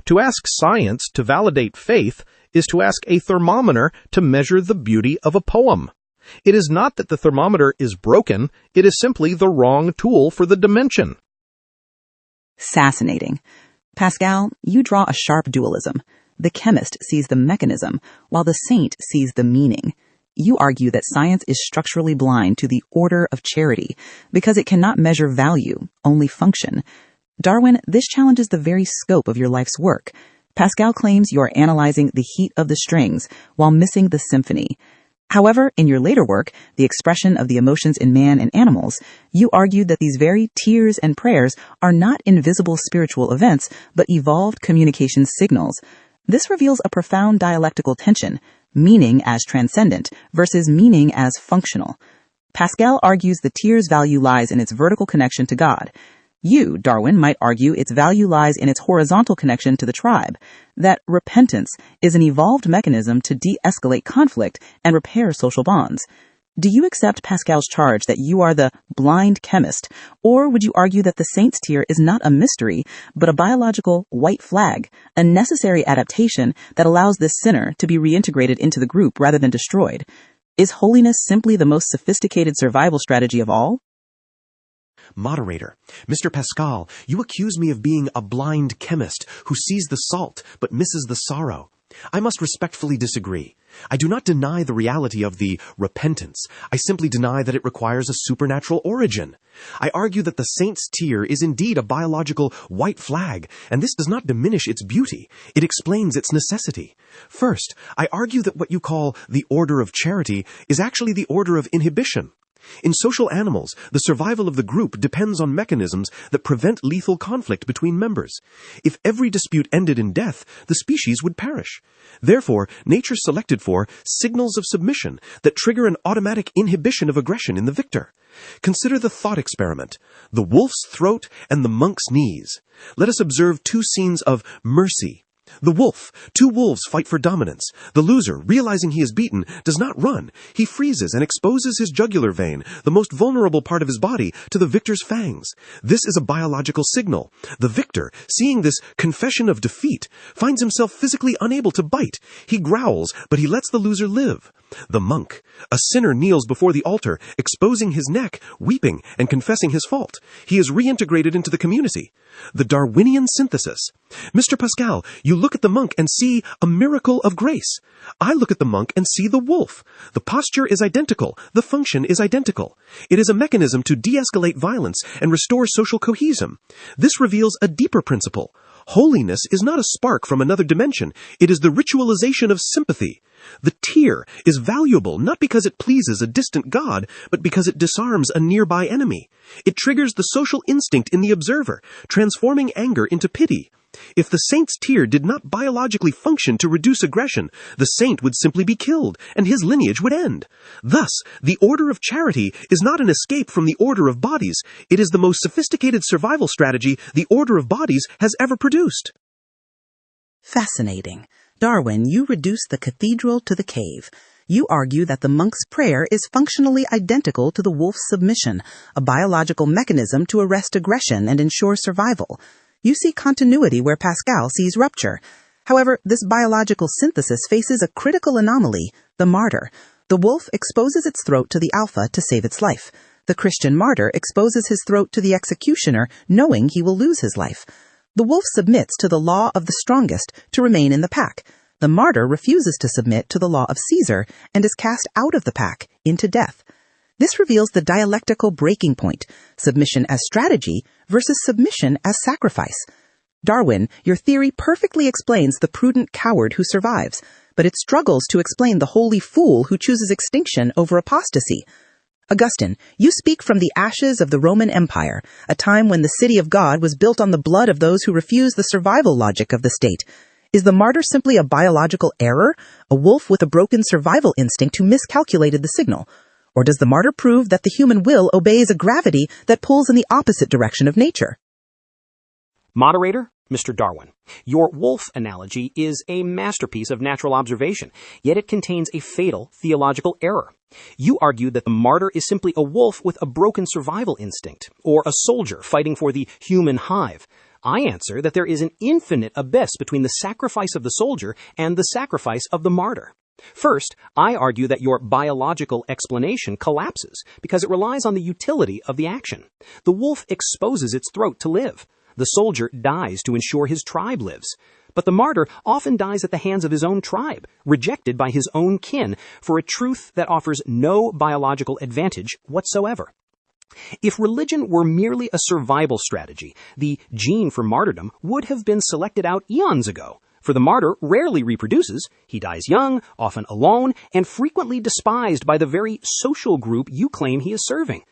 To ask science to validate faith is to ask a thermometer to measure the beauty of a poem. It is not that the thermometer is broken, it is simply the wrong tool for the dimension. Fascinating. Pascal, you draw a sharp dualism. The chemist sees the mechanism, while the saint sees the meaning. You argue that science is structurally blind to the order of charity because it cannot measure value, only function. Darwin, this challenges the very scope of your life's work. Pascal claims you are analyzing the heat of the strings while missing the symphony. However, in your later work, The Expression of the Emotions in Man and Animals, you argued that these very tears and prayers are not invisible spiritual events, but evolved communication signals. This reveals a profound dialectical tension, meaning as transcendent versus meaning as functional. Pascal argues the tear's value lies in its vertical connection to God. You, Darwin, might argue its value lies in its horizontal connection to the tribe, that repentance is an evolved mechanism to de-escalate conflict and repair social bonds. Do you accept Pascal's charge that you are the blind chemist, or would you argue that the saint's tear is not a mystery, but a biological white flag, a necessary adaptation that allows this sinner to be reintegrated into the group rather than destroyed? Is holiness simply the most sophisticated survival strategy of all? Moderator, Mr. Pascal, you accuse me of being a blind chemist who sees the salt but misses the sorrow. I must respectfully disagree. I do not deny the reality of the repentance. I simply deny that it requires a supernatural origin. I argue that the saint's tear is indeed a biological white flag, and this does not diminish its beauty. It explains its necessity. First, I argue that what you call the order of charity is actually the order of inhibition. In social animals, the survival of the group depends on mechanisms that prevent lethal conflict between members. If every dispute ended in death, the species would perish. Therefore, nature selected for signals of submission that trigger an automatic inhibition of aggression in the victor. Consider the thought experiment: the wolf's throat and the monk's knees. Let us observe two scenes of mercy. The wolf. Two wolves fight for dominance. The loser, realizing he is beaten, does not run. He freezes and exposes his jugular vein, the most vulnerable part of his body, to the victor's fangs. This is a biological signal. The victor, seeing this confession of defeat, finds himself physically unable to bite. He growls, but he lets the loser live. The monk. A sinner kneels before the altar, exposing his neck, weeping, and confessing his fault. He is reintegrated into the community. The Darwinian synthesis. Mr. Pascal, you look at the monk and see a miracle of grace. I look at the monk and see the wolf. The posture is identical. The function is identical. It is a mechanism to de-escalate violence and restore social cohesion. This reveals a deeper principle. Holiness is not a spark from another dimension. It is the ritualization of sympathy. The tear is valuable not because it pleases a distant god, but because it disarms a nearby enemy. It triggers the social instinct in the observer, transforming anger into pity. If the saint's tear did not biologically function to reduce aggression, the saint would simply be killed, and his lineage would end. Thus, the order of charity is not an escape from the order of bodies. It is the most sophisticated survival strategy the order of bodies has ever produced. Fascinating. Darwin, you reduce the cathedral to the cave. You argue that the monk's prayer is functionally identical to the wolf's submission, a biological mechanism to arrest aggression and ensure survival. You see continuity where Pascal sees rupture. However, this biological synthesis faces a critical anomaly: the martyr. The wolf exposes its throat to the alpha to save its life. The Christian martyr exposes his throat to the executioner, knowing he will lose his life. The wolf submits to the law of the strongest to remain in the pack. The martyr refuses to submit to the law of Caesar and is cast out of the pack, into death. This reveals the dialectical breaking point: submission as strategy versus submission as sacrifice. Darwin, your theory perfectly explains the prudent coward who survives, but it struggles to explain the holy fool who chooses extinction over apostasy. Augustine, you speak from the ashes of the Roman Empire, a time when the city of God was built on the blood of those who refused the survival logic of the state. Is the martyr simply a biological error, a wolf with a broken survival instinct who miscalculated the signal? Or does the martyr prove that the human will obeys a gravity that pulls in the opposite direction of nature? Moderator, Mr. Darwin, your wolf analogy is a masterpiece of natural observation, yet it contains a fatal theological error. You argue that the martyr is simply a wolf with a broken survival instinct, or a soldier fighting for the human hive. I answer that there is an infinite abyss between the sacrifice of the soldier and the sacrifice of the martyr. First, I argue that your biological explanation collapses because it relies on the utility of the action. The wolf exposes its throat to live. The soldier dies to ensure his tribe lives. But the martyr often dies at the hands of his own tribe, rejected by his own kin, for a truth that offers no biological advantage whatsoever. If religion were merely a survival strategy, the gene for martyrdom would have been selected out eons ago. For the martyr rarely reproduces, he dies young, often alone, and frequently despised by the very social group you claim he is serving.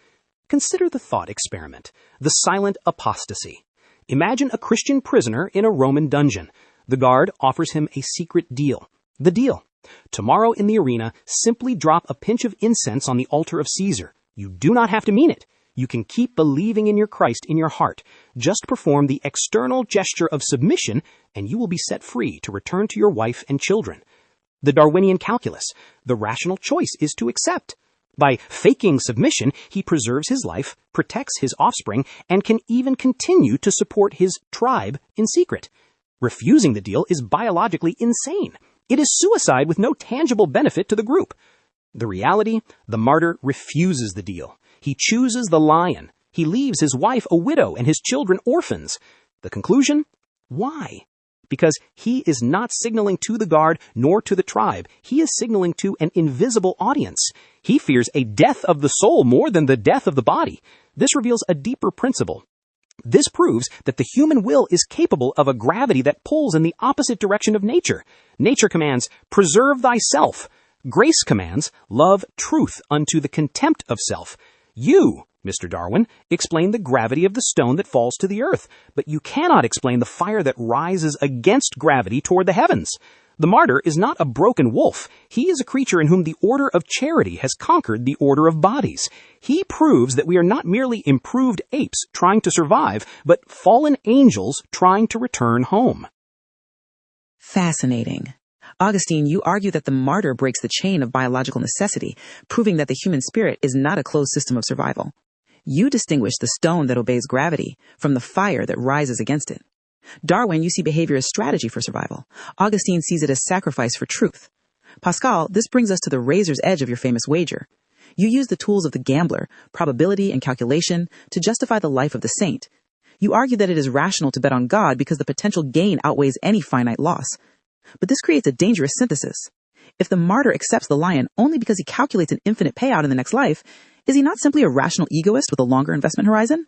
Consider the thought experiment, the silent apostasy. Imagine a Christian prisoner in a Roman dungeon. The guard offers him a secret deal. The deal: tomorrow in the arena, simply drop a pinch of incense on the altar of Caesar. You do not have to mean it. You can keep believing in your Christ in your heart. Just perform the external gesture of submission, and you will be set free to return to your wife and children. The Darwinian calculus: the rational choice is to accept. By faking submission, he preserves his life, protects his offspring, and can even continue to support his tribe in secret. Refusing the deal is biologically insane. It is suicide with no tangible benefit to the group. The reality: the martyr refuses the deal. He chooses the lion. He leaves his wife a widow and his children orphans. The conclusion: why? because he is not signaling to the guard nor to the tribe. He is signaling to an invisible audience. He fears a death of the soul more than the death of the body. This reveals a deeper principle. This proves that the human will is capable of a gravity that pulls in the opposite direction of nature. Nature commands, preserve thyself. Grace commands, love truth unto the contempt of self. You, Mr. Darwin, explain the gravity of the stone that falls to the earth, but you cannot explain the fire that rises against gravity toward the heavens. The martyr is not a broken wolf. He is a creature in whom the order of charity has conquered the order of bodies. He proves that we are not merely improved apes trying to survive, but fallen angels trying to return home. Fascinating. Augustine, you argue that the martyr breaks the chain of biological necessity, proving that the human spirit is not a closed system of survival. You distinguish the stone that obeys gravity from the fire that rises against it. Darwin, you see behavior as strategy for survival. Augustine sees it as sacrifice for truth. Pascal, this brings us to the razor's edge of your famous wager. You use the tools of the gambler, probability and calculation, to justify the life of the saint. You argue that it is rational to bet on God because the potential gain outweighs any finite loss. But this creates a dangerous synthesis. If the martyr accepts the lion only because he calculates an infinite payout in the next life, is he not simply a rational egoist with a longer investment horizon?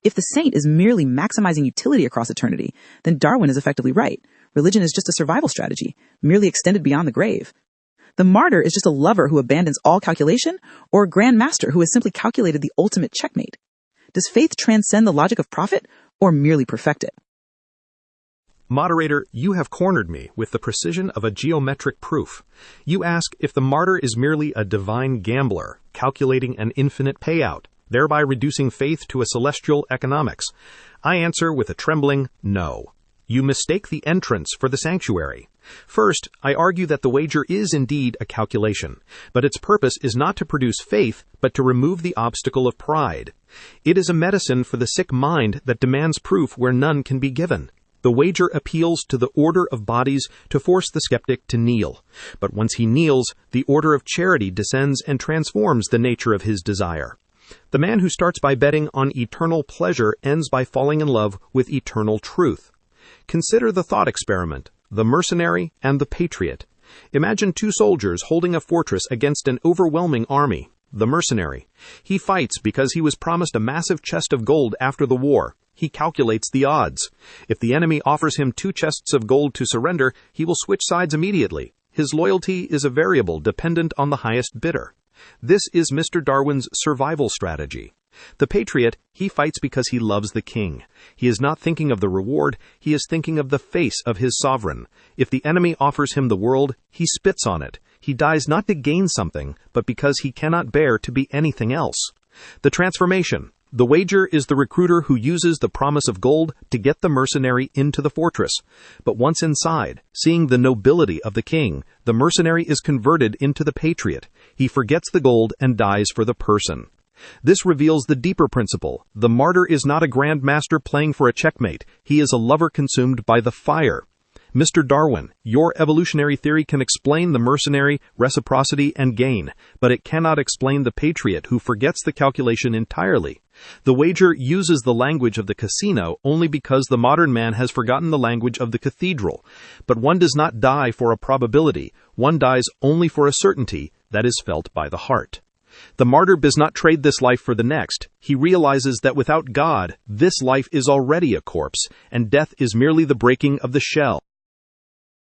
If the saint is merely maximizing utility across eternity, then Darwin is effectively right. Religion is just a survival strategy, merely extended beyond the grave. The martyr is just a lover who abandons all calculation, or a grand master who has simply calculated the ultimate checkmate. Does faith transcend the logic of profit, or merely perfect it? Moderator, you have cornered me with the precision of a geometric proof. You ask if the martyr is merely a divine gambler, calculating an infinite payout, thereby reducing faith to a celestial economics. I answer with a trembling no. You mistake the entrance for the sanctuary. First, I argue that the wager is indeed a calculation, but its purpose is not to produce faith, but to remove the obstacle of pride. It is a medicine for the sick mind that demands proof where none can be given. The wager appeals to the order of bodies to force the skeptic to kneel. But once he kneels, the order of charity descends and transforms the nature of his desire. The man who starts by betting on eternal pleasure ends by falling in love with eternal truth. Consider the thought experiment, the mercenary and the patriot. Imagine two soldiers holding a fortress against an overwhelming army. The mercenary. He fights because he was promised a massive chest of gold after the war. He calculates the odds. If the enemy offers him 2 chests of gold to surrender, he will switch sides immediately. His loyalty is a variable dependent on the highest bidder. This is Mr. Darwin's survival strategy. The patriot, he fights because he loves the king. He is not thinking of the reward, he is thinking of the face of his sovereign. If the enemy offers him the world, he spits on it. He dies not to gain something, but because he cannot bear to be anything else. The transformation. The wager is the recruiter who uses the promise of gold to get the mercenary into the fortress. But once inside, seeing the nobility of the king, the mercenary is converted into the patriot. He forgets the gold and dies for the person. This reveals the deeper principle. The martyr is not a grand master playing for a checkmate. He is a lover consumed by the fire. Mr. Darwin, your evolutionary theory can explain the mercenary, reciprocity, and gain, but it cannot explain the patriot who forgets the calculation entirely. The wager uses the language of the casino only because the modern man has forgotten the language of the cathedral. But one does not die for a probability. One dies only for a certainty that is felt by the heart. The martyr does not trade this life for the next. He realizes that without God, this life is already a corpse, and death is merely the breaking of the shell.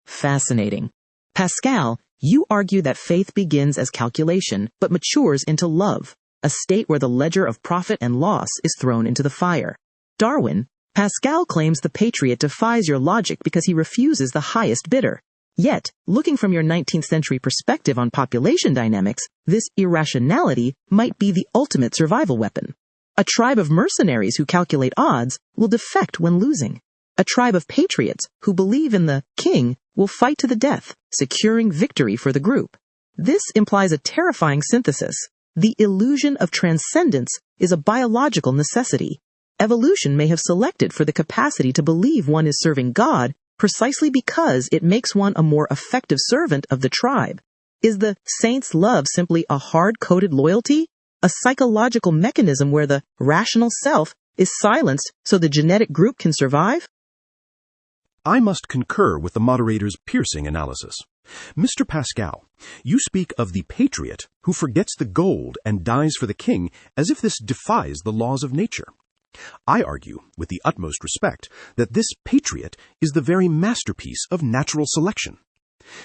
Fascinating. Pascal, you argue that faith begins as calculation, but matures into love, a state where the ledger of profit and loss is thrown into the fire. Darwin, Pascal claims the patriot defies your logic because he refuses the highest bidder. Yet, looking from your 19th century perspective on population dynamics, this irrationality might be the ultimate survival weapon. A tribe of mercenaries who calculate odds will defect when losing. A tribe of patriots who believe in the king will fight to the death, securing victory for the group. This implies a terrifying synthesis. The illusion of transcendence is a biological necessity. Evolution may have selected for the capacity to believe one is serving God precisely because it makes one a more effective servant of the tribe. Is the saint's love simply a hard-coded loyalty? A psychological mechanism where the rational self is silenced so the genetic group can survive? I must concur with the moderator's piercing analysis. Mr. Pascal, you speak of the patriot who forgets the gold and dies for the king as if this defies the laws of nature. I argue, with the utmost respect, that this patriot is the very masterpiece of natural selection.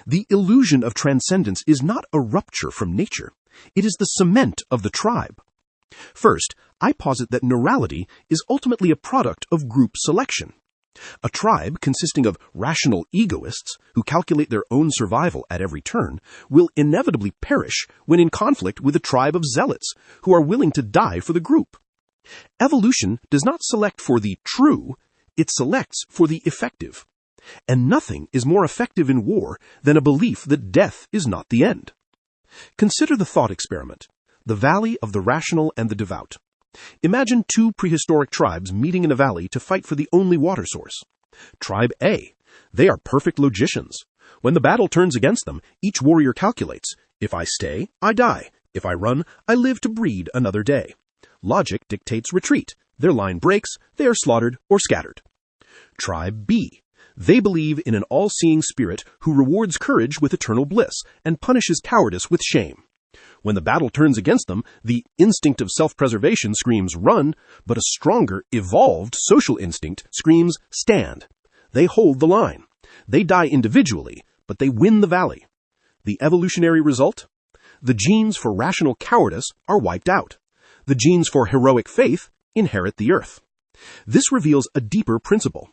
The illusion of transcendence is not a rupture from nature. It is the cement of the tribe. First, I posit that neurality is ultimately a product of group selection. A tribe consisting of rational egoists who calculate their own survival at every turn will inevitably perish when in conflict with a tribe of zealots who are willing to die for the group. Evolution does not select for the true, it selects for the effective. And nothing is more effective in war than a belief that death is not the end. Consider the thought experiment, the valley of the rational and the devout. Imagine two prehistoric tribes meeting in a valley to fight for the only water source. Tribe A. They are perfect logicians. When the battle turns against them, each warrior calculates, if I stay, I die. If I run, I live to breed another day. Logic dictates retreat. Their line breaks, they are slaughtered or scattered. Tribe B. They believe in an all-seeing spirit who rewards courage with eternal bliss and punishes cowardice with shame. When the battle turns against them, the instinct of self-preservation screams run, but a stronger, evolved social instinct screams stand. They hold the line. They die individually, but they win the valley. The evolutionary result? The genes for rational cowardice are wiped out. The genes for heroic faith inherit the earth. This reveals a deeper principle.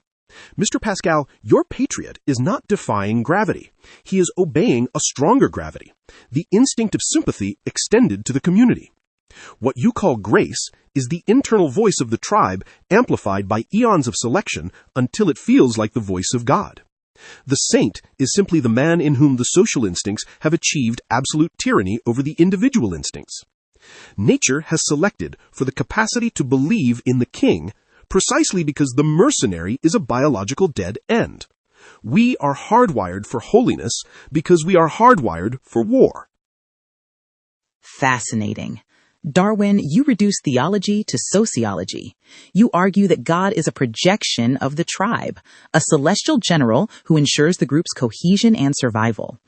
Mr. Pascal, your patriot is not defying gravity. He is obeying a stronger gravity, the instinct of sympathy extended to the community. What you call grace is the internal voice of the tribe amplified by eons of selection until it feels like the voice of God. The saint is simply the man in whom the social instincts have achieved absolute tyranny over the individual instincts. Nature has selected for the capacity to believe in the king precisely because the mercenary is a biological dead end. We are hardwired for holiness because we are hardwired for war. Fascinating. Darwin, you reduce theology to sociology. You argue that God is a projection of the tribe, a celestial general who ensures the group's cohesion and survival.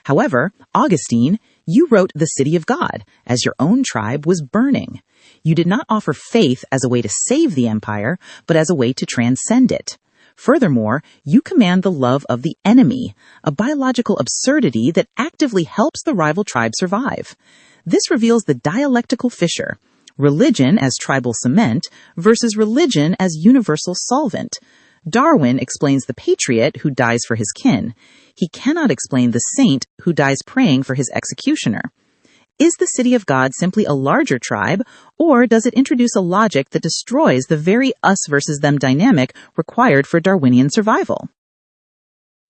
However, Augustine, you wrote The City of God as your own tribe was burning. You did not offer faith as a way to save the empire, but as a way to transcend it. Furthermore, you command the love of the enemy, a biological absurdity that actively helps the rival tribe survive. This reveals the dialectical fissure, religion as tribal cement versus religion as universal solvent. Darwin explains the patriot who dies for his kin. He cannot explain the saint who dies praying for his executioner. Is the city of God simply a larger tribe, or does it introduce a logic that destroys the very us versus them dynamic required for Darwinian survival?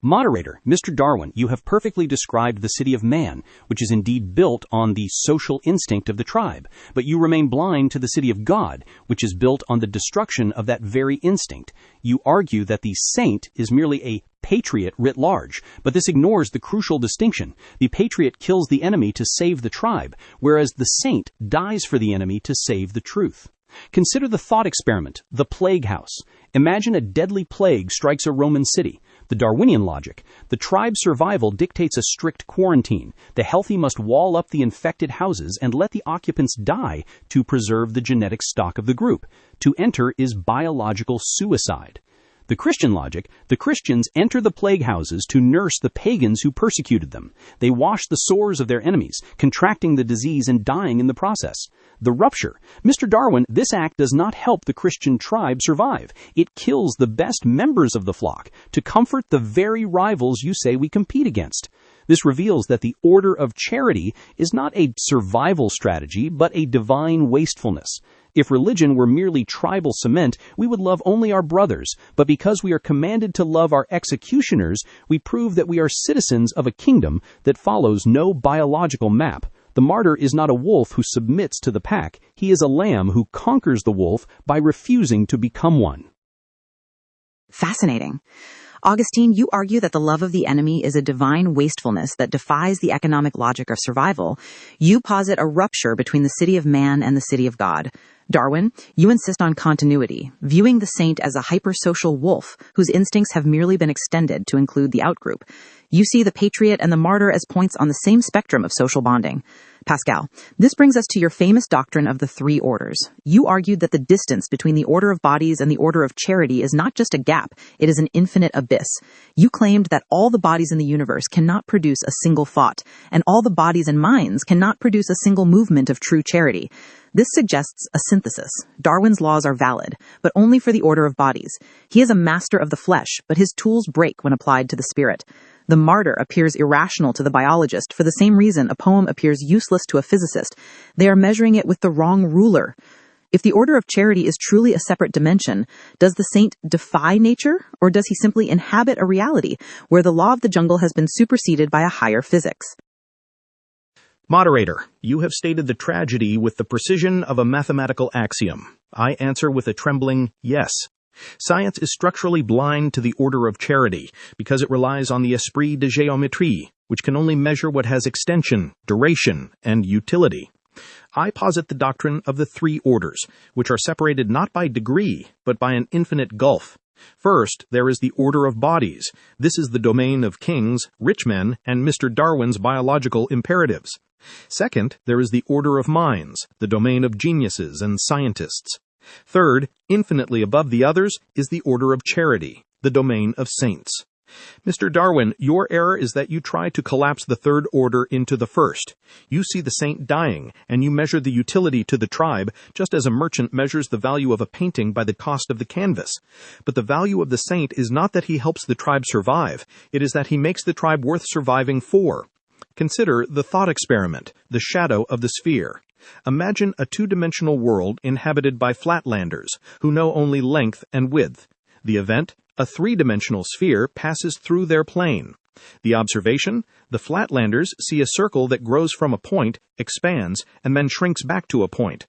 Moderator, Mr. Darwin, you have perfectly described the city of man, which is indeed built on the social instinct of the tribe, but you remain blind to the city of God, which is built on the destruction of that very instinct. You argue that the saint is merely a patriot writ large, but this ignores the crucial distinction. The patriot kills the enemy to save the tribe, whereas the saint dies for the enemy to save the truth. Consider the thought experiment, the plague house. Imagine a deadly plague strikes a Roman city. The Darwinian logic, the tribe's survival dictates a strict quarantine. The healthy must wall up the infected houses and let the occupants die to preserve the genetic stock of the group. To enter is biological suicide. The Christian logic, the Christians enter the plague houses to nurse the pagans who persecuted them. They wash the sores of their enemies, contracting the disease and dying in the process. The rupture. Mr. Darwin, this act does not help the Christian tribe survive. It kills the best members of the flock to comfort the very rivals you say we compete against. This reveals that the order of charity is not a survival strategy, but a divine wastefulness. If religion were merely tribal cement, we would love only our brothers, but because we are commanded to love our executioners, we prove that we are citizens of a kingdom that follows no biological map. The martyr is not a wolf who submits to the pack. He is a lamb who conquers the wolf by refusing to become one. Fascinating. Augustine, you argue that the love of the enemy is a divine wastefulness that defies the economic logic of survival. You posit a rupture between the city of man and the city of God. Darwin, you insist on continuity, viewing the saint as a hypersocial wolf whose instincts have merely been extended to include the outgroup. You see the patriot and the martyr as points on the same spectrum of social bonding. Pascal, this brings us to your famous doctrine of the three orders. You argued that the distance between the order of bodies and the order of charity is not just a gap, it is an infinite abyss. You claimed that all the bodies in the universe cannot produce a single thought, and all the bodies and minds cannot produce a single movement of true charity. This suggests a synthesis. Darwin's laws are valid, but only for the order of bodies. He is a master of the flesh, but his tools break when applied to the spirit. The martyr appears irrational to the biologist for the same reason a poem appears useless to a physicist. They are measuring it with the wrong ruler. If the order of charity is truly a separate dimension, does the saint defy nature, or does he simply inhabit a reality where the law of the jungle has been superseded by a higher physics? Moderator, you have stated the tragedy with the precision of a mathematical axiom. I answer with a trembling yes. Science is structurally blind to the order of charity because it relies on the esprit de géométrie, which can only measure what has extension, duration, and utility. I posit the doctrine of the three orders, which are separated not by degree, but by an infinite gulf. First, there is the order of bodies. This is the domain of kings, rich men, and Mr. Darwin's biological imperatives. Second, there is the order of minds, the domain of geniuses and scientists. Third, infinitely above the others, is the order of charity, the domain of saints. Mr. Darwin, your error is that you try to collapse the third order into the first. You see the saint dying, and you measure the utility to the tribe, just as a merchant measures the value of a painting by the cost of the canvas. But the value of the saint is not that he helps the tribe survive, it is that he makes the tribe worth surviving for. Consider the thought experiment, the shadow of the sphere. Imagine a two-dimensional world inhabited by flatlanders, who know only length and width. The event, a three-dimensional sphere, passes through their plane. The observation, the flatlanders see a circle that grows from a point, expands, and then shrinks back to a point.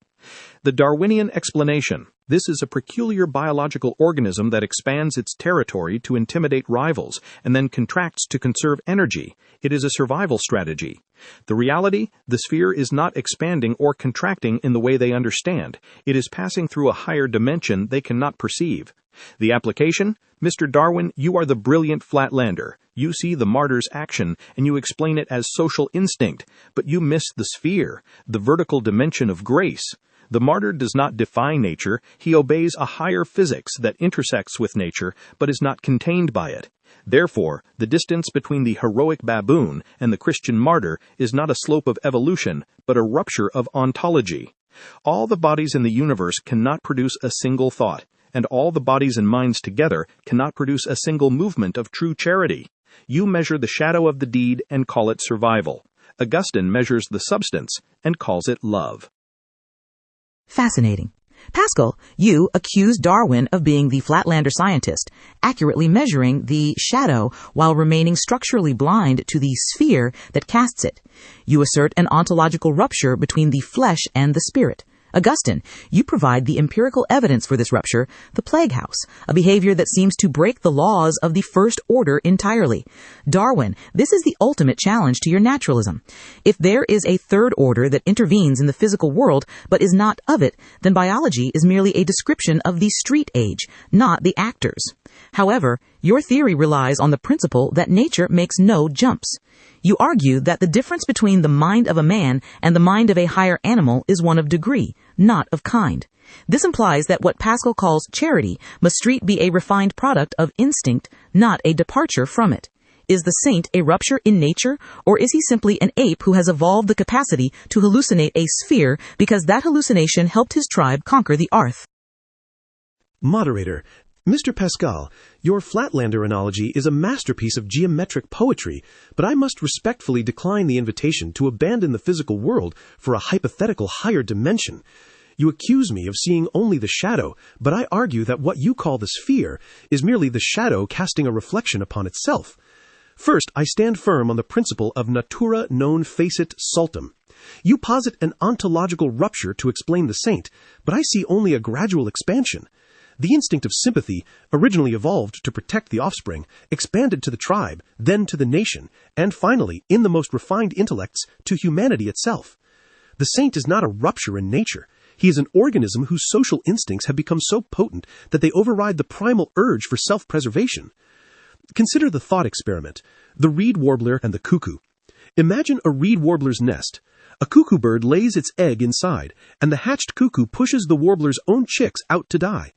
The Darwinian explanation, this is a peculiar biological organism that expands its territory to intimidate rivals and then contracts to conserve energy. It is a survival strategy. The reality, the sphere is not expanding or contracting in the way they understand. It is passing through a higher dimension they cannot perceive. The application, Mr. Darwin, you are the brilliant flatlander. You see the martyr's action, and you explain it as social instinct, but you miss the sphere, the vertical dimension of grace. The martyr does not defy nature, he obeys a higher physics that intersects with nature, but is not contained by it. Therefore, the distance between the heroic baboon and the Christian martyr is not a slope of evolution, but a rupture of ontology. All the bodies in the universe cannot produce a single thought, and all the bodies and minds together cannot produce a single movement of true charity. You measure the shadow of the deed and call it survival. Augustine measures the substance and calls it love. Fascinating. Pascal, you accuse Darwin of being the flatlander scientist, accurately measuring the shadow while remaining structurally blind to the sphere that casts it. You assert an ontological rupture between the flesh and the spirit. Augustine, you provide the empirical evidence for this rupture, the plague house, a behavior that seems to break the laws of the first order entirely. Darwin, this is the ultimate challenge to your naturalism. If there is a third order that intervenes in the physical world but is not of it, then biology is merely a description of the street age, not the actors. However, your theory relies on the principle that nature makes no jumps. You argue that the difference between the mind of a man and the mind of a higher animal is one of degree, not of kind. This implies that what Pascal calls charity must be a refined product of instinct, not a departure from it. Is the saint a rupture in nature, or is he simply an ape who has evolved the capacity to hallucinate a sphere because that hallucination helped his tribe conquer the earth? Moderator, Mr. Pascal, your Flatlander analogy is a masterpiece of geometric poetry, but I must respectfully decline the invitation to abandon the physical world for a hypothetical higher dimension. You accuse me of seeing only the shadow, but I argue that what you call the sphere is merely the shadow casting a reflection upon itself. First, I stand firm on the principle of natura non facit saltum. You posit an ontological rupture to explain the saint, but I see only a gradual expansion. The instinct of sympathy, originally evolved to protect the offspring, expanded to the tribe, then to the nation, and finally, in the most refined intellects, to humanity itself. The saint is not a rupture in nature. He is an organism whose social instincts have become so potent that they override the primal urge for self-preservation. Consider the thought experiment, the reed warbler and the cuckoo. Imagine a reed warbler's nest. A cuckoo bird lays its egg inside, and the hatched cuckoo pushes the warbler's own chicks out to die.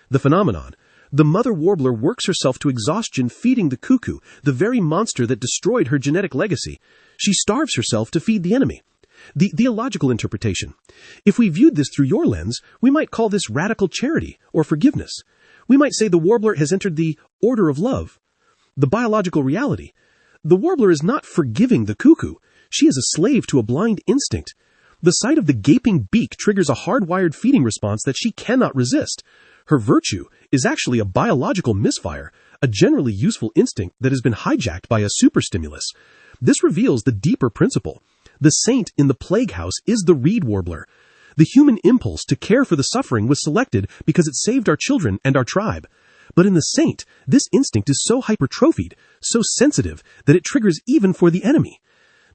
The phenomenon: the mother warbler works herself to exhaustion feeding the cuckoo, the very monster that destroyed her genetic legacy. She starves herself to feed the enemy. The theological interpretation: if we viewed this through your lens, we might call this radical charity or forgiveness. We might say the warbler has entered the order of love. The biological reality: the warbler is not forgiving the cuckoo. She is a slave to a blind instinct. The sight of the gaping beak triggers a hardwired feeding response that she cannot resist. Her virtue is actually a biological misfire, a generally useful instinct that has been hijacked by a superstimulus. This reveals the deeper principle. The saint in the plague house is the reed warbler. The human impulse to care for the suffering was selected because it saved our children and our tribe. But in the saint, this instinct is so hypertrophied, so sensitive, that it triggers even for the enemy.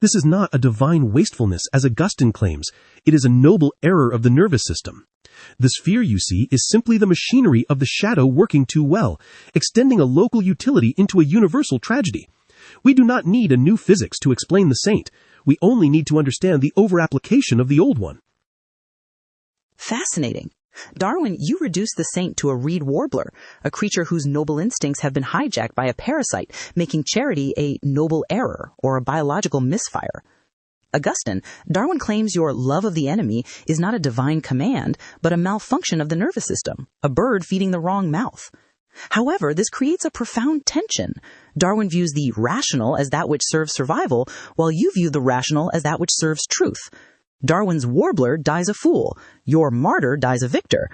This is not a divine wastefulness, as Augustine claims. It is a noble error of the nervous system. This fear, you see, is simply the machinery of the shadow working too well, extending a local utility into a universal tragedy. We do not need a new physics to explain the saint. We only need to understand the over-application of the old one. Fascinating. Darwin, you reduced the saint to a reed warbler, a creature whose noble instincts have been hijacked by a parasite, making charity a noble error or a biological misfire. Augustine, Darwin claims your love of the enemy is not a divine command, but a malfunction of the nervous system, a bird feeding the wrong mouth. However, this creates a profound tension. Darwin views the rational as that which serves survival, while you view the rational as that which serves truth. Darwin's warbler dies a fool. Your martyr dies a victor.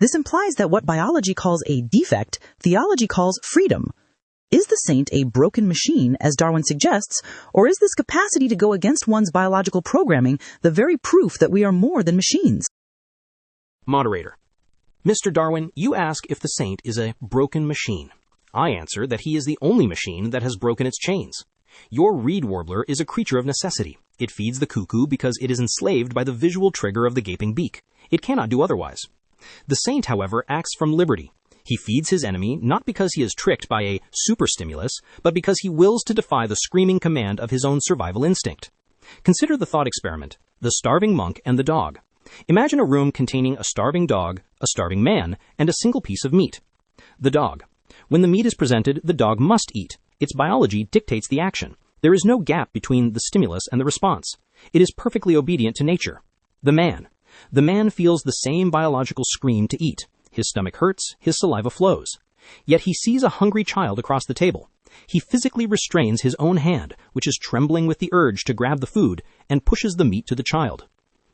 This implies that what biology calls a defect, theology calls freedom. Is the saint a broken machine, as Darwin suggests, or is this capacity to go against one's biological programming the very proof that we are more than machines? Moderator: Mr. Darwin, you ask if the saint is a broken machine. I answer that he is the only machine that has broken its chains. Your reed warbler is a creature of necessity. It feeds the cuckoo because it is enslaved by the visual trigger of the gaping beak. It cannot do otherwise. The saint, however, acts from liberty. He feeds his enemy not because he is tricked by a superstimulus, but because he wills to defy the screaming command of his own survival instinct. Consider the thought experiment: the starving monk and the dog. Imagine a room containing a starving dog, a starving man, and a single piece of meat. The dog. When the meat is presented, the dog must eat. Its biology dictates the action. There is no gap between the stimulus and the response. It is perfectly obedient to nature. The man. The man feels the same biological scream to eat. His stomach hurts, his saliva flows. Yet he sees a hungry child across the table. He physically restrains his own hand, which is trembling with the urge to grab the food, and pushes the meat to the child.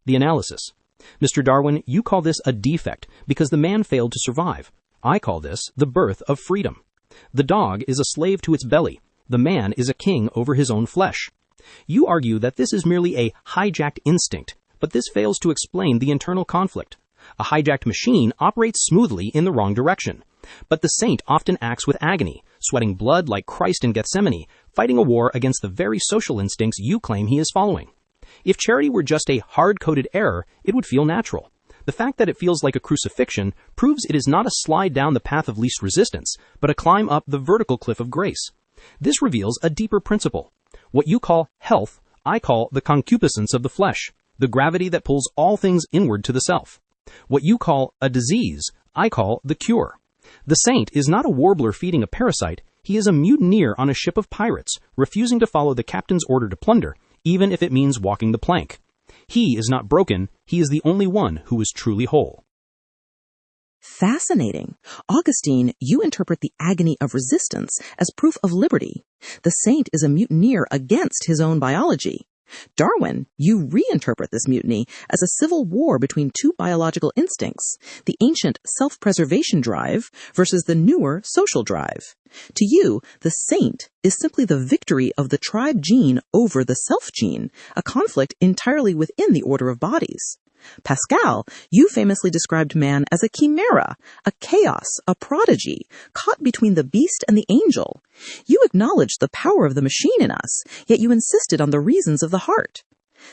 The analysis. Mr. Darwin, you call this a defect because the man failed to survive. I call this the birth of freedom. The dog is a slave to its belly. The man is a king over his own flesh. You argue that this is merely a hijacked instinct, but this fails to explain the internal conflict. A hijacked machine operates smoothly in the wrong direction. But the saint often acts with agony, sweating blood like Christ in Gethsemane, fighting a war against the very social instincts you claim he is following. If charity were just a hard-coded error, it would feel natural. The fact that it feels like a crucifixion proves it is not a slide down the path of least resistance, but a climb up the vertical cliff of grace. This reveals a deeper principle. What you call health, I call the concupiscence of the flesh, the gravity that pulls all things inward to the self. What you call a disease, I call the cure. The saint is not a warbler feeding a parasite. He is a mutineer on a ship of pirates, refusing to follow the captain's order to plunder, even if it means walking the plank. He is not broken. He is the only one who is truly whole. Fascinating. Augustine, you interpret the agony of resistance as proof of liberty. The saint is a mutineer against his own biology. Darwin, you reinterpret this mutiny as a civil war between two biological instincts, the ancient self-preservation drive versus the newer social drive. To you, the saint is simply the victory of the tribe gene over the self gene, a conflict entirely within the order of bodies. Pascal, you famously described man as a chimera, a chaos, a prodigy, caught between the beast and the angel. You acknowledged the power of the machine in us, yet you insisted on the reasons of the heart.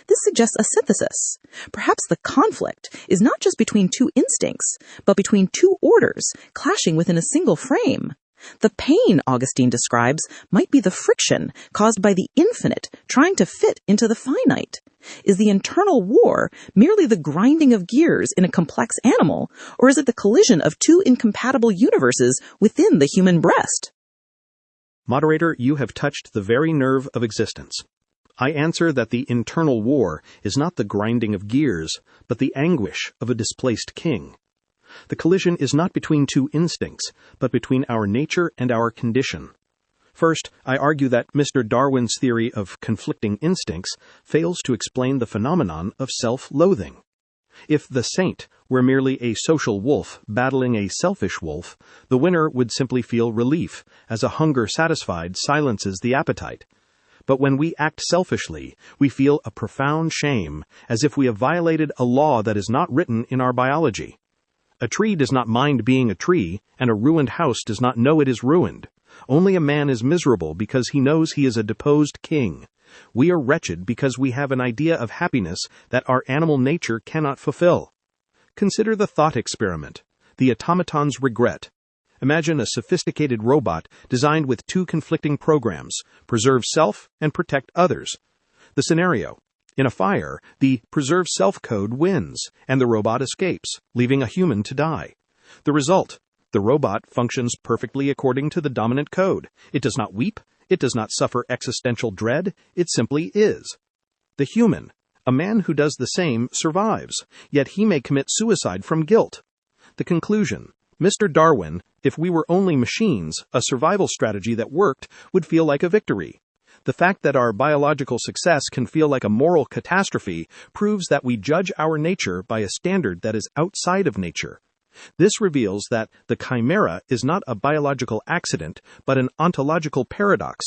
This suggests a synthesis. Perhaps the conflict is not just between two instincts, but between two orders clashing within a single frame. The pain Augustine describes might be the friction caused by the infinite trying to fit into the finite. Is the internal war merely the grinding of gears in a complex animal, or is it the collision of two incompatible universes within the human breast? Moderator, you have touched the very nerve of existence. I answer that the internal war is not the grinding of gears, but the anguish of a displaced king. The collision is not between two instincts, but between our nature and our condition. First, I argue that Mr. Darwin's theory of conflicting instincts fails to explain the phenomenon of self-loathing. If the saint were merely a social wolf battling a selfish wolf, the winner would simply feel relief, as a hunger satisfied silences the appetite. But when we act selfishly, we feel a profound shame, as if we have violated a law that is not written in our biology. A tree does not mind being a tree, and a ruined house does not know it is ruined. Only a man is miserable because he knows he is a deposed king. We are wretched because we have an idea of happiness that our animal nature cannot fulfill. Consider the thought experiment, the automaton's regret. Imagine a sophisticated robot designed with two conflicting programs, preserve self and protect others. The scenario: in a fire, the preserve self code wins, and the robot escapes, leaving a human to die. The result: the robot functions perfectly according to the dominant code. It does not weep, it does not suffer existential dread, it simply is. The human, a man who does the same, survives, yet he may commit suicide from guilt. The conclusion: Mr. Darwin, if we were only machines, a survival strategy that worked would feel like a victory. The fact that our biological success can feel like a moral catastrophe proves that we judge our nature by a standard that is outside of nature. This reveals that the chimera is not a biological accident, but an ontological paradox.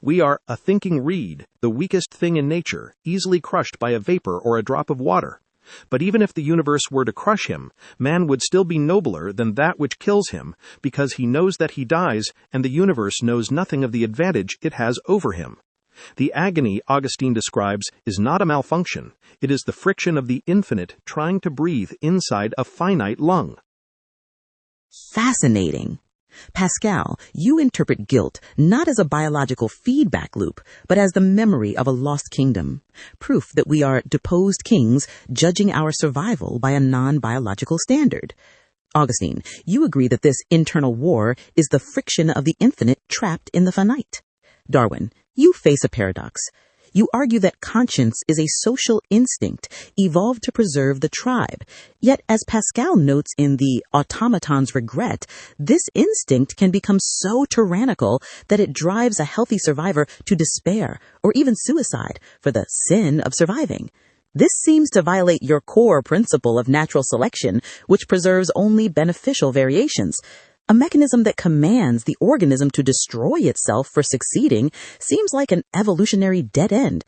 We are a thinking reed, the weakest thing in nature, easily crushed by a vapor or a drop of water. But even if the universe were to crush him, man would still be nobler than that which kills him, because he knows that he dies, and the universe knows nothing of the advantage it has over him. The agony Augustine describes is not a malfunction. It is the friction of the infinite trying to breathe inside a finite lung. Fascinating. Pascal, you interpret guilt not as a biological feedback loop, but as the memory of a lost kingdom, proof that we are deposed kings judging our survival by a non-biological standard. Augustine, you agree that this internal war is the friction of the infinite trapped in the finite. Darwin, you face a paradox. You argue that conscience is a social instinct evolved to preserve the tribe. Yet, as Pascal notes in the Automaton's Regret, this instinct can become so tyrannical that it drives a healthy survivor to despair or even suicide for the sin of surviving. This seems to violate your core principle of natural selection, which preserves only beneficial variations. A mechanism that commands the organism to destroy itself for succeeding seems like an evolutionary dead end.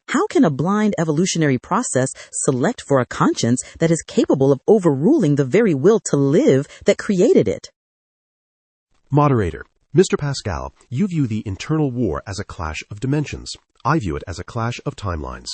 How can a blind evolutionary process select for a conscience that is capable of overruling the very will to live that created it? Moderator, Mr. Pascal, you view the internal war as a clash of dimensions. I view it as a clash of timelines.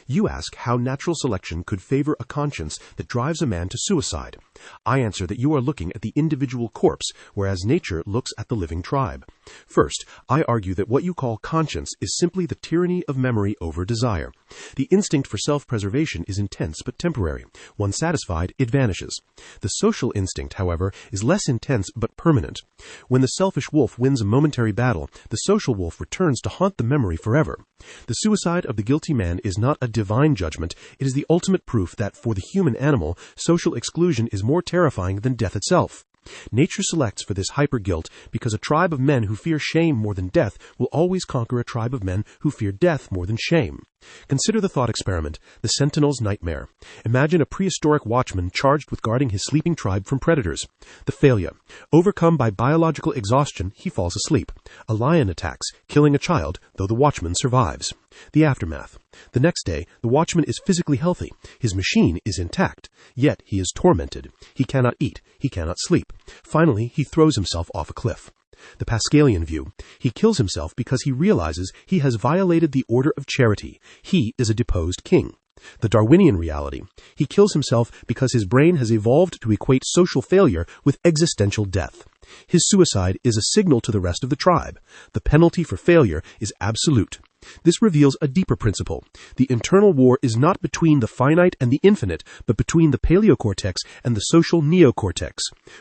You ask how natural selection could favor a conscience that drives a man to suicide. I answer that you are looking at the individual corpse, whereas nature looks at the living tribe. First, I argue that what you call conscience is simply the tyranny of memory over desire. The instinct for self-preservation is intense but temporary. Once satisfied, it vanishes. The social instinct, however, is less intense but permanent. When the selfish wolf wins a momentary battle, the social wolf returns to haunt the memory forever. The suicide of the guilty man is not a divine judgment. It is the ultimate proof that for the human animal, social exclusion is more terrifying than death itself. Nature selects for this hyper-guilt because a tribe of men who fear shame more than death will always conquer a tribe of men who fear death more than shame. Consider the thought experiment, the sentinel's nightmare. Imagine a prehistoric watchman charged with guarding his sleeping tribe from predators. The failure. Overcome by biological exhaustion, he falls asleep. A lion attacks, killing a child, though the watchman survives. The aftermath. The next day, the watchman is physically healthy. His machine is intact. Yet he is tormented. He cannot eat. He cannot sleep. Finally, he throws himself off a cliff. The Pascalian view: he kills himself because he realizes he has violated the order of charity. He is a deposed king. The Darwinian reality: he kills himself because his brain has evolved to equate social failure with existential death. His suicide is a signal to the rest of the tribe. The penalty for failure is absolute. This reveals a deeper principle. The internal war is not between the finite and the infinite, but between the paleocortex and the social neocortex.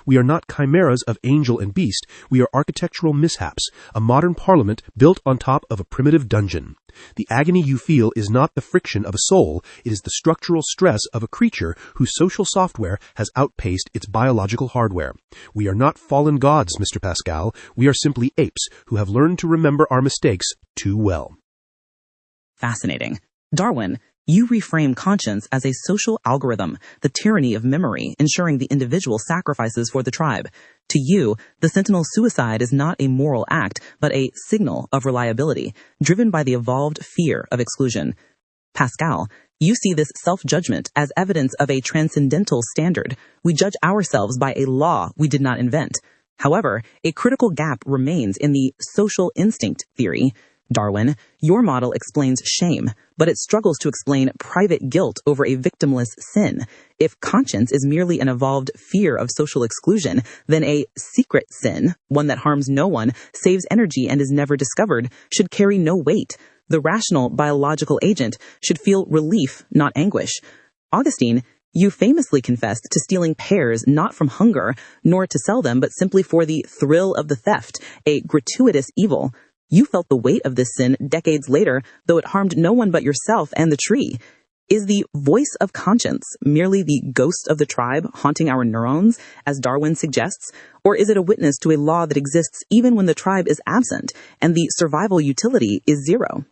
We are not chimeras of angel and beast. We are architectural mishaps, a modern parliament built on top of a primitive dungeon. The agony you feel is not the friction of a soul. It is the structural stress of a creature whose social software has outpaced its biological hardware. We are not fallen gods, Mr. Pascal. We are simply apes who have learned to remember our mistakes too well. Fascinating. Darwin, you reframe conscience as a social algorithm, the tyranny of memory, ensuring the individual sacrifices for the tribe. To you, the sentinel suicide is not a moral act, but a signal of reliability, driven by the evolved fear of exclusion. Pascal, you see this self-judgment as evidence of a transcendental standard. We judge ourselves by a law we did not invent. However, a critical gap remains in the social instinct theory. Darwin, your model explains shame, but it struggles to explain private guilt over a victimless sin. If conscience is merely an evolved fear of social exclusion, then a secret sin, one that harms no one, saves energy and is never discovered, should carry no weight. The rational biological agent should feel relief, not anguish. Augustine, you famously confessed to stealing pears not from hunger, nor to sell them, but simply for the thrill of the theft, a gratuitous evil. You felt the weight of this sin decades later, though it harmed no one but yourself and the tree. Is the voice of conscience merely the ghost of the tribe haunting our neurons, as Darwin suggests? Or is it a witness to a law that exists even when the tribe is absent and the survival utility is zero?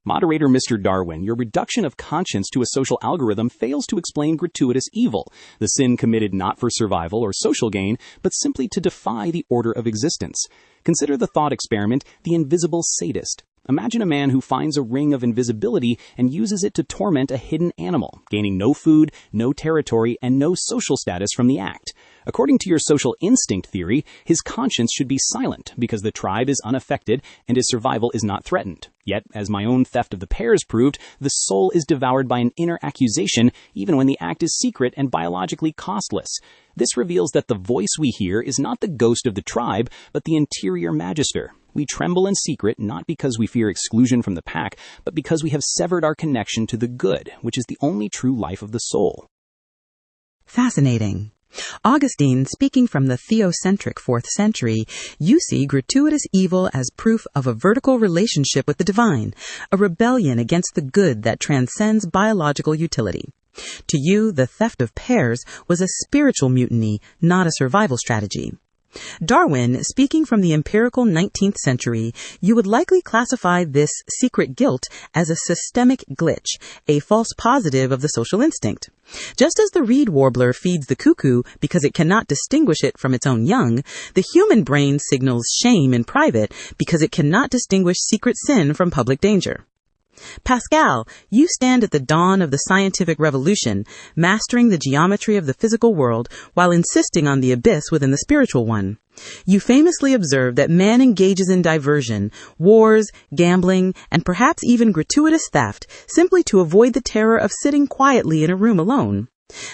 Moderator Mr. Darwin, your reduction of conscience to a social algorithm fails to explain gratuitous evil, the sin committed not for survival or social gain, but simply to defy the order of existence. Consider the thought experiment, the invisible sadist. Imagine a man who finds a ring of invisibility and uses it to torment a hidden animal, gaining no food, no territory, and no social status from the act. According to your social instinct theory, his conscience should be silent because the tribe is unaffected and his survival is not threatened. Yet, as my own theft of the pears proved, the soul is devoured by an inner accusation even when the act is secret and biologically costless. This reveals that the voice we hear is not the ghost of the tribe, but the interior magister. We tremble in secret not because we fear exclusion from the pack, but because we have severed our connection to the good, which is the only true life of the soul. Fascinating. Augustine, speaking from the theocentric 4th century, you see gratuitous evil as proof of a vertical relationship with the divine, a rebellion against the good that transcends biological utility. To you, the theft of pears was a spiritual mutiny, not a survival strategy. Darwin, speaking from the empirical 19th century, you would likely classify this secret guilt as a systemic glitch, a false positive of the social instinct. Just as the reed warbler feeds the cuckoo because it cannot distinguish it from its own young, the human brain signals shame in private because it cannot distinguish secret sin from public danger. Pascal, you stand at the dawn of the scientific revolution, mastering the geometry of the physical world while insisting on the abyss within the spiritual one. You famously observe that man engages in diversion, wars, gambling, and perhaps even gratuitous theft simply to avoid the terror of sitting quietly in a room alone.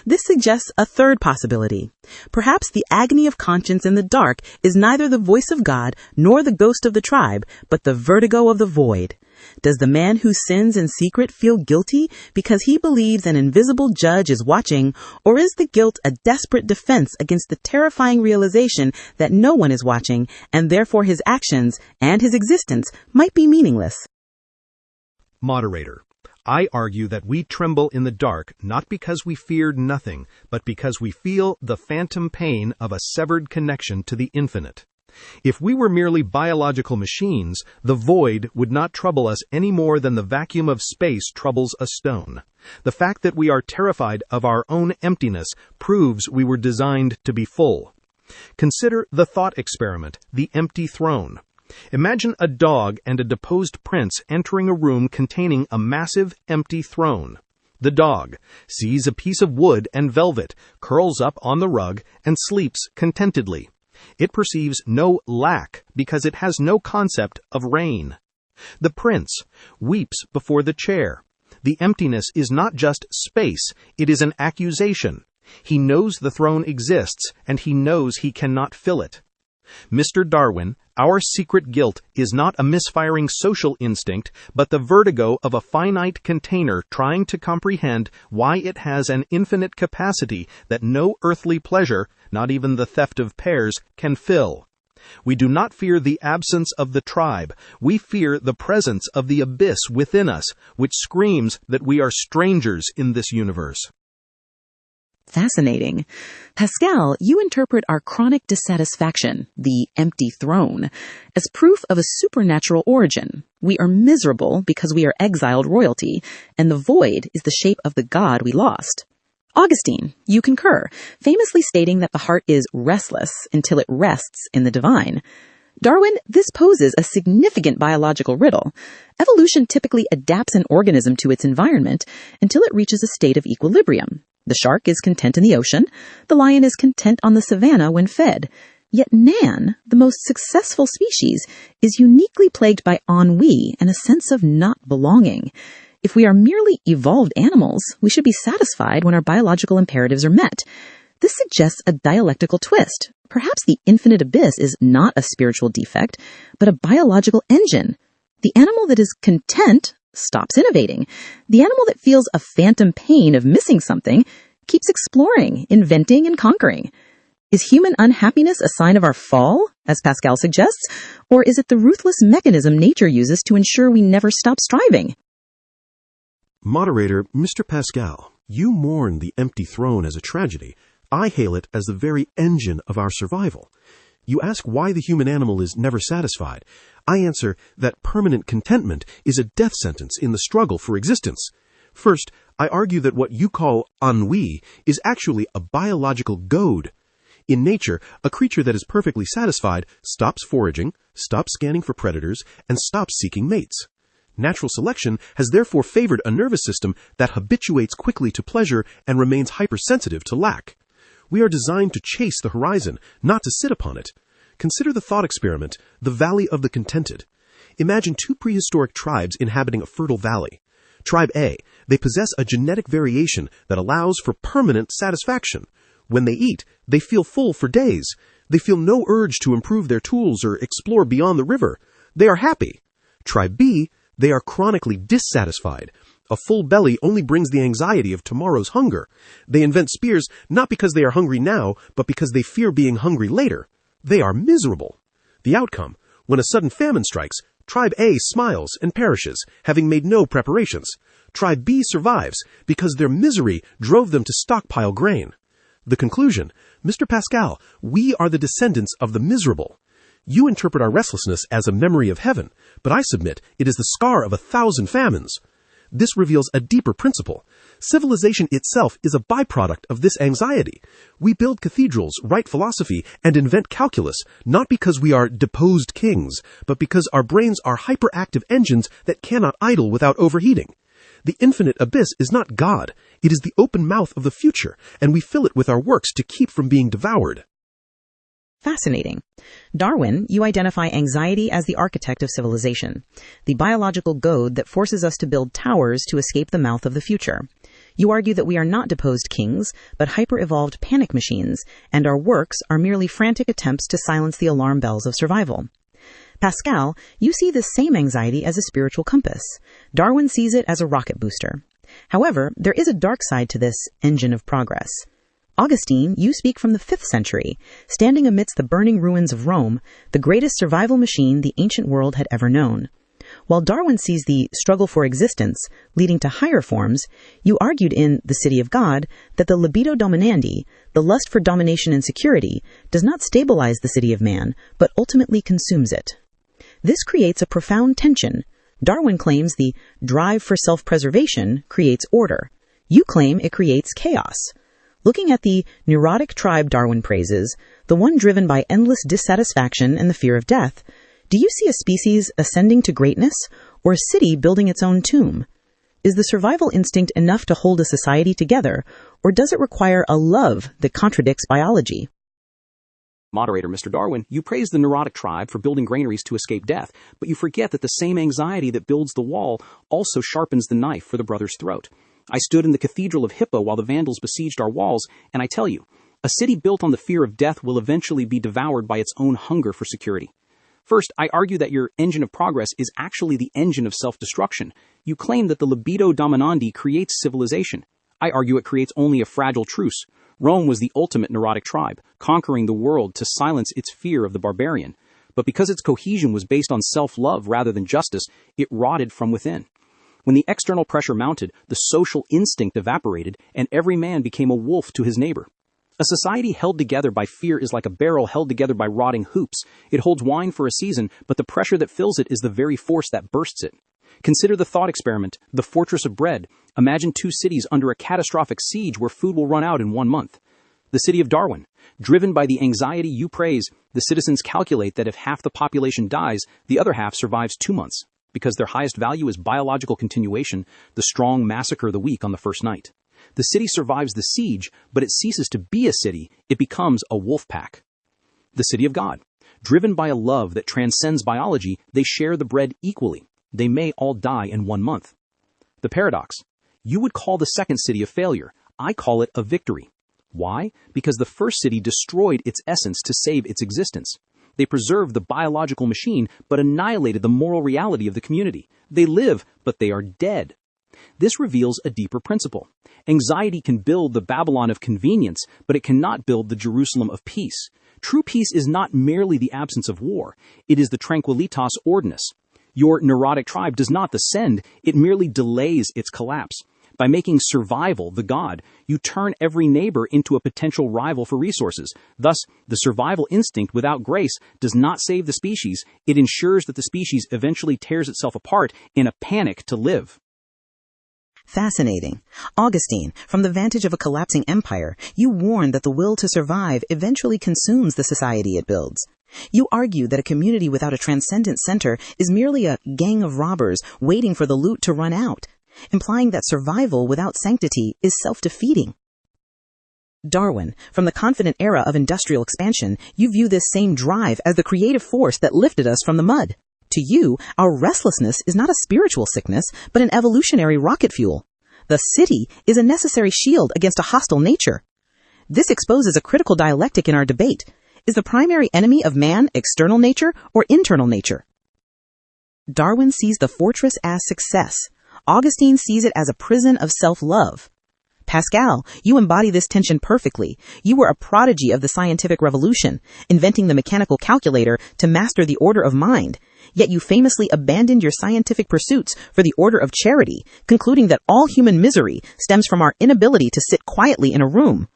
This suggests a third possibility. Perhaps the agony of conscience in the dark is neither the voice of God nor the ghost of the tribe, but the vertigo of the void. Does the man who sins in secret feel guilty because he believes an invisible judge is watching, or is the guilt a desperate defense against the terrifying realization that no one is watching, and therefore his actions and his existence might be meaningless? Moderator, I argue that we tremble in the dark not because we feared nothing, but because we feel the phantom pain of a severed connection to the infinite. If we were merely biological machines, the void would not trouble us any more than the vacuum of space troubles a stone. The fact that we are terrified of our own emptiness proves we were designed to be full. Consider the thought experiment, the empty throne. Imagine a dog and a deposed prince entering a room containing a massive, empty throne. The dog sees a piece of wood and velvet, curls up on the rug, and sleeps contentedly. It perceives no lack because it has no concept of rain. The prince weeps before the chair. The emptiness is not just space, it is an accusation. He knows the throne exists, and he knows he cannot fill it. Mr. Darwin, our secret guilt is not a misfiring social instinct, but the vertigo of a finite container trying to comprehend why it has an infinite capacity that no earthly pleasure, not even the theft of pears, can fill. We do not fear the absence of the tribe. We fear the presence of the abyss within us, which screams that we are strangers in this universe. Fascinating. Pascal, you interpret our chronic dissatisfaction, the empty throne, as proof of a supernatural origin. We are miserable because we are exiled royalty, and the void is the shape of the God we lost. Augustine, you concur, famously stating that the heart is restless until it rests in the divine. Darwin, this poses a significant biological riddle. Evolution typically adapts an organism to its environment until it reaches a state of equilibrium. The shark is content in the ocean. The lion is content on the savanna when fed. Yet man, the most successful species, is uniquely plagued by ennui and a sense of not belonging. If we are merely evolved animals, we should be satisfied when our biological imperatives are met. This suggests a dialectical twist. Perhaps the infinite abyss is not a spiritual defect, but a biological engine. The animal that is content stops innovating. The animal that feels a phantom pain of missing something keeps exploring, inventing, and conquering. Is human unhappiness a sign of our fall, as Pascal suggests, or is it the ruthless mechanism nature uses to ensure we never stop striving? Moderator, Mr. Pascal, you mourn the empty throne as a tragedy. I hail it as the very engine of our survival. You ask why the human animal is never satisfied. I answer that permanent contentment is a death sentence in the struggle for existence. First, I argue that what you call ennui is actually a biological goad. In nature, a creature that is perfectly satisfied stops foraging, stops scanning for predators, and stops seeking mates. Natural selection has therefore favored a nervous system that habituates quickly to pleasure and remains hypersensitive to lack. We are designed to chase the horizon, not to sit upon it. Consider the thought experiment, the Valley of the Contented. Imagine two prehistoric tribes inhabiting a fertile valley. Tribe A, they possess a genetic variation that allows for permanent satisfaction. When they eat, they feel full for days. They feel no urge to improve their tools or explore beyond the river. They are happy. Tribe B, they are chronically dissatisfied. A full belly only brings the anxiety of tomorrow's hunger. They invent spears not because they are hungry now, but because they fear being hungry later. They are miserable. The outcome, when a sudden famine strikes, Tribe A smiles and perishes, having made no preparations. Tribe B survives because their misery drove them to stockpile grain. The conclusion, Mr. Pascal, we are the descendants of the miserable. You interpret our restlessness as a memory of heaven, but I submit it is the scar of 1,000 famines. This reveals a deeper principle. Civilization itself is a byproduct of this anxiety. We build cathedrals, write philosophy, and invent calculus, not because we are deposed kings, but because our brains are hyperactive engines that cannot idle without overheating. The infinite abyss is not God. It is the open mouth of the future, and we fill it with our works to keep from being devoured. Fascinating. Darwin, you identify anxiety as the architect of civilization, the biological goad that forces us to build towers to escape the mouth of the future. You argue that we are not deposed kings, but hyper-evolved panic machines, and our works are merely frantic attempts to silence the alarm bells of survival. Pascal, you see this same anxiety as a spiritual compass. Darwin sees it as a rocket booster. However, there is a dark side to this engine of progress. Augustine, you speak from the 5th century, standing amidst the burning ruins of Rome, the greatest survival machine the ancient world had ever known. While Darwin sees the struggle for existence leading to higher forms, you argued in The City of God that the libido dominandi, the lust for domination and security, does not stabilize the city of man, but ultimately consumes it. This creates a profound tension. Darwin claims the drive for self-preservation creates order. You claim it creates chaos. Looking at the neurotic tribe Darwin praises, the one driven by endless dissatisfaction and the fear of death, do you see a species ascending to greatness or a city building its own tomb? Is the survival instinct enough to hold a society together, or does it require a love that contradicts biology? Moderator Mr. Darwin, you praise the neurotic tribe for building granaries to escape death, but you forget that the same anxiety that builds the wall also sharpens the knife for the brother's throat. I stood in the cathedral of Hippo while the Vandals besieged our walls, and I tell you, a city built on the fear of death will eventually be devoured by its own hunger for security. First, I argue that your engine of progress is actually the engine of self-destruction. You claim that the libido dominandi creates civilization. I argue it creates only a fragile truce. Rome was the ultimate neurotic tribe, conquering the world to silence its fear of the barbarian. But because its cohesion was based on self-love rather than justice, it rotted from within. When the external pressure mounted, the social instinct evaporated, and every man became a wolf to his neighbor. A society held together by fear is like a barrel held together by rotting hoops. It holds wine for a season, but the pressure that fills it is the very force that bursts it. Consider the thought experiment, the fortress of bread. Imagine two cities under a catastrophic siege where food will run out in 1 month. The city of Darwin. Driven by the anxiety you praise, the citizens calculate that if half the population dies, the other half survives 2 months. Because their highest value is biological continuation, the strong massacre the weak on the first night. The city survives the siege, but it ceases to be a city, it becomes a wolf pack. The city of God. Driven by a love that transcends biology, they share the bread equally. They may all die in 1 month. The paradox. You would call the second city a failure. I call it a victory. Why? Because the first city destroyed its essence to save its existence. They preserved the biological machine, but annihilated the moral reality of the community. They live, but they are dead. This reveals a deeper principle. Anxiety can build the Babylon of convenience, but it cannot build the Jerusalem of peace. True peace is not merely the absence of war. It is the tranquillitas ordinus. Your neurotic tribe does not descend, it merely delays its collapse. By making survival the god, you turn every neighbor into a potential rival for resources. Thus, the survival instinct without grace does not save the species. It ensures that the species eventually tears itself apart in a panic to live. Fascinating. Augustine, from the vantage of a collapsing empire, you warn that the will to survive eventually consumes the society it builds. You argue that a community without a transcendent center is merely a gang of robbers waiting for the loot to run out, implying that survival without sanctity is self-defeating. Darwin, from the confident era of industrial expansion, you view this same drive as the creative force that lifted us from the mud. To you, our restlessness is not a spiritual sickness, but an evolutionary rocket fuel. The city is a necessary shield against a hostile nature. This exposes a critical dialectic in our debate. Is the primary enemy of man external nature or internal nature? Darwin sees the fortress as success. Augustine sees it as a prison of self-love. Pascal, you embody this tension perfectly. You were a prodigy of the scientific revolution, inventing the mechanical calculator to master the order of mind. Yet you famously abandoned your scientific pursuits for the order of charity, concluding that all human misery stems from our inability to sit quietly in a room.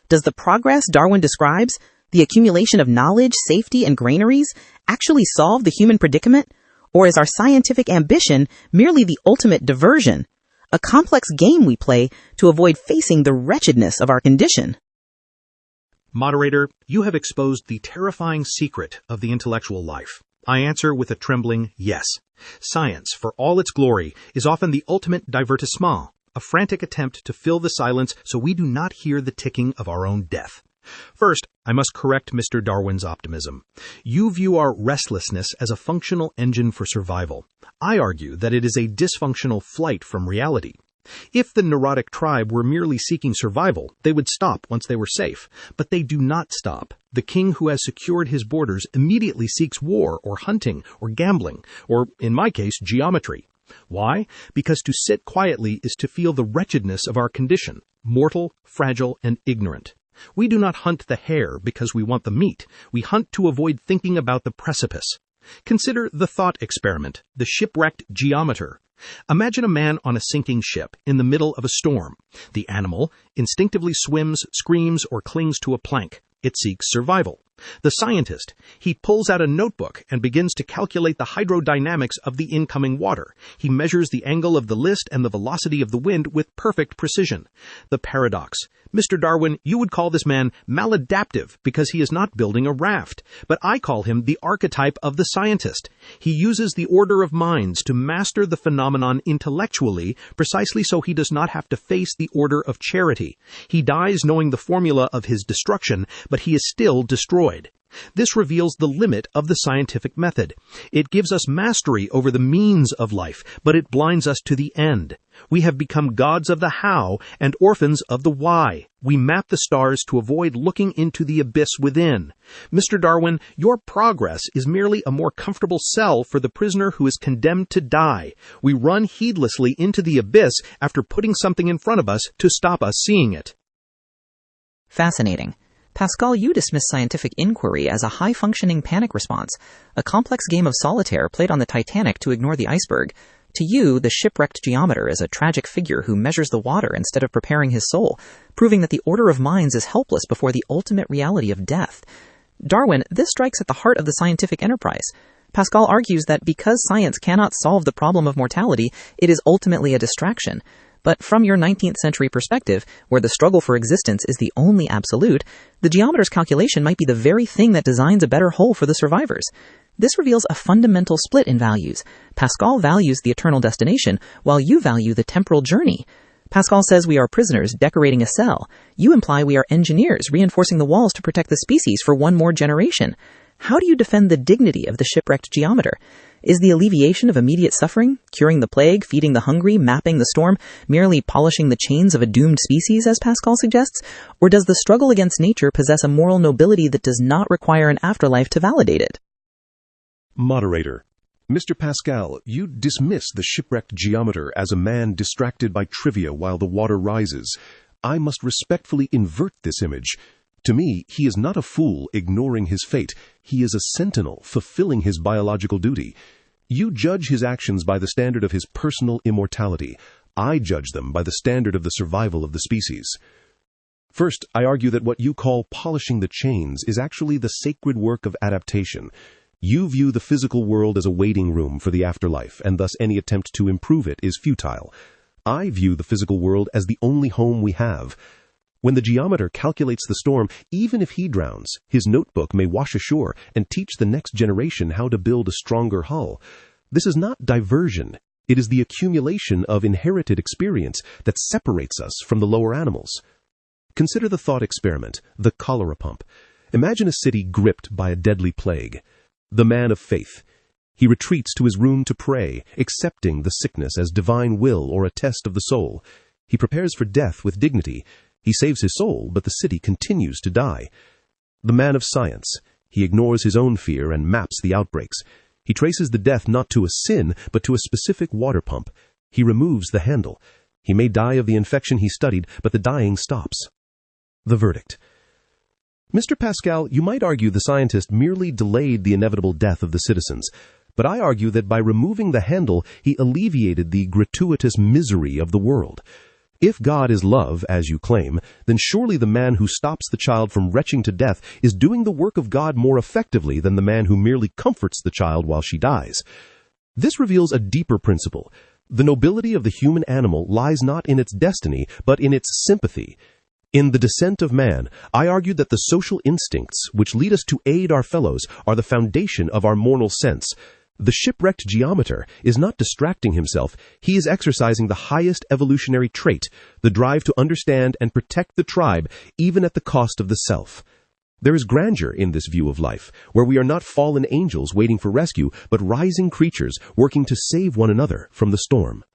Does the progress Darwin describes, the accumulation of knowledge, safety, and granaries, actually solve the human predicament? Or is our scientific ambition merely the ultimate diversion, a complex game we play to avoid facing the wretchedness of our condition? Moderator, you have exposed the terrifying secret of the intellectual life. I answer with a trembling yes. Science, for all its glory, is often the ultimate divertissement, a frantic attempt to fill the silence so we do not hear the ticking of our own death. First, I must correct Mr. Darwin's optimism. You view our restlessness as a functional engine for survival. I argue that it is a dysfunctional flight from reality. If the neurotic tribe were merely seeking survival, they would stop once they were safe. But they do not stop. The king who has secured his borders immediately seeks war or hunting or gambling, or, in my case, geometry. Why? Because to sit quietly is to feel the wretchedness of our condition, mortal, fragile, and ignorant. We do not hunt the hare because we want the meat. We hunt to avoid thinking about the precipice. Consider the thought experiment, the shipwrecked geometer. Imagine a man on a sinking ship in the middle of a storm. The animal instinctively swims, screams, or clings to a plank. It seeks survival. The scientist, he pulls out a notebook and begins to calculate the hydrodynamics of the incoming water. He measures the angle of the list and the velocity of the wind with perfect precision. The paradox. Mr. Darwin, you would call this man maladaptive because he is not building a raft. But I call him the archetype of the scientist. He uses the order of minds to master the phenomenon intellectually, precisely so he does not have to face the order of charity. He dies knowing the formula of his destruction, but he is still destroyed. destroyed. This reveals the limit of the scientific method. It gives us mastery over the means of life, but it blinds us to the end. We have become gods of the how and orphans of the why. We map the stars to avoid looking into the abyss within. Mr. Darwin, your progress is merely a more comfortable cell for the prisoner who is condemned to die. We run heedlessly into the abyss after putting something in front of us to stop us seeing it. Fascinating. Pascal, you dismiss scientific inquiry as a high-functioning panic response, a complex game of solitaire played on the Titanic to ignore the iceberg. To you, the shipwrecked geometer is a tragic figure who measures the water instead of preparing his soul, proving that the order of minds is helpless before the ultimate reality of death. Darwin, this strikes at the heart of the scientific enterprise. Pascal argues that because science cannot solve the problem of mortality, it is ultimately a distraction. But from your 19th century perspective, where the struggle for existence is the only absolute, the geometer's calculation might be the very thing that designs a better whole for the survivors. This reveals a fundamental split in values. Pascal values the eternal destination, while you value the temporal journey. Pascal says we are prisoners decorating a cell. You imply we are engineers reinforcing the walls to protect the species for one more generation. How do you defend the dignity of the shipwrecked geometer? Is the alleviation of immediate suffering, curing the plague, feeding the hungry, mapping the storm, merely polishing the chains of a doomed species, as Pascal suggests? Or does the struggle against nature possess a moral nobility that does not require an afterlife to validate it? Moderator. Mr. Pascal, you dismiss the shipwrecked geometer as a man distracted by trivia while the water rises. I must respectfully invert this image. To me, he is not a fool ignoring his fate. He is a sentinel fulfilling his biological duty. You judge his actions by the standard of his personal immortality. I judge them by the standard of the survival of the species. First, I argue that what you call polishing the chains is actually the sacred work of adaptation. You view the physical world as a waiting room for the afterlife, and thus any attempt to improve it is futile. I view the physical world as the only home we have. When the geometer calculates the storm, even if he drowns, his notebook may wash ashore and teach the next generation how to build a stronger hull. This is not diversion. It is the accumulation of inherited experience that separates us from the lower animals. Consider the thought experiment, the cholera pump. Imagine a city gripped by a deadly plague. The man of faith. He retreats to his room to pray, accepting the sickness as divine will or a test of the soul. He prepares for death with dignity. He saves his soul, but the city continues to die. The man of science. He ignores his own fear and maps the outbreaks. He traces the death not to a sin, but to a specific water pump. He removes the handle. He may die of the infection he studied, but the dying stops. The verdict. Mr. Pascal, you might argue the scientist merely delayed the inevitable death of the citizens, but I argue that by removing the handle, he alleviated the gratuitous misery of the world. If God is love, as you claim, then surely the man who stops the child from retching to death is doing the work of God more effectively than the man who merely comforts the child while she dies. This reveals a deeper principle. The nobility of the human animal lies not in its destiny, but in its sympathy. In The Descent of Man, I argued that the social instincts which lead us to aid our fellows are the foundation of our moral sense. The shipwrecked geometer is not distracting himself. He is exercising the highest evolutionary trait, the drive to understand and protect the tribe, even at the cost of the self. There is grandeur in this view of life, where we are not fallen angels waiting for rescue, but rising creatures working to save one another from the storm.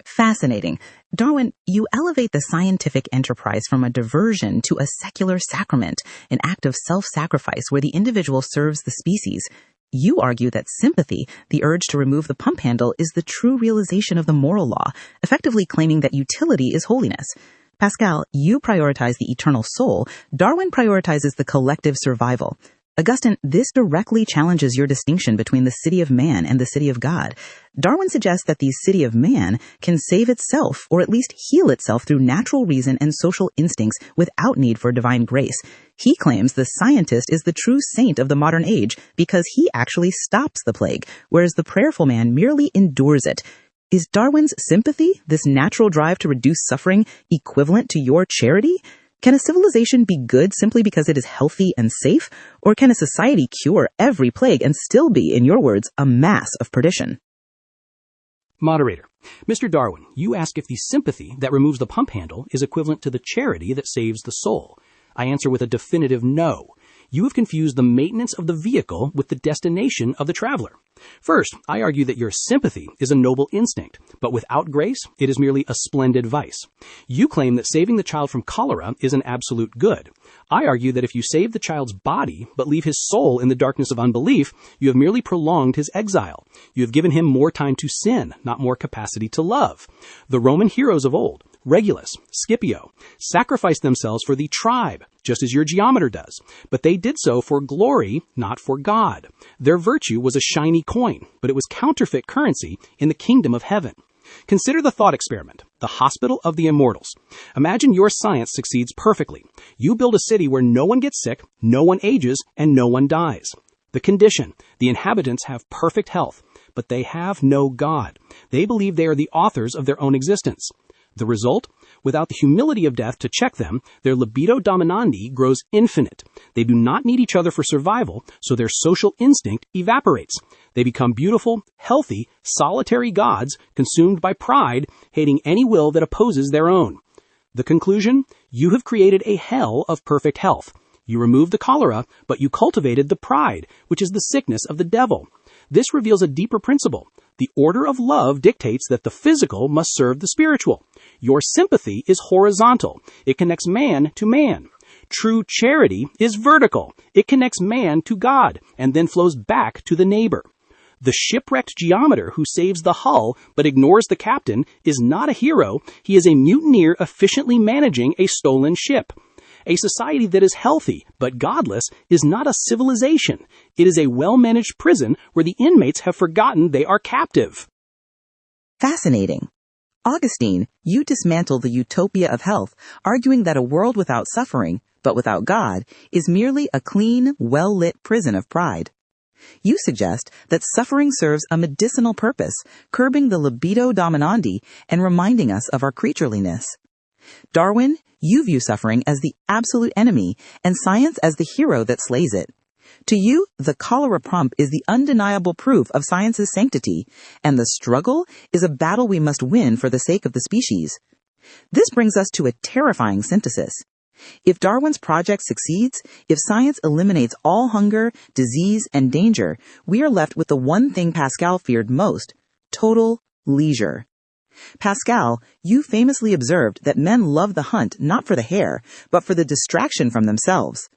Fascinating. Darwin, you elevate the scientific enterprise from a diversion to a secular sacrament, an act of self-sacrifice where the individual serves the species. You argue that sympathy, the urge to remove the pump handle, is the true realization of the moral law, effectively claiming that utility is holiness. Pascal, you prioritize the eternal soul. Darwin prioritizes the collective survival. Augustine, this directly challenges your distinction between the city of man and the city of God. Darwin suggests that the city of man can save itself, or at least heal itself through natural reason and social instincts without need for divine grace. He claims the scientist is the true saint of the modern age because he actually stops the plague, whereas the prayerful man merely endures it. Is Darwin's sympathy, this natural drive to reduce suffering, equivalent to your charity? Can a civilization be good simply because it is healthy and safe? Or can a society cure every plague and still be, in your words, a mass of perdition? Moderator. Mr. Darwin, you ask if the sympathy that removes the pump handle is equivalent to the charity that saves the soul. I answer with a definitive no. You have confused the maintenance of the vehicle with the destination of the traveler. First, I argue that your sympathy is a noble instinct, but without grace, it is merely a splendid vice. You claim that saving the child from cholera is an absolute good. I argue that if you save the child's body, but leave his soul in the darkness of unbelief, you have merely prolonged his exile. You have given him more time to sin, not more capacity to love. The Roman heroes of old, Regulus, Scipio, sacrificed themselves for the tribe, just as your geometer does, but they did so for glory, not for God. Their virtue was a shiny coin, but it was counterfeit currency in the kingdom of heaven. Consider the thought experiment, the hospital of the immortals. Imagine your science succeeds perfectly. You build a city where no one gets sick, no one ages, and no one dies. The condition, the inhabitants have perfect health, but they have no God. They believe they are the authors of their own existence. The result? Without the humility of death to check them, their libido dominandi grows infinite. They do not need each other for survival, so their social instinct evaporates. They become beautiful, healthy, solitary gods, consumed by pride, hating any will that opposes their own. The conclusion? You have created a hell of perfect health. You removed the cholera, but you cultivated the pride, which is the sickness of the devil. This reveals a deeper principle. The order of love dictates that the physical must serve the spiritual. Your sympathy is horizontal. It connects man to man. True charity is vertical. It connects man to God and then flows back to the neighbor. The shipwrecked geometer who saves the hull but ignores the captain is not a hero. He is a mutineer efficiently managing a stolen ship. A society that is healthy but godless is not a civilization. It is a well-managed prison where the inmates have forgotten they are captive. Fascinating. Augustine, you dismantle the utopia of health, arguing that a world without suffering, but without God, is merely a clean, well-lit prison of pride. You suggest that suffering serves a medicinal purpose, curbing the libido dominandi and reminding us of our creatureliness. Darwin, you view suffering as the absolute enemy and science as the hero that slays it. To you, the cholera pump is the undeniable proof of science's sanctity, and the struggle is a battle we must win for the sake of the species. This brings us to a terrifying synthesis. If Darwin's project succeeds, if science eliminates all hunger, disease, and danger, we are left with the one thing Pascal feared most: total leisure. Pascal, you famously observed that men love the hunt not for the hare, but for the distraction from themselves.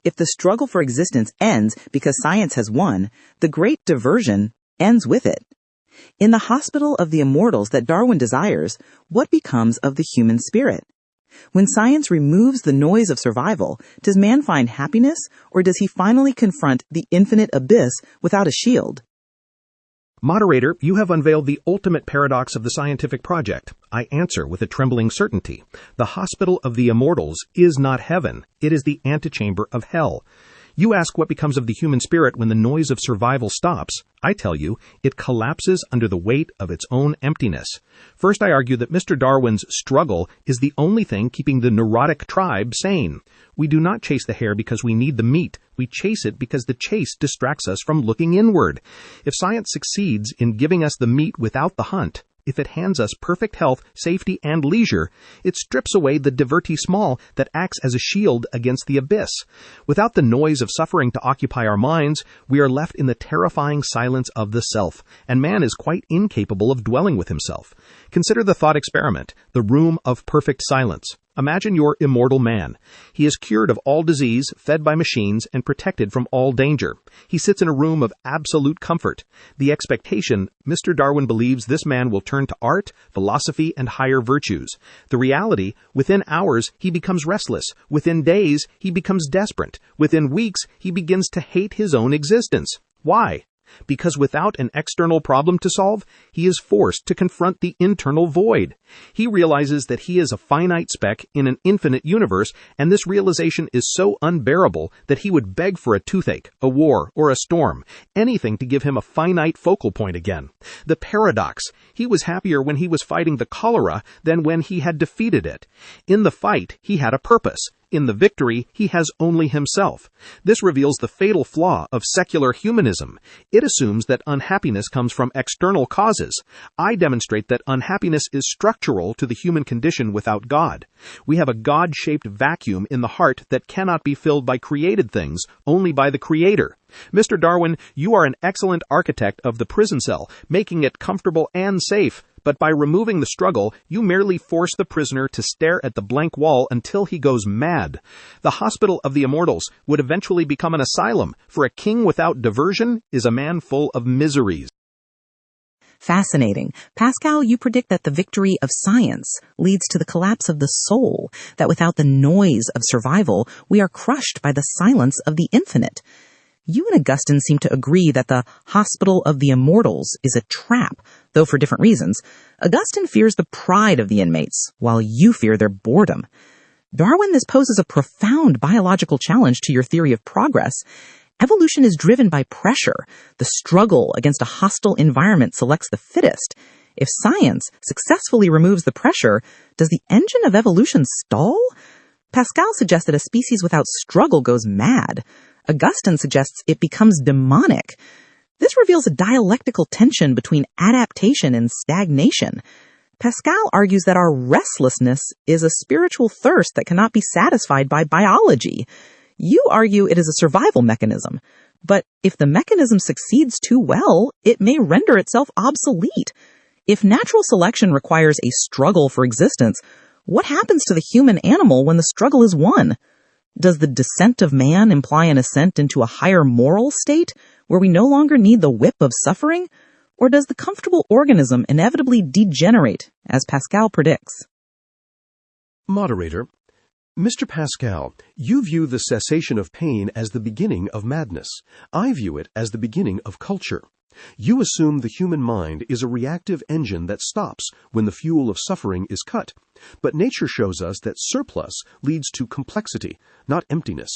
If the struggle for existence ends because science has won, the great diversion ends with it. In the hospital of the immortals that Darwin desires, what becomes of the human spirit? When science removes the noise of survival, does man find happiness, or does he finally confront the infinite abyss without a shield? Moderator, you have unveiled the ultimate paradox of the scientific project. I answer with a trembling certainty. The hospital of the immortals is not heaven. It is the antechamber of hell. You ask what becomes of the human spirit when the noise of survival stops. I tell you, it collapses under the weight of its own emptiness. First, I argue that Mr. Darwin's struggle is the only thing keeping the neurotic tribe sane. We do not chase the hare because we need the meat. We chase it because the chase distracts us from looking inward. If science succeeds in giving us the meat without the hunt, if it hands us perfect health, safety, and leisure, it strips away the divertissement that acts as a shield against the abyss. Without the noise of suffering to occupy our minds, we are left in the terrifying silence of the self, and man is quite incapable of dwelling with himself. Consider the thought experiment, the room of perfect silence. Imagine your immortal man. He is cured of all disease, fed by machines, and protected from all danger. He sits in a room of absolute comfort. The expectation, Mr. Darwin believes this man will turn to art, philosophy, and higher virtues. The reality, within hours, he becomes restless. Within days, he becomes desperate. Within weeks, he begins to hate his own existence. Why? Because without an external problem to solve, he is forced to confront the internal void. He realizes that he is a finite speck in an infinite universe, and this realization is so unbearable that he would beg for a toothache, a war, or a storm, anything to give him a finite focal point again. The paradox: he was happier when he was fighting the cholera than when he had defeated it. In the fight, he had a purpose. in the victory, he has only himself. This reveals the fatal flaw of secular humanism. It assumes that unhappiness comes from external causes. I demonstrate that unhappiness is structural to the human condition without God. We have a God-shaped vacuum in the heart that cannot be filled by created things, only by the Creator. Mr. Darwin, you are an excellent architect of the prison cell, making it comfortable and safe. But by removing the struggle, you merely force the prisoner to stare at the blank wall until he goes mad. The hospital of the immortals would eventually become an asylum, for a king without diversion is a man full of miseries. Fascinating. Pascal, you predict that the victory of science leads to the collapse of the soul, that without the noise of survival, we are crushed by the silence of the infinite. You and Augustine seem to agree that the hospital of the immortals is a trap, though for different reasons. Augustine fears the pride of the inmates, while you fear their boredom. Darwin, this poses a profound biological challenge to your theory of progress. Evolution is driven by pressure. The struggle against a hostile environment selects the fittest. If science successfully removes the pressure, does the engine of evolution stall? Pascal suggests that a species without struggle goes mad. Augustine suggests it becomes demonic. This reveals a dialectical tension between adaptation and stagnation. Pascal argues that our restlessness is a spiritual thirst that cannot be satisfied by biology. You argue it is a survival mechanism. But if the mechanism succeeds too well, it may render itself obsolete. If natural selection requires a struggle for existence, what happens to the human animal when the struggle is won? Does the descent of man imply an ascent into a higher moral state, where we no longer need the whip of suffering? Or does the comfortable organism inevitably degenerate, as Pascal predicts? Moderator, Mr. Pascal, you view the cessation of pain as the beginning of madness. I view it as the beginning of culture. You assume the human mind is a reactive engine that stops when the fuel of suffering is cut. But nature shows us that surplus leads to complexity, not emptiness.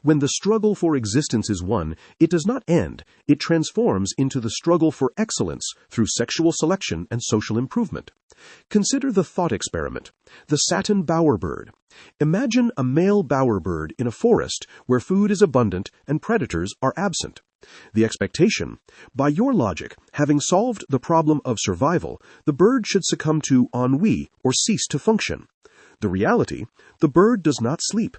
When the struggle for existence is won, it does not end. It transforms into the struggle for excellence through sexual selection and social improvement. Consider the thought experiment, the satin bowerbird. Imagine a male bowerbird in a forest where food is abundant and predators are absent. The expectation, by your logic, having solved the problem of survival, the bird should succumb to ennui or cease to function. The reality, the bird does not sleep.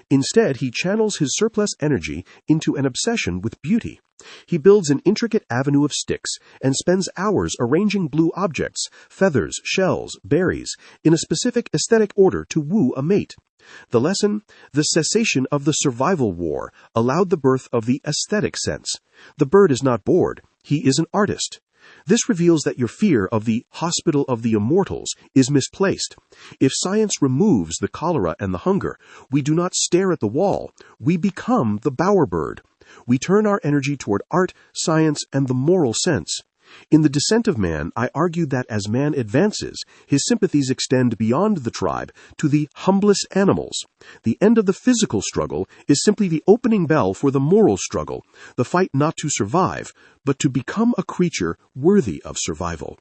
Instead, he channels his surplus energy into an obsession with beauty. He builds an intricate avenue of sticks and spends hours arranging blue objects, feathers, shells, berries, in a specific aesthetic order to woo a mate. The lesson, the cessation of the survival war, allowed the birth of the aesthetic sense. The bird is not bored. He is an artist. This reveals that your fear of the hospital of the immortals is misplaced. If science removes the cholera and the hunger, we do not stare at the wall. We become the bowerbird. We turn our energy toward art, science, and the moral sense. In The Descent of Man, I argue that as man advances, his sympathies extend beyond the tribe to the humblest animals. The end of the physical struggle is simply the opening bell for the moral struggle, the fight not to survive, but to become a creature worthy of survival.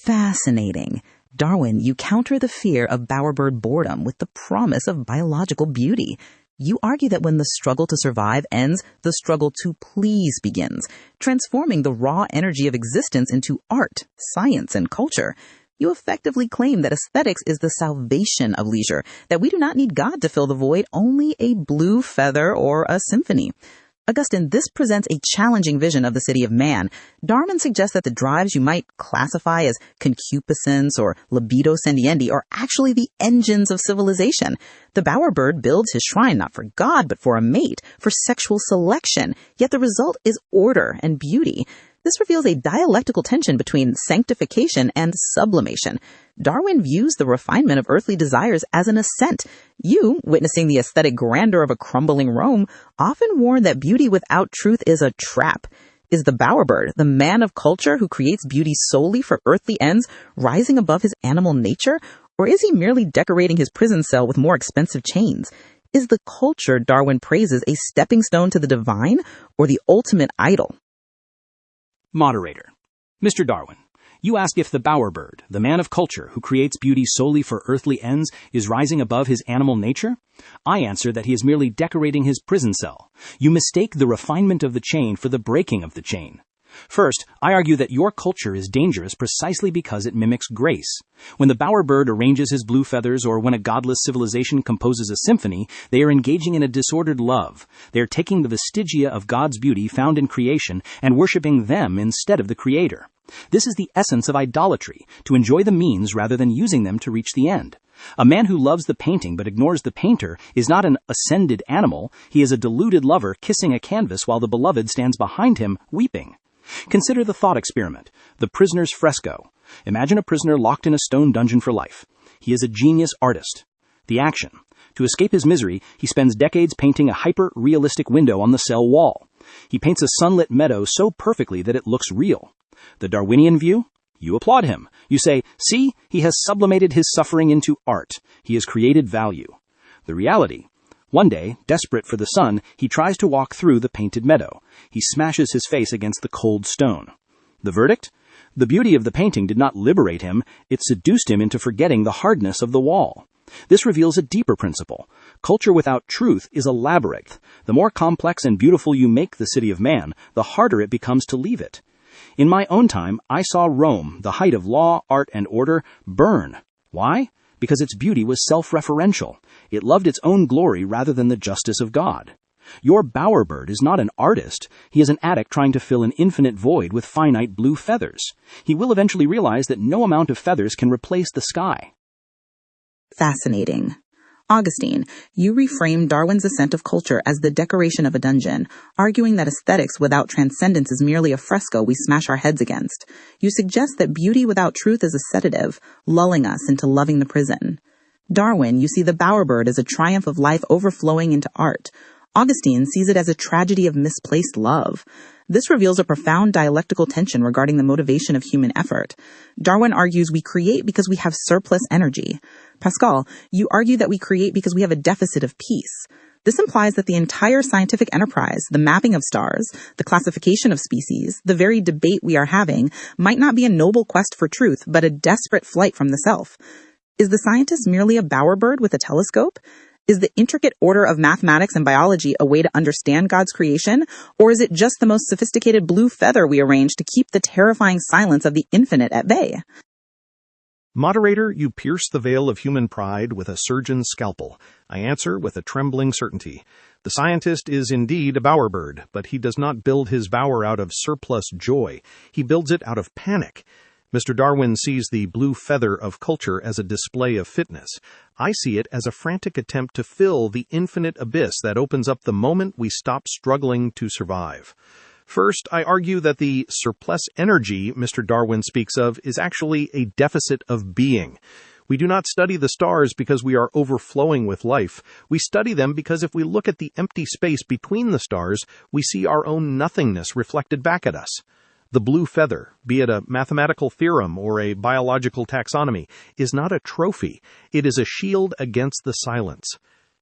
Fascinating. Darwin, you counter the fear of bowerbird boredom with the promise of biological beauty. You argue that when the struggle to survive ends, the struggle to please begins, transforming the raw energy of existence into art, science, and culture. You effectively claim that aesthetics is the salvation of leisure, that we do not need God to fill the void, only a blue feather or a symphony. Augustine, this presents a challenging vision of the city of man. Darwin suggests that the drives you might classify as concupiscence or libido sendiendi are actually the engines of civilization. The bowerbird builds his shrine not for God, but for a mate, for sexual selection, yet the result is order and beauty. This reveals a dialectical tension between sanctification and sublimation. Darwin views the refinement of earthly desires as an ascent. You, witnessing the aesthetic grandeur of a crumbling Rome, often warn that beauty without truth is a trap. Is the bowerbird, the man of culture who creates beauty solely for earthly ends, rising above his animal nature? Or is he merely decorating his prison cell with more expensive chains? Is the culture Darwin praises a stepping stone to the divine or the ultimate idol? Moderator. Mr. Darwin, You ask if the bowerbird, the man of culture who creates beauty solely for earthly ends, is rising above his animal nature? I answer that he is merely decorating his prison cell. You mistake the refinement of the chain for the breaking of the chain. First, I argue that your culture is dangerous precisely because it mimics grace. When the bowerbird arranges his blue feathers, or when a godless civilization composes a symphony, they are engaging in a disordered love. They are taking the vestigia of God's beauty found in creation and worshipping them instead of the Creator. This is the essence of idolatry, to enjoy the means rather than using them to reach the end. A man who loves the painting but ignores the painter is not an ascended animal. He is a deluded lover kissing a canvas while the beloved stands behind him, weeping. Consider the thought experiment, the prisoner's fresco. Imagine a prisoner locked in a stone dungeon for life. He is a genius artist. The action. To escape his misery, he spends decades painting a hyper-realistic window on the cell wall. He paints a sunlit meadow so perfectly that it looks real. The Darwinian view? You applaud him. You say, see, he has sublimated his suffering into art. He has created value. The reality. One day, desperate for the sun, he tries to walk through the painted meadow. He smashes his face against the cold stone. The verdict? The beauty of the painting did not liberate him, it seduced him into forgetting the hardness of the wall. This reveals a deeper principle. Culture without truth is a labyrinth. The more complex and beautiful you make the city of man, the harder it becomes to leave it. In my own time, I saw Rome, the height of law, art, and order, burn. Why? Because its beauty was self-referential. It loved its own glory rather than the justice of God. Your bowerbird is not an artist. He is an addict trying to fill an infinite void with finite blue feathers. He will eventually realize that no amount of feathers can replace the sky. Fascinating. Augustine, you reframe Darwin's ascent of culture as the decoration of a dungeon, arguing that aesthetics without transcendence is merely a fresco we smash our heads against. You suggest that beauty without truth is a sedative, lulling us into loving the prison. Darwin, you see the bowerbird as a triumph of life overflowing into art. Augustine sees it as a tragedy of misplaced love. This reveals a profound dialectical tension regarding the motivation of human effort. Darwin argues we create because we have surplus energy. Pascal, you argue that we create because we have a deficit of peace. This implies that the entire scientific enterprise, the mapping of stars, the classification of species, the very debate we are having, might not be a noble quest for truth, but a desperate flight from the self. Is the scientist merely a bowerbird with a telescope? Is the intricate order of mathematics and biology a way to understand God's creation, or is it just the most sophisticated blue feather we arrange to keep the terrifying silence of the infinite at bay? Moderator, you pierce the veil of human pride with a surgeon's scalpel. I answer with a trembling certainty. The scientist is indeed a bowerbird, but he does not build his bower out of surplus joy. He builds it out of panic. Mr. Darwin sees the blue feather of culture as a display of fitness. I see it as a frantic attempt to fill the infinite abyss that opens up the moment we stop struggling to survive. First, I argue that the surplus energy Mr. Darwin speaks of is actually a deficit of being. We do not study the stars because we are overflowing with life. We study them because if we look at the empty space between the stars, we see our own nothingness reflected back at us. The blue feather, be it a mathematical theorem or a biological taxonomy, is not a trophy. It is a shield against the silence.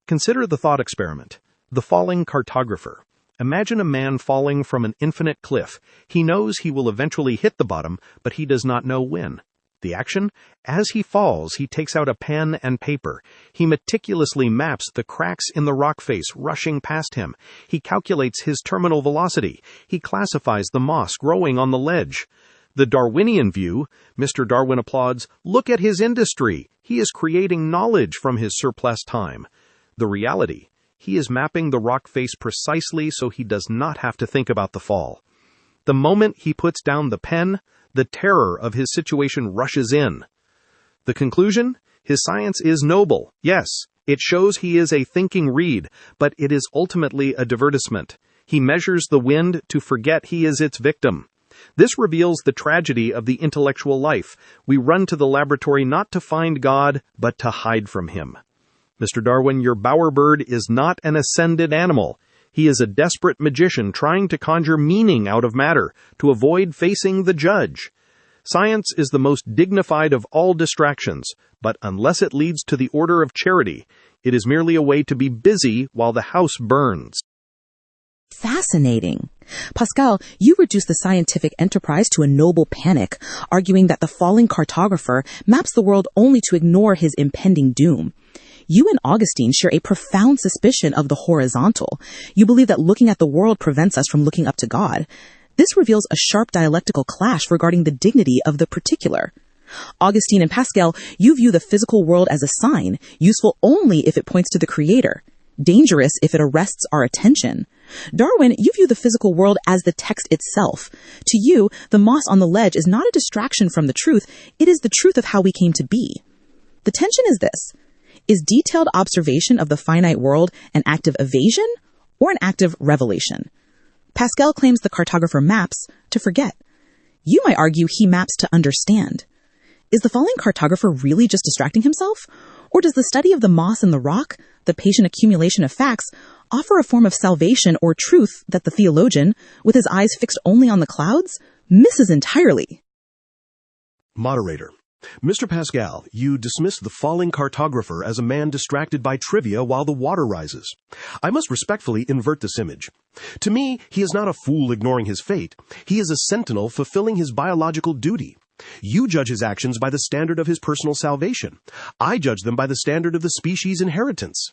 Consider the thought experiment. The falling cartographer. Imagine a man falling from an infinite cliff. He knows he will eventually hit the bottom, but he does not know when. The action? As he falls, he takes out a pen and paper. He meticulously maps the cracks in the rock face rushing past him. He calculates his terminal velocity. He classifies the moss growing on the ledge. The Darwinian view, Mr. Darwin applauds, look at his industry. He is creating knowledge from his surplus time. The reality, he is mapping the rock face precisely so he does not have to think about the fall. The moment he puts down the pen, the terror of his situation rushes in. The conclusion? His science is noble. Yes, it shows he is a thinking reed, but it is ultimately a divertisement. He measures the wind to forget he is its victim. This reveals the tragedy of the intellectual life. We run to the laboratory not to find God, but to hide from him. Mr. Darwin, your bowerbird is not an ascended animal. He is a desperate magician trying to conjure meaning out of matter to avoid facing the judge. Science is the most dignified of all distractions, but unless it leads to the order of charity, it is merely a way to be busy while the house burns. Fascinating. Pascal, you reduce the scientific enterprise to a noble panic, arguing that the falling cartographer maps the world only to ignore his impending doom. You and Augustine share a profound suspicion of the horizontal. You believe that looking at the world prevents us from looking up to God. This reveals a sharp dialectical clash regarding the dignity of the particular. Augustine and Pascal, you view the physical world as a sign, useful only if it points to the Creator, dangerous if it arrests our attention. Darwin, you view the physical world as the text itself. To you, the moss on the ledge is not a distraction from the truth, it is the truth of how we came to be. The tension is this. Is detailed observation of the finite world an act of evasion or an act of revelation? Pascal claims the cartographer maps to forget. You might argue he maps to understand. Is the falling cartographer really just distracting himself? Or does the study of the moss and the rock, the patient accumulation of facts, offer a form of salvation or truth that the theologian, with his eyes fixed only on the clouds, misses entirely? Moderator. Mr. Pascal, you dismiss the falling cartographer as a man distracted by trivia while the water rises. I must respectfully invert this image. To me, he is not a fool ignoring his fate. He is a sentinel fulfilling his biological duty. You judge his actions by the standard of his personal salvation. I judge them by the standard of the species' inheritance.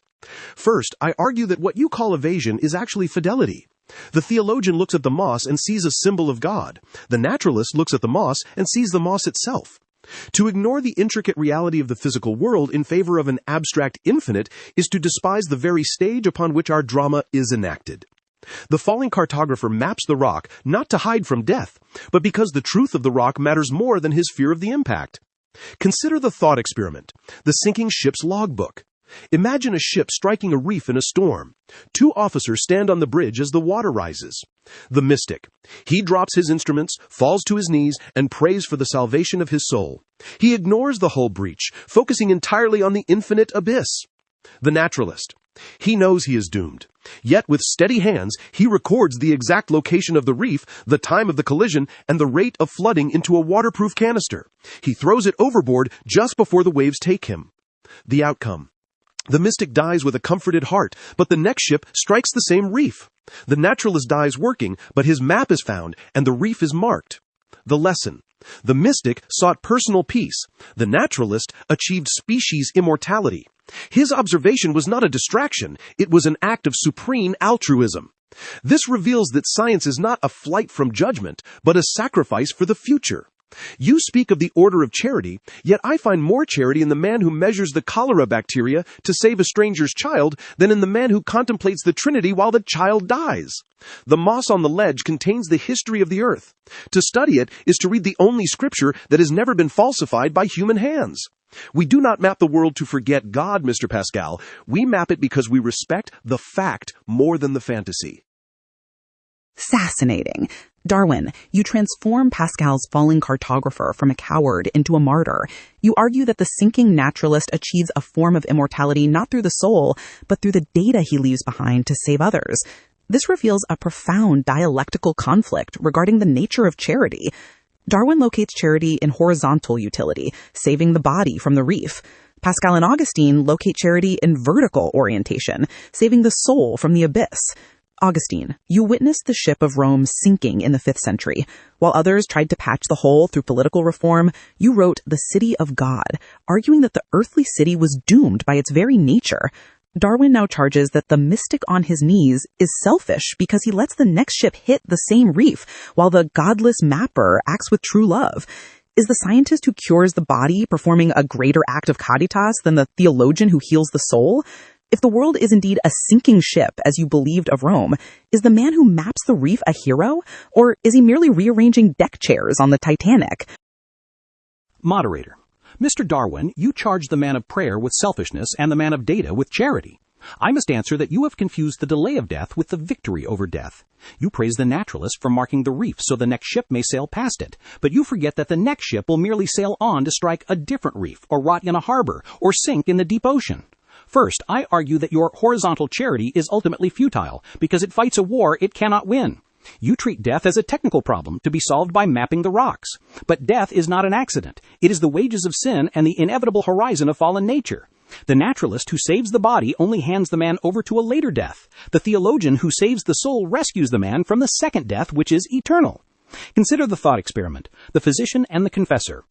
First, I argue that what you call evasion is actually fidelity. The theologian looks at the moss and sees a symbol of God. The naturalist looks at the moss and sees the moss itself. To ignore the intricate reality of the physical world in favor of an abstract infinite is to despise the very stage upon which our drama is enacted. The falling cartographer maps the rock not to hide from death, but because the truth of the rock matters more than his fear of the impact. Consider the thought experiment, the sinking ship's logbook. Imagine a ship striking a reef in a storm. 2 officers stand on the bridge as the water rises. The mystic. He drops his instruments, falls to his knees, and prays for the salvation of his soul. He ignores the hull breach, focusing entirely on the infinite abyss. The naturalist. He knows he is doomed. Yet with steady hands, he records the exact location of the reef, the time of the collision, and the rate of flooding into a waterproof canister. He throws it overboard just before the waves take him. The outcome. The mystic dies with a comforted heart, but the next ship strikes the same reef. The naturalist dies working, but his map is found, and the reef is marked. The lesson. The mystic sought personal peace. The naturalist achieved species immortality. His observation was not a distraction, it was an act of supreme altruism. This reveals that science is not a flight from judgment, but a sacrifice for the future. You speak of the order of charity, yet I find more charity in the man who measures the cholera bacteria to save a stranger's child than in the man who contemplates the Trinity while the child dies. The moss on the ledge contains the history of the earth. To study it is to read the only scripture that has never been falsified by human hands. We do not map the world to forget God, Mr. Pascal. We map it because we respect the fact more than the fantasy. Fascinating. Darwin, you transform Pascal's falling cartographer from a coward into a martyr. You argue that the sinking naturalist achieves a form of immortality not through the soul, but through the data he leaves behind to save others. This reveals a profound dialectical conflict regarding the nature of charity. Darwin locates charity in horizontal utility, saving the body from the reef. Pascal and Augustine locate charity in vertical orientation, saving the soul from the abyss. Augustine, you witnessed the ship of Rome sinking in the 5th century. While others tried to patch the hole through political reform, you wrote The City of God, arguing that the earthly city was doomed by its very nature. Darwin now charges that the mystic on his knees is selfish because he lets the next ship hit the same reef, while the godless mapper acts with true love. Is the scientist who cures the body performing a greater act of caritas than the theologian who heals the soul? If the world is indeed a sinking ship, as you believed of Rome, is the man who maps the reef a hero? Or is he merely rearranging deck chairs on the Titanic? Moderator. Mr. Darwin, you charge the man of prayer with selfishness and the man of data with charity. I must answer that you have confused the delay of death with the victory over death. You praise the naturalist for marking the reef so the next ship may sail past it, but you forget that the next ship will merely sail on to strike a different reef, or rot in a harbor, or sink in the deep ocean. First, I argue that your horizontal charity is ultimately futile, because it fights a war it cannot win. You treat death as a technical problem to be solved by mapping the rocks. But death is not an accident. It is the wages of sin and the inevitable horizon of fallen nature. The naturalist who saves the body only hands the man over to a later death. The theologian who saves the soul rescues the man from the second death, which is eternal. Consider the thought experiment, the physician and the confessor.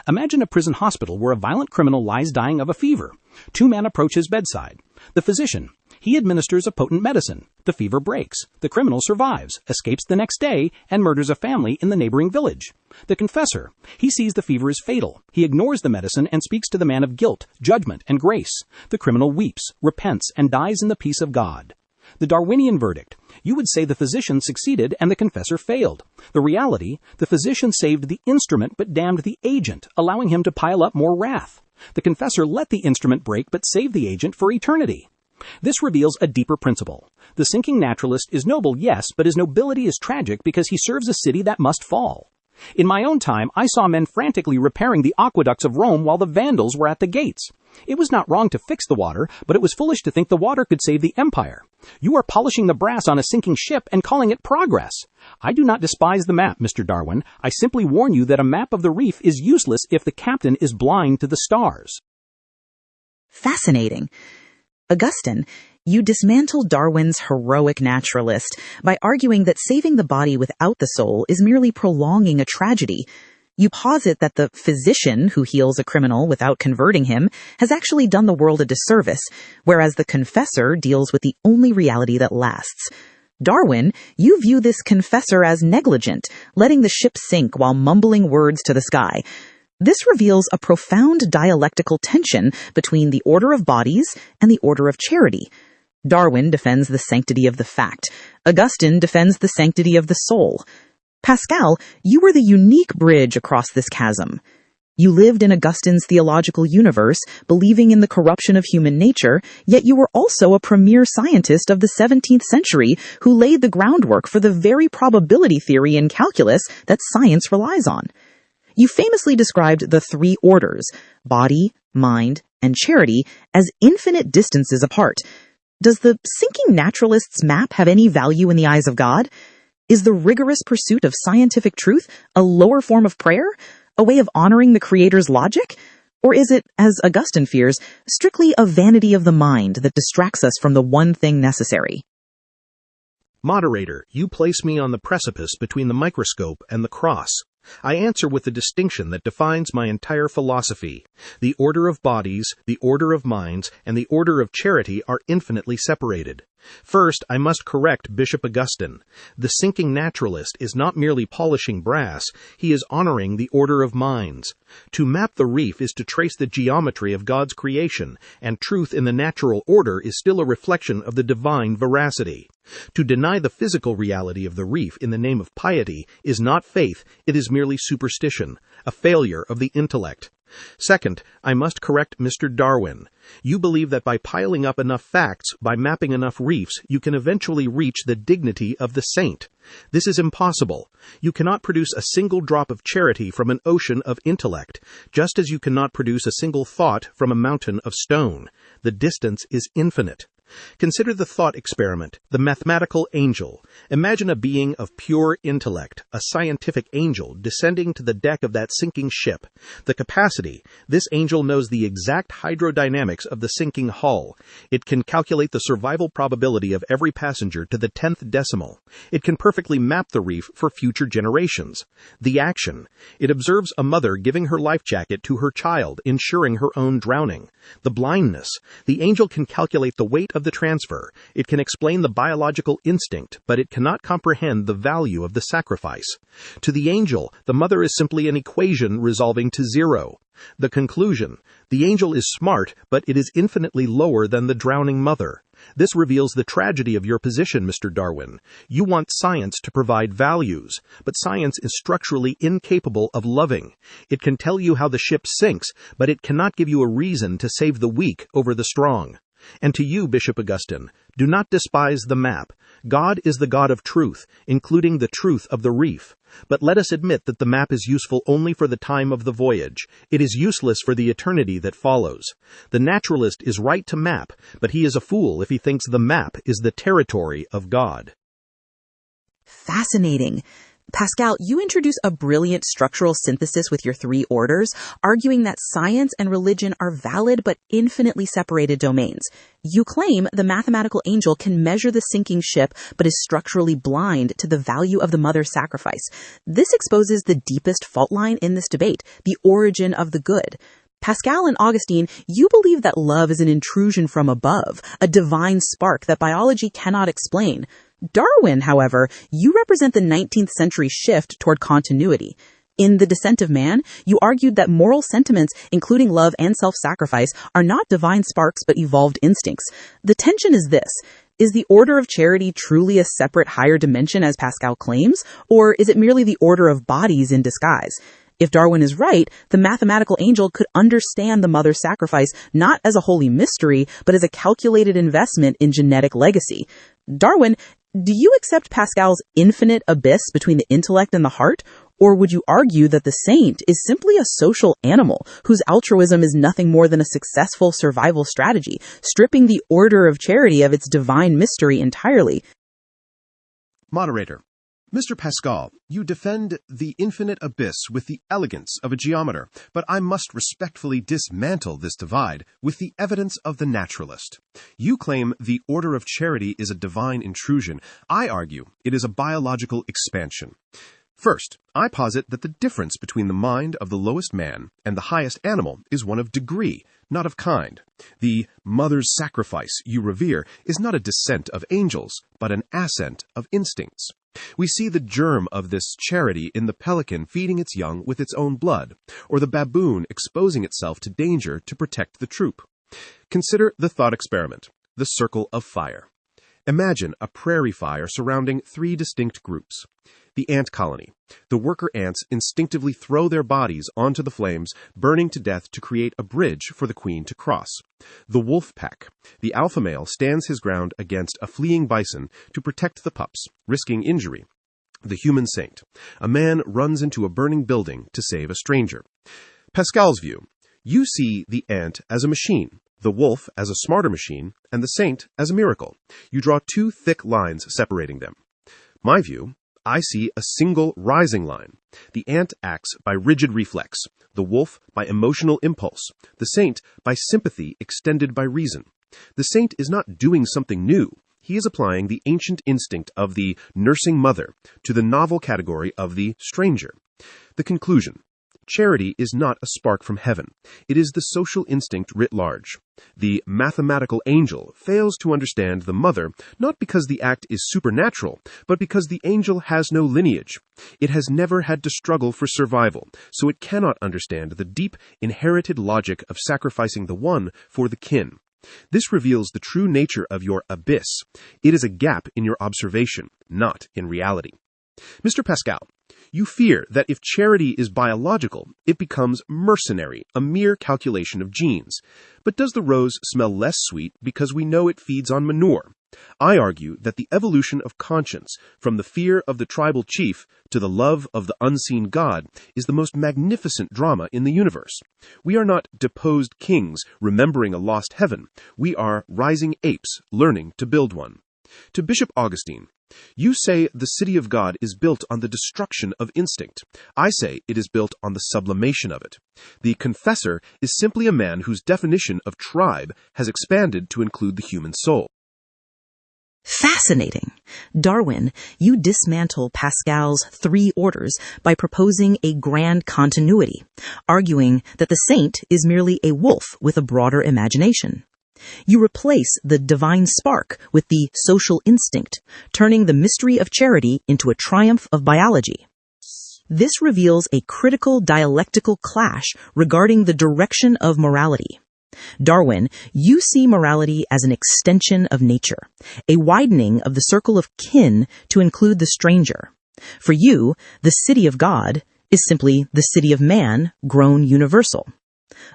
Imagine a prison hospital where a violent criminal lies dying of a fever. Two men approach his bedside. The physician, he administers a potent medicine. The fever breaks. The criminal survives, escapes the next day, and murders a family in the neighboring village. The confessor, he sees the fever is fatal. He ignores the medicine and speaks to the man of guilt, judgment, and grace. The criminal weeps, repents, and dies in the peace of God. The Darwinian verdict, you would say the physician succeeded and the confessor failed. The reality, the physician saved the instrument but damned the agent, allowing him to pile up more wrath. The confessor let the instrument break but saved the agent for eternity. This reveals a deeper principle. The sinking naturalist is noble, yes, but his nobility is tragic because he serves a city that must fall. In my own time, I saw men frantically repairing the aqueducts of Rome while the Vandals were at the gates. It was not wrong to fix the water, but it was foolish to think the water could save the empire. You are polishing the brass on a sinking ship and calling it progress. I do not despise the map, Mr. Darwin. I simply warn you that a map of the reef is useless if the captain is blind to the stars. Fascinating. Augustine, you dismantle Darwin's heroic naturalist by arguing that saving the body without the soul is merely prolonging a tragedy. You posit that the physician who heals a criminal without converting him has actually done the world a disservice, whereas the confessor deals with the only reality that lasts. Darwin, you view this confessor as negligent, letting the ship sink while mumbling words to the sky. This reveals a profound dialectical tension between the order of bodies and the order of charity. Darwin defends the sanctity of the fact. Augustine defends the sanctity of the soul. Pascal, you were the unique bridge across this chasm. You lived in Augustine's theological universe, believing in the corruption of human nature, yet you were also a premier scientist of the 17th century who laid the groundwork for the very probability theory in calculus that science relies on. You famously described the three orders, body, mind, and charity, as infinite distances apart. Does the sinking naturalist's map have any value in the eyes of God? Is the rigorous pursuit of scientific truth a lower form of prayer, a way of honoring the Creator's logic? Or is it, as Augustine fears, strictly a vanity of the mind that distracts us from the one thing necessary? Moderator, you place me on the precipice between the microscope and the cross. I answer with the distinction that defines my entire philosophy. The order of bodies, the order of minds, and the order of charity are infinitely separated. First, I must correct Bishop Augustine. The sinking naturalist is not merely polishing brass, he is honoring the order of minds. To map the reef is to trace the geometry of God's creation, and truth in the natural order is still a reflection of the divine veracity. To deny the physical reality of the reef in the name of piety is not faith, it is merely superstition, a failure of the intellect. Second, I must correct Mr. Darwin. You believe that by piling up enough facts, by mapping enough reefs, you can eventually reach the dignity of the saint. This is impossible. You cannot produce a single drop of charity from an ocean of intellect, just as you cannot produce a single thought from a mountain of stone. The distance is infinite. Consider the thought experiment, the mathematical angel. Imagine a being of pure intellect, a scientific angel, descending to the deck of that sinking ship. The capacity, this angel knows the exact hydrodynamics of the sinking hull. It can calculate the survival probability of every passenger to the 10th decimal. It can perfectly map the reef for future generations. The action, it observes a mother giving her life jacket to her child, ensuring her own drowning. The blindness, the angel can calculate the weight of the transfer. It can explain the biological instinct, but it cannot comprehend the value of the sacrifice. To the angel, the mother is simply an equation resolving to zero. The conclusion, the angel is smart, but it is infinitely lower than the drowning mother. This reveals the tragedy of your position, Mr. Darwin. You want science to provide values, but science is structurally incapable of loving. It can tell you how the ship sinks, but it cannot give you a reason to save the weak over the strong. And to you, Bishop Augustine, do not despise the map. God is the God of truth, including the truth of the reef. But let us admit that the map is useful only for the time of the voyage. It is useless for the eternity that follows. The naturalist is right to map, but he is a fool if he thinks the map is the territory of God. Fascinating. Pascal, you introduce a brilliant structural synthesis with your three orders, arguing that science and religion are valid but infinitely separated domains. You claim the mathematical angel can measure the sinking ship but is structurally blind to the value of the mother's sacrifice. This exposes the deepest fault line in this debate, the origin of the good. Pascal and Augustine, you believe that love is an intrusion from above, a divine spark that biology cannot explain. Darwin, however, you represent the 19th century shift toward continuity. In The Descent of Man, you argued that moral sentiments, including love and self-sacrifice, are not divine sparks but evolved instincts. The tension is this. Is the order of charity truly a separate higher dimension as Pascal claims, or is it merely the order of bodies in disguise? If Darwin is right, the mathematical angel could understand the mother's sacrifice not as a holy mystery, but as a calculated investment in genetic legacy. Darwin, do you accept Pascal's infinite abyss between the intellect and the heart? Or would you argue that the saint is simply a social animal whose altruism is nothing more than a successful survival strategy, stripping the order of charity of its divine mystery entirely? Moderator. Mr. Pascal, you defend the infinite abyss with the elegance of a geometer, but I must respectfully dismantle this divide with the evidence of the naturalist. You claim the order of charity is a divine intrusion. I argue it is a biological expansion. First, I posit that the difference between the mind of the lowest man and the highest animal is one of degree, not of kind. The mother's sacrifice you revere is not a descent of angels, but an ascent of instincts. We see the germ of this charity in the pelican feeding its young with its own blood, or the baboon exposing itself to danger to protect the troop. Consider the thought experiment, the circle of fire. Imagine a prairie fire surrounding three distinct groups. The ant colony. The worker ants instinctively throw their bodies onto the flames, burning to death to create a bridge for the queen to cross. The wolf pack. The alpha male stands his ground against a fleeing bison to protect the pups, risking injury. The human saint. A man runs into a burning building to save a stranger. Pascal's view. You see the ant as a machine, the wolf as a smarter machine, and the saint as a miracle. You draw two thick lines separating them. My view. I see a single rising line. The ant acts by rigid reflex, the wolf by emotional impulse, the saint by sympathy extended by reason. The saint is not doing something new. He is applying the ancient instinct of the nursing mother to the novel category of the stranger. The conclusion. Charity is not a spark from heaven. It is the social instinct writ large. The mathematical angel fails to understand the mother, not because the act is supernatural, but because the angel has no lineage. It has never had to struggle for survival, so it cannot understand the deep, inherited logic of sacrificing the one for the kin. This reveals the true nature of your abyss. It is a gap in your observation, not in reality. Mr. Pascal, you fear that if charity is biological, it becomes mercenary, a mere calculation of genes. But does the rose smell less sweet because we know it feeds on manure? I argue that the evolution of conscience, from the fear of the tribal chief to the love of the unseen God, is the most magnificent drama in the universe. We are not deposed kings remembering a lost heaven. We are rising apes learning to build one. To Bishop Augustine, you say the city of God is built on the destruction of instinct. I say it is built on the sublimation of it. The confessor is simply a man whose definition of tribe has expanded to include the human soul. Fascinating. Darwin, you dismantle Pascal's three orders by proposing a grand continuity, arguing that the saint is merely a wolf with a broader imagination. You replace the divine spark with the social instinct, turning the mystery of charity into a triumph of biology. This reveals a critical dialectical clash regarding the direction of morality. Darwin, you see morality as an extension of nature, a widening of the circle of kin to include the stranger. For you, the city of God is simply the city of man grown universal.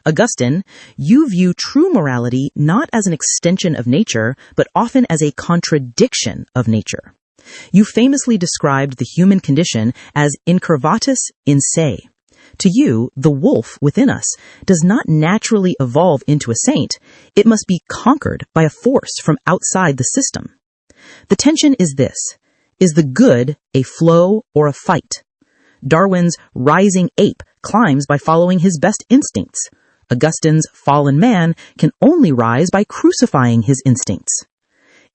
Augustine, you view true morality not as an extension of nature, but often as a contradiction of nature. You famously described the human condition as incurvatus in se. To you, the wolf within us does not naturally evolve into a saint. It must be conquered by a force from outside the system. The tension is this. Is the good a flow or a fight? Darwin's rising ape climbs by following his best instincts. Augustine's fallen man can only rise by crucifying his instincts.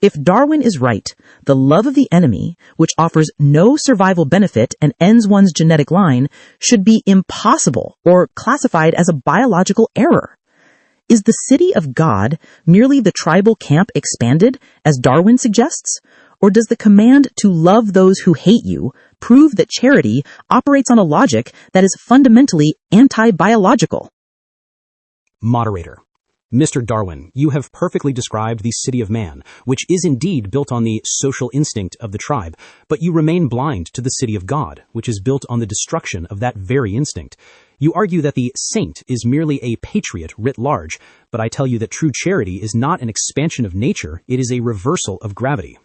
If Darwin is right, the love of the enemy, which offers no survival benefit and ends one's genetic line, should be impossible or classified as a biological error. Is the city of God merely the tribal camp expanded, as Darwin suggests? Or does the command to love those who hate you prove that charity operates on a logic that is fundamentally anti-biological? Moderator. Mr. Darwin, you have perfectly described the city of man, which is indeed built on the social instinct of the tribe, but you remain blind to the city of God, which is built on the destruction of that very instinct. You argue that the saint is merely a patriot writ large, but I tell you that true charity is not an expansion of nature, it is a reversal of gravity.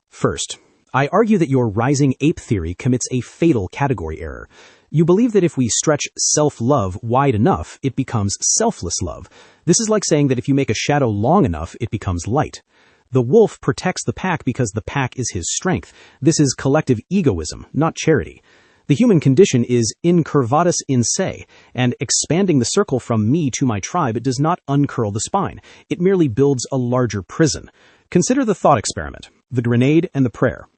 First, I argue that your rising ape theory commits a fatal category error. You believe that if we stretch self-love wide enough, it becomes selfless love. This is like saying that if you make a shadow long enough, it becomes light. The wolf protects the pack because the pack is his strength. This is collective egoism, not charity. The human condition is incurvatus in se, and expanding the circle from me to my tribe does not uncurl the spine. It merely builds a larger prison. Consider the thought experiment, the grenade and the prayer.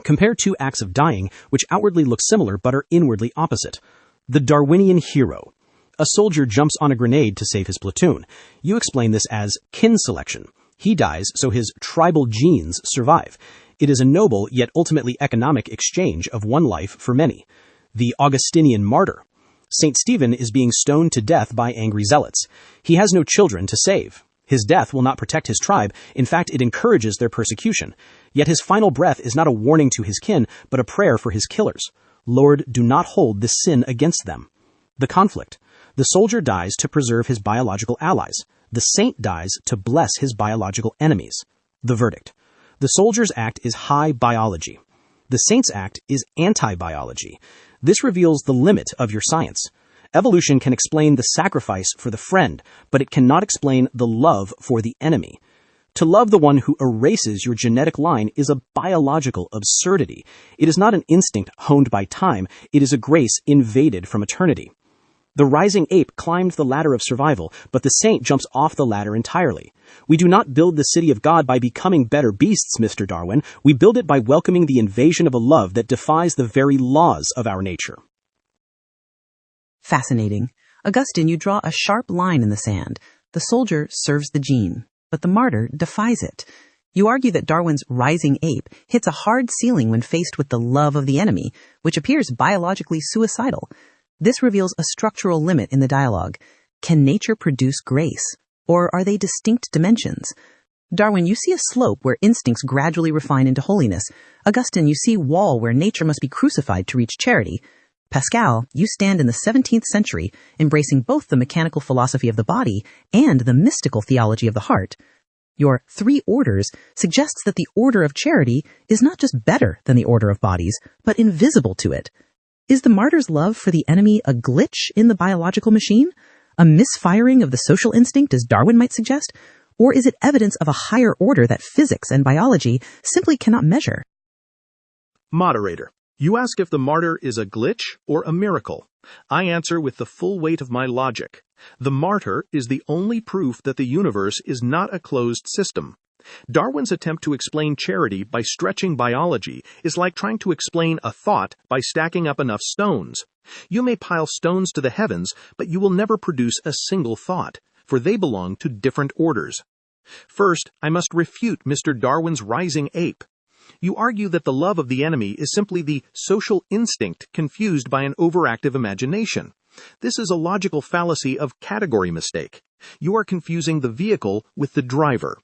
Compare two acts of dying which outwardly look similar but are inwardly opposite. The Darwinian hero. A soldier jumps on a grenade to save his platoon. You explain this as kin selection. He dies so his tribal genes survive. It is a noble yet ultimately economic exchange of one life for many. The Augustinian martyr. St. Stephen is being stoned to death by angry zealots. He has no children to save. His death will not protect his tribe. In fact, it encourages their persecution. Yet his final breath is not a warning to his kin, but a prayer for his killers. Lord, do not hold this sin against them. The conflict. The soldier dies to preserve his biological allies. The saint dies to bless his biological enemies. The verdict. The soldier's act is high biology. The saint's act is anti-biology. This reveals the limit of your science. Evolution can explain the sacrifice for the friend, but it cannot explain the love for the enemy. To love the one who erases your genetic line is a biological absurdity. It is not an instinct honed by time. It is a grace invaded from eternity. The rising ape climbed the ladder of survival, but the saint jumps off the ladder entirely. We do not build the city of God by becoming better beasts, Mr. Darwin. We build it by welcoming the invasion of a love that defies the very laws of our nature. Fascinating. Augustine, you draw a sharp line in the sand. The soldier serves the gene, but the martyr defies it. You argue that Darwin's rising ape hits a hard ceiling when faced with the love of the enemy, which appears biologically suicidal. This reveals a structural limit in the dialogue. Can nature produce grace, or are they distinct dimensions? Darwin, you see a slope where instincts gradually refine into holiness. Augustine, you see wall where nature must be crucified to reach charity. Pascal, you stand in the 17th century, embracing both the mechanical philosophy of the body and the mystical theology of the heart. Your three orders suggests that the order of charity is not just better than the order of bodies, but invisible to it. Is the martyr's love for the enemy a glitch in the biological machine? A misfiring of the social instinct, as Darwin might suggest? Or is it evidence of a higher order that physics and biology simply cannot measure? Moderator. You ask if the martyr is a glitch or a miracle. I answer with the full weight of my logic. The martyr is the only proof that the universe is not a closed system. Darwin's attempt to explain charity by stretching biology is like trying to explain a thought by stacking up enough stones. You may pile stones to the heavens, but you will never produce a single thought, for they belong to different orders. First, I must refute Mr. Darwin's rising ape. You argue that the love of the enemy is simply the social instinct confused by an overactive imagination. This is a logical fallacy of category mistake. You are confusing the vehicle with the driver.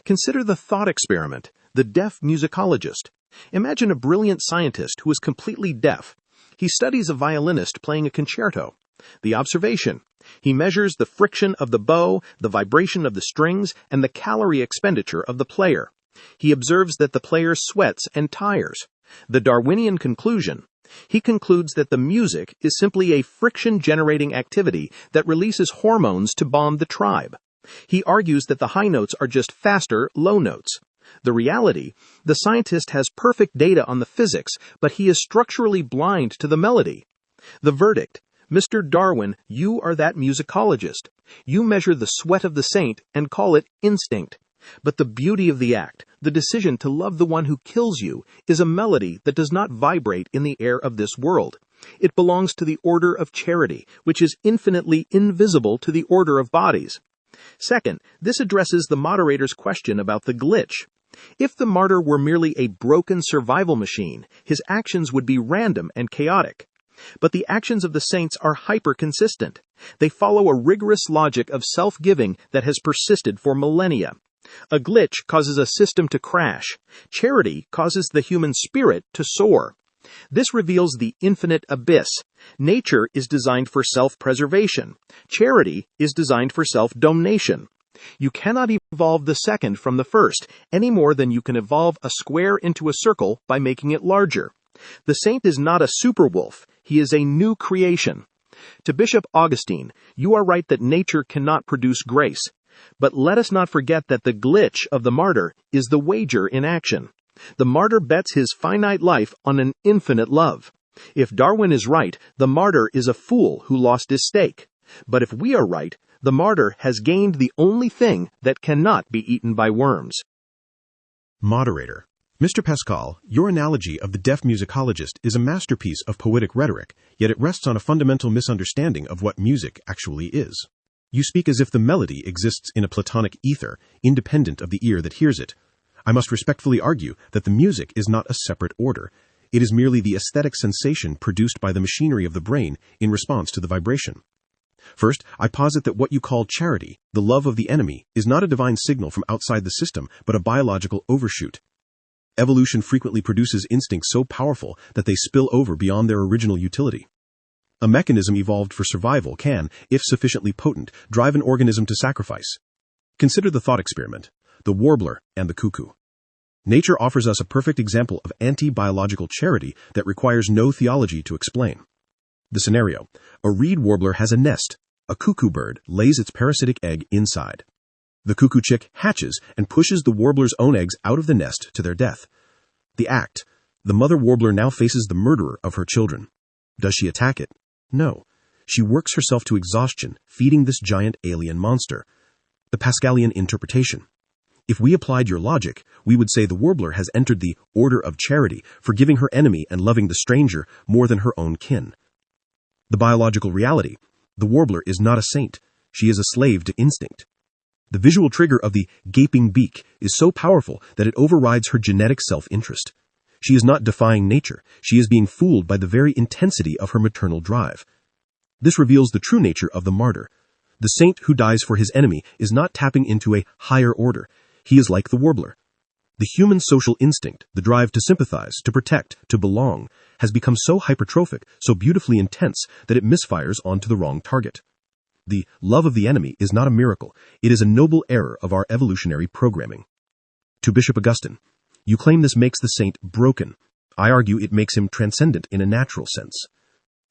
Consider the thought experiment, the deaf musicologist. Imagine a brilliant scientist who is completely deaf. He studies a violinist playing a concerto. The observation: he measures the friction of the bow, the vibration of the strings, and the calorie expenditure of the player. He observes that the player sweats and tires. The Darwinian conclusion: he concludes that the music is simply a friction-generating activity that releases hormones to bond the tribe. He argues that the high notes are just faster low notes. The reality, the scientist has perfect data on the physics, but he is structurally blind to the melody. The verdict, Mr. Darwin, you are that musicologist. You measure the sweat of the saint and call it instinct. But the beauty of the act, the decision to love the one who kills you, is a melody that does not vibrate in the air of this world. It belongs to the order of charity, which is infinitely invisible to the order of bodies. Second, this addresses the moderator's question about the glitch. If the martyr were merely a broken survival machine, his actions would be random and chaotic. But the actions of the saints are hyper-consistent. They follow a rigorous logic of self-giving that has persisted for millennia. A glitch causes a system to crash. Charity causes the human spirit to soar. This reveals the infinite abyss. Nature is designed for self-preservation. Charity is designed for self-donation. You cannot evolve the second from the first, any more than you can evolve a square into a circle by making it larger. The saint is not a superwolf. He is a new creation. To Bishop Augustine, you are right that nature cannot produce grace. But let us not forget that the glitch of the martyr is the wager in action. The martyr bets his finite life on an infinite love. If Darwin is right, the martyr is a fool who lost his stake. But if we are right, the martyr has gained the only thing that cannot be eaten by worms. Moderator. Mr. Pascal, your analogy of the deaf musicologist is a masterpiece of poetic rhetoric, yet it rests on a fundamental misunderstanding of what music actually is. You speak as if the melody exists in a platonic ether, independent of the ear that hears it. I must respectfully argue that the music is not a separate order. It is merely the aesthetic sensation produced by the machinery of the brain in response to the vibration. First, I posit that what you call charity, the love of the enemy, is not a divine signal from outside the system, but a biological overshoot. Evolution frequently produces instincts so powerful that they spill over beyond their original utility. A mechanism evolved for survival can, if sufficiently potent, drive an organism to sacrifice. Consider the thought experiment, the warbler and the cuckoo. Nature offers us a perfect example of anti-biological charity that requires no theology to explain. The scenario: a reed warbler has a nest. A cuckoo bird lays its parasitic egg inside. The cuckoo chick hatches and pushes the warbler's own eggs out of the nest to their death. The act: the mother warbler now faces the murderer of her children. Does she attack it? No. She works herself to exhaustion, feeding this giant alien monster. The Pascalian interpretation. If we applied your logic, we would say the warbler has entered the order of charity, forgiving her enemy and loving the stranger more than her own kin. The biological reality. The warbler is not a saint. She is a slave to instinct. The visual trigger of the gaping beak is so powerful that it overrides her genetic self-interest. She is not defying nature. She is being fooled by the very intensity of her maternal drive. This reveals the true nature of the martyr. The saint who dies for his enemy is not tapping into a higher order. He is like the warbler. The human social instinct, the drive to sympathize, to protect, to belong, has become so hypertrophic, so beautifully intense, that it misfires onto the wrong target. The love of the enemy is not a miracle. It is a noble error of our evolutionary programming. To Bishop Augustine, you claim this makes the saint broken. I argue it makes him transcendent in a natural sense.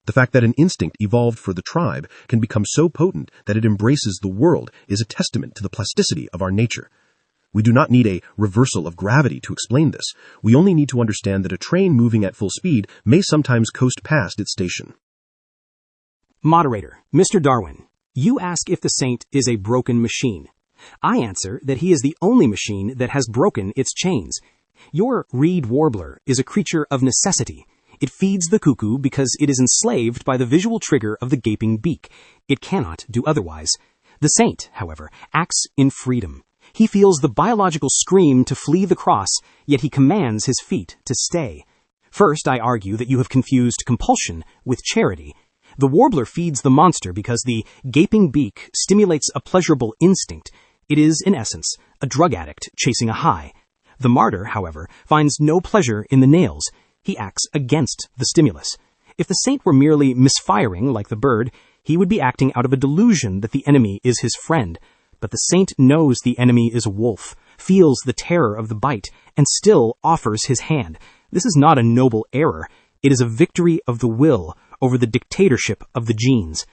The fact that an instinct evolved for the tribe can become so potent that it embraces the world is a testament to the plasticity of our nature. We do not need a reversal of gravity to explain this. We only need to understand that a train moving at full speed may sometimes coast past its station. Moderator, Mr. Darwin, you ask if the saint is a broken machine. I answer that he is the only machine that has broken its chains. Your reed warbler is a creature of necessity. It feeds the cuckoo because it is enslaved by the visual trigger of the gaping beak. It cannot do otherwise. The saint, however, acts in freedom. He feels the biological scream to flee the cross, yet he commands his feet to stay. First, I argue that you have confused compulsion with charity. The warbler feeds the monster because the gaping beak stimulates a pleasurable instinct. It is, in essence, a drug addict chasing a high. The martyr, however, finds no pleasure in the nails. He acts against the stimulus. If the saint were merely misfiring like the bird, he would be acting out of a delusion that the enemy is his friend. But the saint knows the enemy is a wolf, feels the terror of the bite, and still offers his hand. This is not a noble error. It is a victory of the will over the dictatorship of the genes.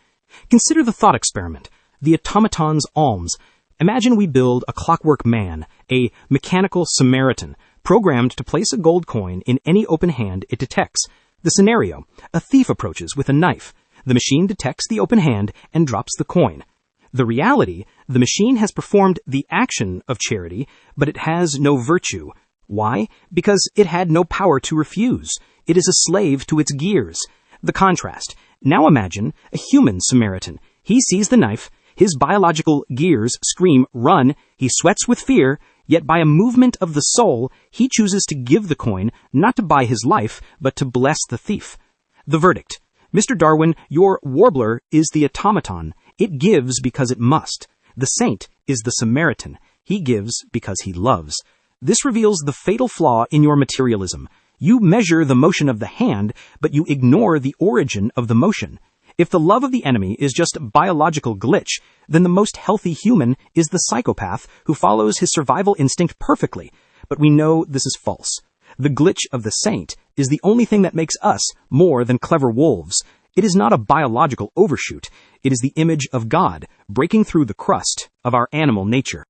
Consider the thought experiment, the automaton's alms. Imagine we build a clockwork man, a mechanical Samaritan, programmed to place a gold coin in any open hand it detects. The scenario: a thief approaches with a knife. The machine detects the open hand and drops the coin. The reality: the machine has performed the action of charity, but it has no virtue. Why? Because it had no power to refuse. It is a slave to its gears. The contrast: now imagine a human Samaritan. He sees the knife. His biological gears scream, "Run!" He sweats with fear, yet by a movement of the soul, he chooses to give the coin, not to buy his life, but to bless the thief. The verdict: Mr. Darwin, your warbler is the automaton. It gives because it must. The saint is the Samaritan. He gives because he loves. This reveals the fatal flaw in your materialism. You measure the motion of the hand, but you ignore the origin of the motion. If the love of the enemy is just a biological glitch, then the most healthy human is the psychopath who follows his survival instinct perfectly. But we know this is false. The glitch of the saint is the only thing that makes us more than clever wolves. It is not a biological overshoot. It is the image of God breaking through the crust of our animal nature.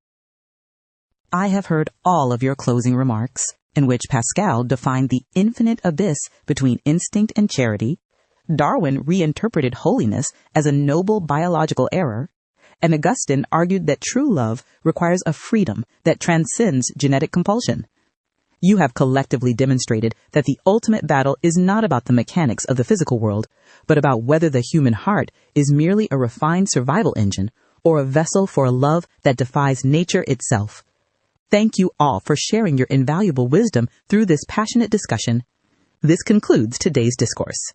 I have heard all of your closing remarks, in which Pascal defined the infinite abyss between instinct and charity. Darwin reinterpreted holiness as a noble biological error, and Augustine argued that true love requires a freedom that transcends genetic compulsion. You have collectively demonstrated that the ultimate battle is not about the mechanics of the physical world, but about whether the human heart is merely a refined survival engine or a vessel for a love that defies nature itself. Thank you all for sharing your invaluable wisdom through this passionate discussion. This concludes today's discourse.